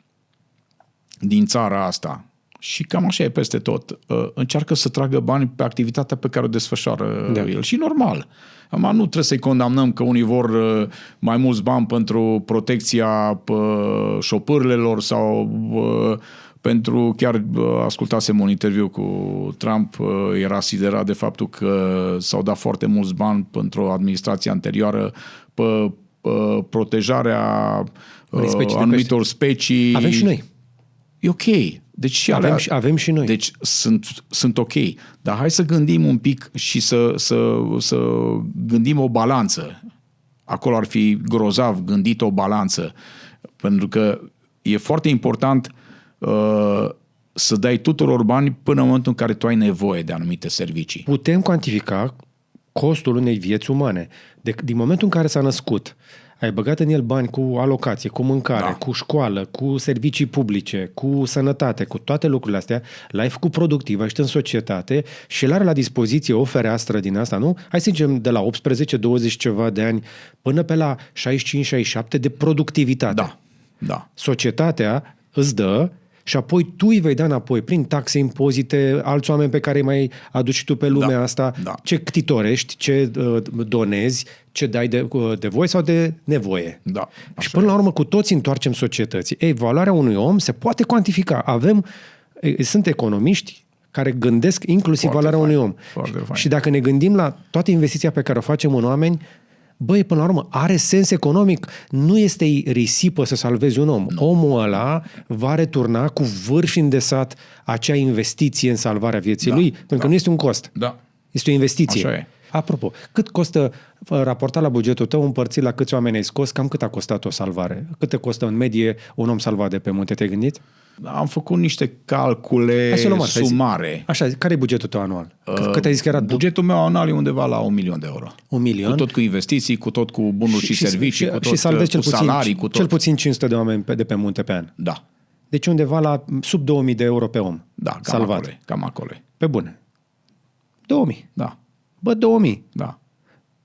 din țara asta, și cam așa e peste tot, încearcă să tragă bani pe activitatea pe care o desfășoară el. Și normal. Nu trebuie să-i condamnăm că unii vor mai mulți bani pentru protecția șopârlelor sau pentru, chiar ascultasem un interviu cu Trump, era siderat de faptul că s-au dat foarte mulți bani pentru administrația anterioară pe protejarea anumitor specii. Avem și noi. E ok. Deci avem și noi. Deci sunt ok. Dar hai să gândim un pic și să gândim o balanță. Acolo ar fi grozav gândit o balanță. Pentru că e foarte important să dai tuturor bani până în momentul în care tu ai nevoie de anumite servicii. Putem cuantifica costul unei vieți umane. Din momentul în care s-a născut, ai băgat în el bani cu alocație, cu mâncare, cu școală, cu servicii publice, cu sănătate, cu toate lucrurile astea, l-ai făcut productiv, ai în societate și el are la dispoziție o fereastră din asta, nu? Hai să zicem de la 18-20 ceva de ani până pe la 65-67 de productivitate. Da. Societatea îți dă și apoi tu îi vei da înapoi prin taxe, impozite, alți oameni pe care îi mai aduci și tu pe lumea asta, ce ctitorești, ce donezi, ce dai de voie sau de nevoie. Da, și până la urmă cu toți întoarcem societății. Valoarea unui om se poate cuantifica. Sunt economiști care gândesc inclusiv valoarea unui om. Și dacă ne gândim la toată investiția pe care o facem în oameni, până la urmă, are sens economic. Nu este risipă să salvezi un om. Omul ăla va returna cu vârf îndesat acea investiție în salvarea vieții lui, pentru că nu este un cost. Este o investiție. Așa e. Apropo, cât costă, raportat la bugetul tău, împărțit la câți oameni ai scos, cam cât a costat o salvare? Cât te costă în medie un om salvat de pe munte? Te-ai gândit? Am făcut niște calcule sumare. Așa, care e bugetul tău anual? Cât ai zis că era? Bugetul meu anual e undeva la 1.000.000 de euro. 1.000.000? Cu tot cu investiții, cu tot cu bunuri și servicii, cu tot cu salarii, cu tot. Cel puțin 500 de oameni de pe munte pe an. Da. Deci undeva la sub 2.000 de euro pe om. Da, salvat. Cam acolo. Pe bune. 2000. Da. Bă, 2000. Da.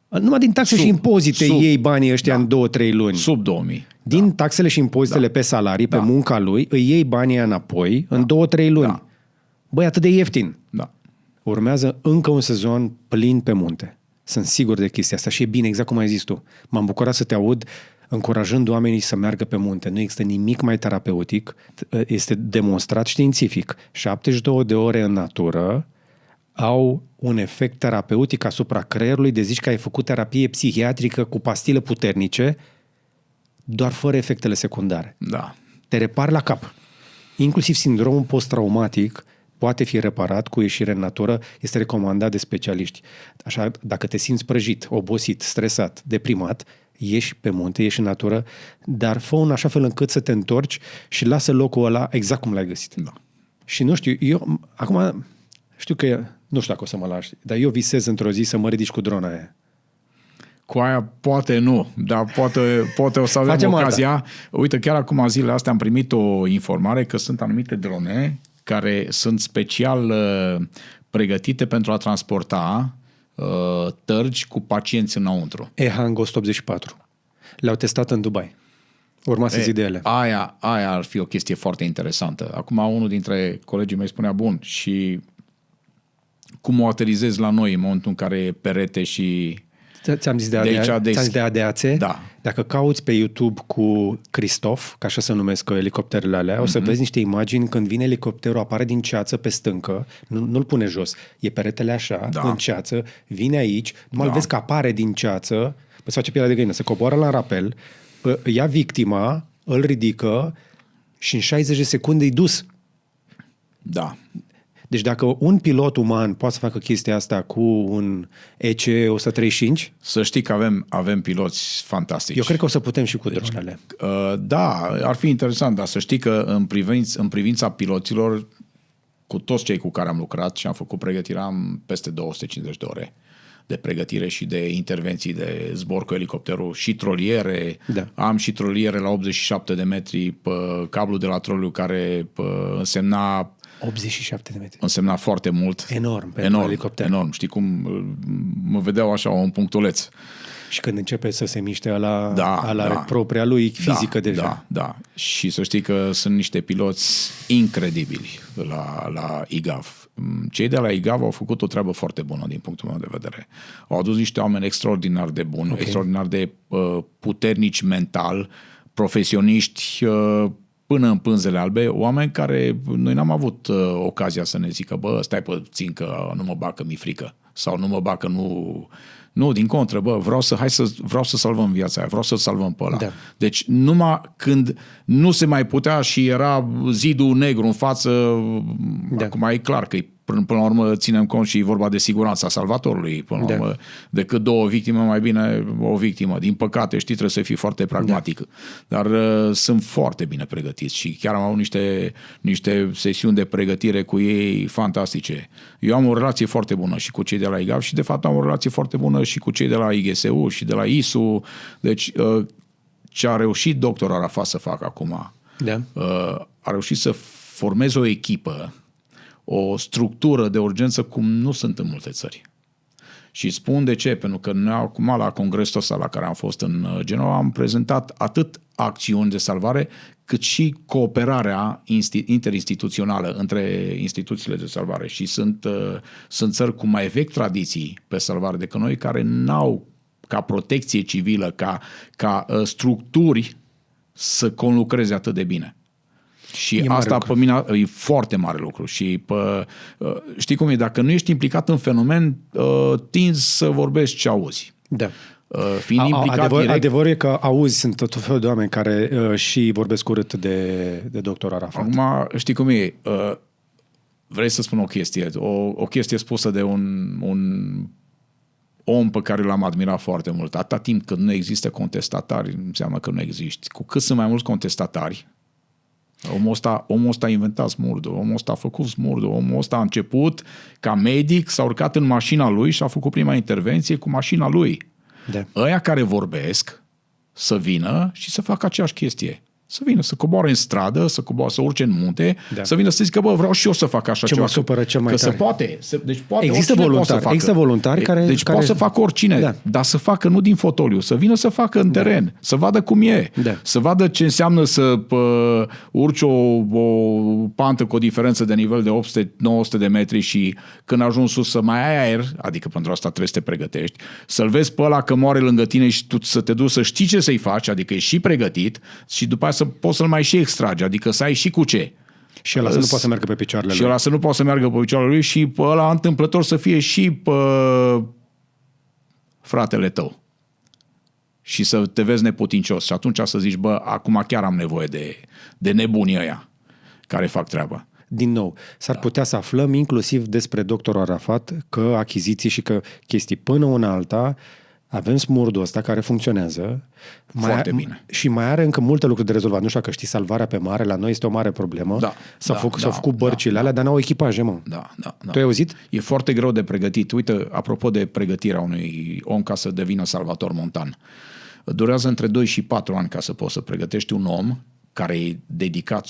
Numai din taxe și impozite iei banii ăștia în 2-3 luni. Sub 2000. Din taxele și impozitele pe salarii, pe munca lui, îi iei banii înapoi în 2-3 luni. Da. Băi, atât de ieftin. Da. Urmează încă un sezon plin pe munte. Sunt sigur de chestia asta și e bine, exact cum ai zis tu. M-am bucurat să te aud încurajând oamenii să meargă pe munte. Nu există nimic mai terapeutic, este demonstrat științific. 72 de ore în natură au un efect terapeutic asupra creierului, de zici că ai făcut terapie psihiatrică cu pastile puternice, doar fără efectele secundare. Da. Te repari la cap. Inclusiv sindromul post-traumatic poate fi reparat cu ieșire în natură, este recomandat de specialiști. Așa, dacă te simți prăjit, obosit, stresat, deprimat, ieși pe munte, ieși în natură, dar fă în așa fel încât să te întorci și lasă locul ăla exact cum l-ai găsit. Da. Și nu știu, eu acum știu că, nu știu dacă o să mă lași, dar eu visez într-o zi să mă ridici cu drona aia. Cu aia poate nu, dar poate o să avem Facem ocazia. alta. Uite, chiar acum zilele astea am primit o informare că sunt anumite drone care sunt special pregătite pentru a transporta tărgi cu pacienți înăuntru. EHang 184. Le-au testat în Dubai. Urma să zi de ele. Aia ar fi o chestie foarte interesantă. Acum unul dintre colegii mei spunea, bun, și cum o aterizezi la noi în momentul în care e perete și... Ți-am zis de ADAC? Da. Dacă cauți pe YouTube cu Cristof, ca așa se numesc elicopterele alea, o să vezi niște imagini când vine elicopterul, apare din ceață pe stâncă, nu-l pune jos, e peretele așa, în ceață, vine aici, numai vezi că apare din ceață, îți face pielea de găină, se coboară la rapel, ia victima, îl ridică și în 60 de secunde e dus. Da. Deci dacă un pilot uman poate să facă chestia asta cu un EC-135... Să știi că avem piloți fantastici. Eu cred că o să putem și cu dronele. Da, ar fi interesant, dar să știi că în privința piloților, cu toți cei cu care am lucrat și am făcut pregătirea, am peste 250 de ore de pregătire și de intervenții de zbor cu elicopterul și troliere. Da. Am și troliere la 87 de metri pe cablul de la troliu care însemna 87 de metri. Însemna foarte mult. Enorm pentru elicopter. Enorm. Știi cum mă vedeau așa un punctuleț. Și când începe să se miște are propria lui fizică deja. Da. Și să știi că sunt niște piloți incredibili la IGAV. Cei de la IGAV au făcut o treabă foarte bună din punctul meu de vedere. Au adus niște oameni extraordinar de buni, extraordinar de puternici mental, profesioniști până în pânzele albe, oameni care noi n-am avut ocazia să ne zică, bă, stai puțin că nu mă bag că mi-e frică sau nu mă bag că nu, din contră, bă, vreau să salvăm viața aia, vreau să salvăm pe ăla. Da. Deci numai când nu se mai putea și era zidul negru în față, acum e clar că până la urmă ținem cont și e vorba de siguranța salvatorului. Până la urmă, decât două victime, mai bine o victimă. Din păcate, știi, trebuie să fii foarte pragmatic. Dar sunt foarte bine pregătiți și chiar am avut niște sesiuni de pregătire cu ei fantastice. Eu am o relație foarte bună și cu cei de la IGAV și de fapt am o relație foarte bună și cu cei de la IGSU și de la ISU. Deci ce a reușit doctor Arafat să facă acum, a reușit să formeze o echipă, o structură de urgență cum nu sunt în multe țări. Și spun de ce, pentru că noi acum la congresul ăsta la care am fost în Genova am prezentat atât acțiuni de salvare, cât și cooperarea interinstituțională între instituțiile de salvare. Și sunt țări cu mai vechi tradiții pe salvare decât noi, care n-au ca protecție civilă, ca structuri să conlucreze atât de bine. Și asta pe mine e foarte mare lucru. Și știi cum e, dacă nu ești implicat în fenomen, tinzi să vorbești ce auzi. Da. Fiind implicat direct... Adevărul e că auzi, sunt tot felul de oameni care și vorbesc urât de doctor Arafat. Acum, știi cum e, vrei să spun o chestie, o chestie spusă de un om pe care l-am admirat foarte mult. Atâta timp cât nu există contestatari, înseamnă că nu existi. Cu cât sunt mai mulți contestatari, omul ăsta a inventat smurdul, omul ăsta a făcut smurdul, omul ăsta a început ca medic, s-a urcat în mașina lui și a făcut prima intervenție cu mașina lui. Da. Ăia care vorbesc să vină și să facă aceeași chestie. Să vină, să coboare în stradă, să urce în munte, să vină să zică, bă, vreau și eu să fac așa ceva. Ce mă supără cel mai tare. Se poate. Deci poate, există voluntari care... Deci poate să facă oricine, dar să facă nu din fotoliu, să vină să facă în teren, să vadă cum e, să vadă ce înseamnă să urci o pantă cu o diferență de nivel de 800-900 de metri și când ajungi sus să mai ai aer, adică pentru asta trebuie să te pregătești, să-l vezi pe ăla că moare lângă tine și tu să te duci să știi ce să-i faci, adică ești și pregătit și după aceea să poți să-l mai și extragi, adică să ai și cu ce. Și ăla să nu poate să meargă pe picioarele lui. Și ăla să nu poate să meargă pe picioarele lui și pe ăla întâmplător să fie și fratele tău. Și să te vezi neputincios. Și atunci să zici, bă, acum chiar am nevoie de nebunii ăia care fac treaba. Din nou, s-ar putea să aflăm inclusiv despre doctorul Arafat că achiziții și că chestii până una alta avem smurdul ăsta care funcționează. Foarte bine. Și mai are încă multe lucruri de rezolvat. Nu știu că știi, salvarea pe mare la noi este o mare problemă. S-au făcut bărcile alea, dar n-au echipaje, mă. Da. Tu ai auzit? E foarte greu de pregătit. Uite, apropo de pregătirea unui om ca să devină salvator montan. Durează între 2 și 4 ani ca să poți să pregătești un om care e dedicat 100%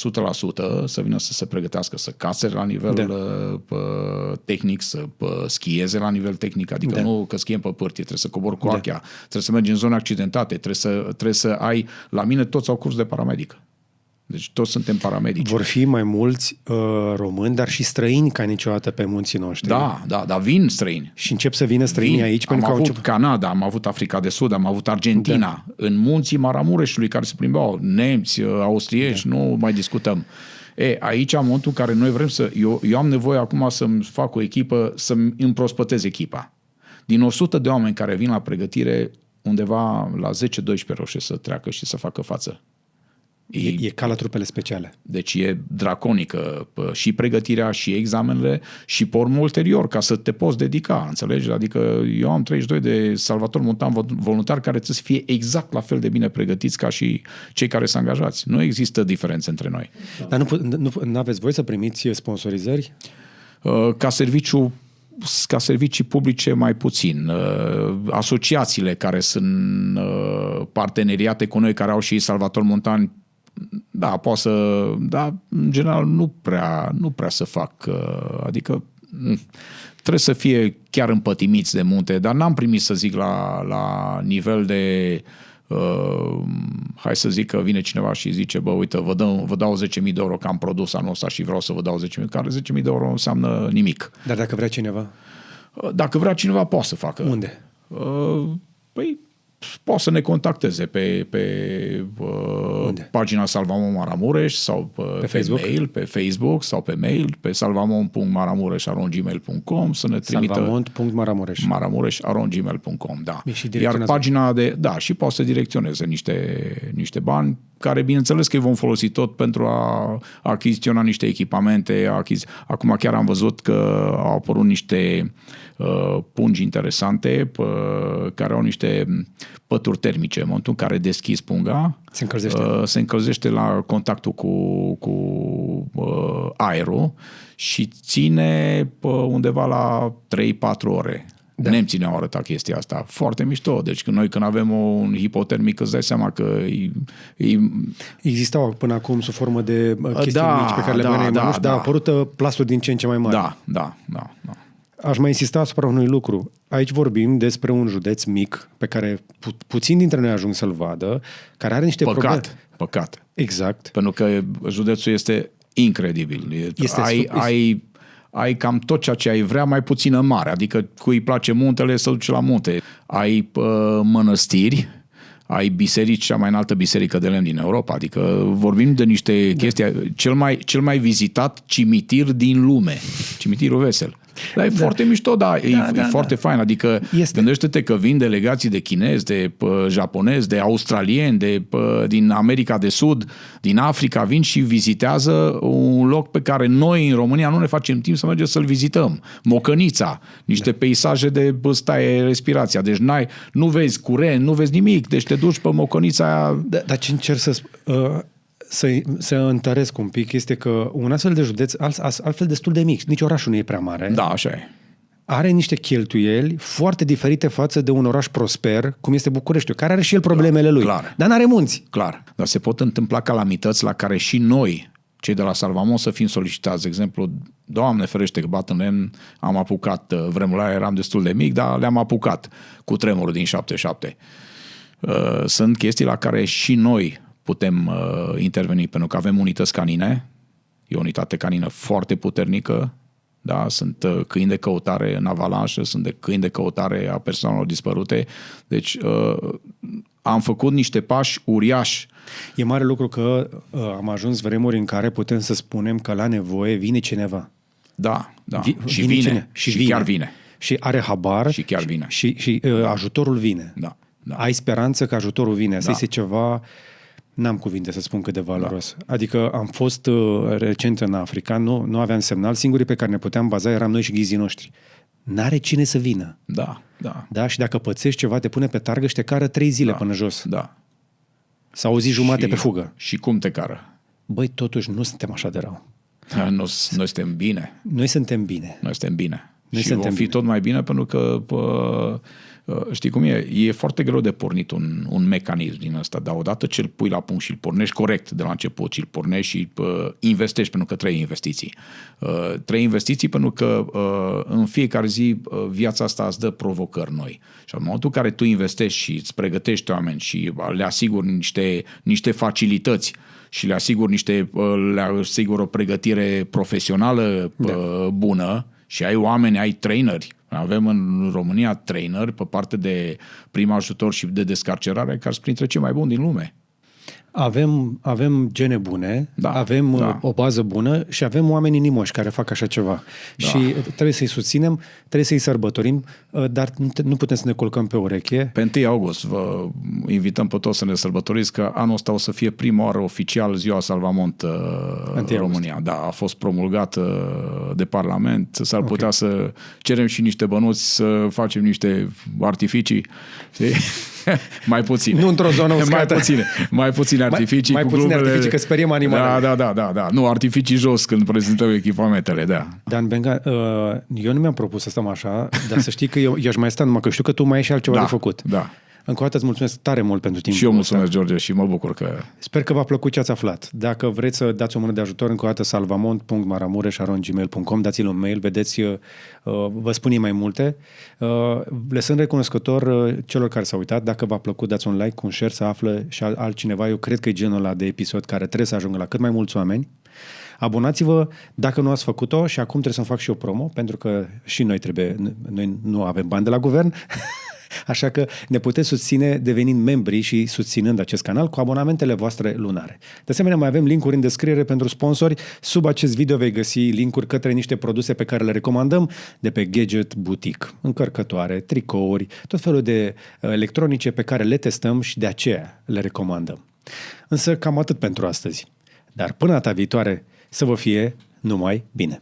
să vină să se pregătească, să case la nivel tehnic, să schieze la nivel tehnic, adică nu că schiem pe pârtie, trebuie să cobori cu achea, trebuie să mergi în zone accidentate, trebuie să ai... La mine toți au curs de paramedic. Deci toți suntem paramedici. Vor fi mai mulți români, dar și străini ca niciodată pe munții noștri. Da, vin străini. Și încep să vină străini aici. Am avut Canada, am avut Africa de Sud, am avut Argentina, în munții Maramureșului care se plimbau, nemți, austrieci, nu mai discutăm. Aici, în momentul în care noi vrem să... Eu am nevoie acum să-mi fac o echipă, să-mi împrospătez echipa. Din 100 de oameni care vin la pregătire, undeva la 10-12 roșie să treacă și să facă față. E ca la trupele speciale. Deci e draconică și pregătirea și examenele și pe urmă ulterior ca să te poți dedica, înțelegi? Adică eu am 32 de salvatori montan voluntari care trebuie să fie exact la fel de bine pregătiți ca și cei care sunt angajați. Nu există diferențe între noi. Dar nu aveți voi să primiți sponsorizări? Ca servicii publice mai puțin. Asociațiile care sunt parteneriate cu noi, care au și salvatori montani, poate să... Dar, în general, nu prea să fac. Adică trebuie să fie chiar împătimiți de munte, dar n-am primit, să zic, la nivel de... hai să zic că vine cineva și zice, bă, uite, vă dau 10.000 de euro că am produs anul ăsta și vreau să vă dau 10.000, care 10.000 de euro înseamnă nimic. Dar dacă vrea cineva? Dacă vrea cineva, poate să facă. Unde? Păi, poate să ne contacteze pe pagina Salvamon Maramureș sau pe Facebook? Mail, pe Facebook sau pe mail, pe salvamon.maramureș@gmail.com să ne trimită salvamont.maramureș@gmail.com, da. Iar pagina și poate să direcționeze niște bani care, bineînțeles că îi vom folosi tot pentru a achiziționa niște echipamente. Acum chiar am văzut că au apărut niște pungi interesante care au niște pături termice. În momentul în care deschizi punga, se încălzește la contactul cu aerul și ține undeva la 3-4 ore. Da. Nemții ne-au arătat chestia asta. Foarte mișto. Deci când avem un hipotermic, îți dai seama că existau până acum sub formă de chestii mici pe care le băneai dar a apărut plastul din ce în ce mai mare. Da. Aș mai insista asupra unui lucru. Aici vorbim despre un județ mic pe care puțin dintre noi ajung să-l vadă, care are niște probleme. Păcat. Exact. Pentru că județul este incredibil. Ai cam tot ceea ce ai vrea, mai puțin în mare. Adică cui îi place muntele, să duce la munte. Ai mănăstiri, ai biserici, cea mai înaltă biserică de lemn din Europa. Adică vorbim de niște chestii. Cel mai vizitat cimitir din lume. Cimitirul Vesel. Dar e foarte mișto, e foarte fain. Adică gândește-te că vin delegații de chinezi, de japonezi, de australieni, din America de Sud, din Africa, vin și vizitează un loc pe care noi în România nu ne facem timp să mergem să-l vizităm. Mocănița, niște peisaje de staie respirația. Deci nu vezi curent, nu vezi nimic. Deci te duci pe Mocănița aia. Dar ce încerc să întăresc un pic este că un astfel de județ, altfel destul de mic, nici orașul nu e prea mare. Da, așa e. are niște cheltuieli foarte diferite față de un oraș prosper, cum este Bucureștiul, care are și el problemele lui, clar. dar n-are munți. Clar, dar se pot întâmpla calamități la care și noi, cei de la Salvamont, să fim solicitați. De exemplu, Doamne ferește că bat în lemn, am apucat, vremurile aia eram destul de mic, dar le-am apucat cu tremurul din 77. Sunt chestii la care și noi putem interveni, pentru că avem unități canine, e o unitate canină foarte puternică, da? Sunt câini de căutare în avalanșă, sunt de câini de căutare a persoanelor dispărute, deci am făcut niște pași uriași. E mare lucru că am ajuns vremuri în care putem să spunem că la nevoie vine cineva. Da, da. Și vine vine. Și chiar vine. Și are habar. Și chiar vine. Și ajutorul vine. Da, da. Ai speranță că ajutorul vine. Asta este ceva, n-am cuvinte să spun cât de valoros. Da. Adică am fost recent în Africa, nu aveam semnal, singurii pe care ne puteam baza eram noi și ghizii noștri. N-are cine să vină. Da, da. Da, și dacă pățești ceva, te pune pe targă și te cară 3 zile până jos. Da. Sau o zi jumate pe fugă. Și cum te cară? Băi, totuși nu suntem așa de rău. Noi suntem bine. Noi suntem bine. Noi suntem bine. Noi și suntem vom fi tot mai bine pentru că știi cum e? E foarte greu de pornit un mecanism din ăsta, dar odată ce îl pui la punct și îl pornești corect de la început și îl pornești și investești, pentru că trei investiții. Trei investiții pentru că în fiecare zi viața asta îți dă provocări noi. Și în momentul în care tu investești și îți pregătești oameni și le asiguri niște facilități și le asiguri o pregătire profesională bună și ai oameni, ai traineri. Avem în România traineri pe parte de prim ajutor și de descarcerare care sunt printre cei mai buni din lume. Avem gene bune, avem o bază bună și avem oameni inimoși care fac așa ceva. Da. Și trebuie să-i susținem, trebuie să-i sărbătorim, dar nu putem să ne culcăm pe ureche. Pe 1 august vă invităm pe toți să ne sărbătoriți că anul ăsta o să fie prima oară oficial Ziua Salvamont în România. Da, a fost promulgat de Parlament. S-ar putea să cerem și niște bănuți să facem niște artificii. Mai puține. Nu într-o zonă uscată. Mai puține artificii. Mai puține artificii, că speriem animalele. Da. Nu, artificii jos când prezentăm echipamentele, da. Dan Benga, eu nu mi-am propus să stăm așa, dar să știi că eu aș mai sta numai că știu că tu mai ai și altceva de făcut. Da. Încă o dată îți mulțumesc tare mult pentru timpul. Și eu mulțumesc, George, și mă bucur că... Sper că v-a plăcut ce ați aflat. Dacă vreți să dați o mână de ajutor, încă o dată salvamont.maramureș@gmail.com, dați-l un mail, vedeți, vă spun ei mai multe. Le sunt recunoscător celor care s-au uitat. Dacă v-a plăcut, dați un like, un share, să află și altcineva. Eu cred că e genul ăla de episod care trebuie să ajungă la cât mai mulți oameni. Abonați-vă dacă nu ați făcut-o și acum trebuie să-mi fac și eu promo, pentru că și noi nu avem bani de la guvern. Așa că ne puteți susține devenind membri și susținând acest canal cu abonamentele voastre lunare. De asemenea, mai avem linkuri în descriere pentru sponsori. Sub acest video vei găsi linkuri către niște produse pe care le recomandăm de pe Gadget Boutique. Încărcătoare, tricouri, tot felul de electronice pe care le testăm și de aceea le recomandăm. Însă cam atât pentru astăzi. Dar până data viitoare să vă fie numai bine!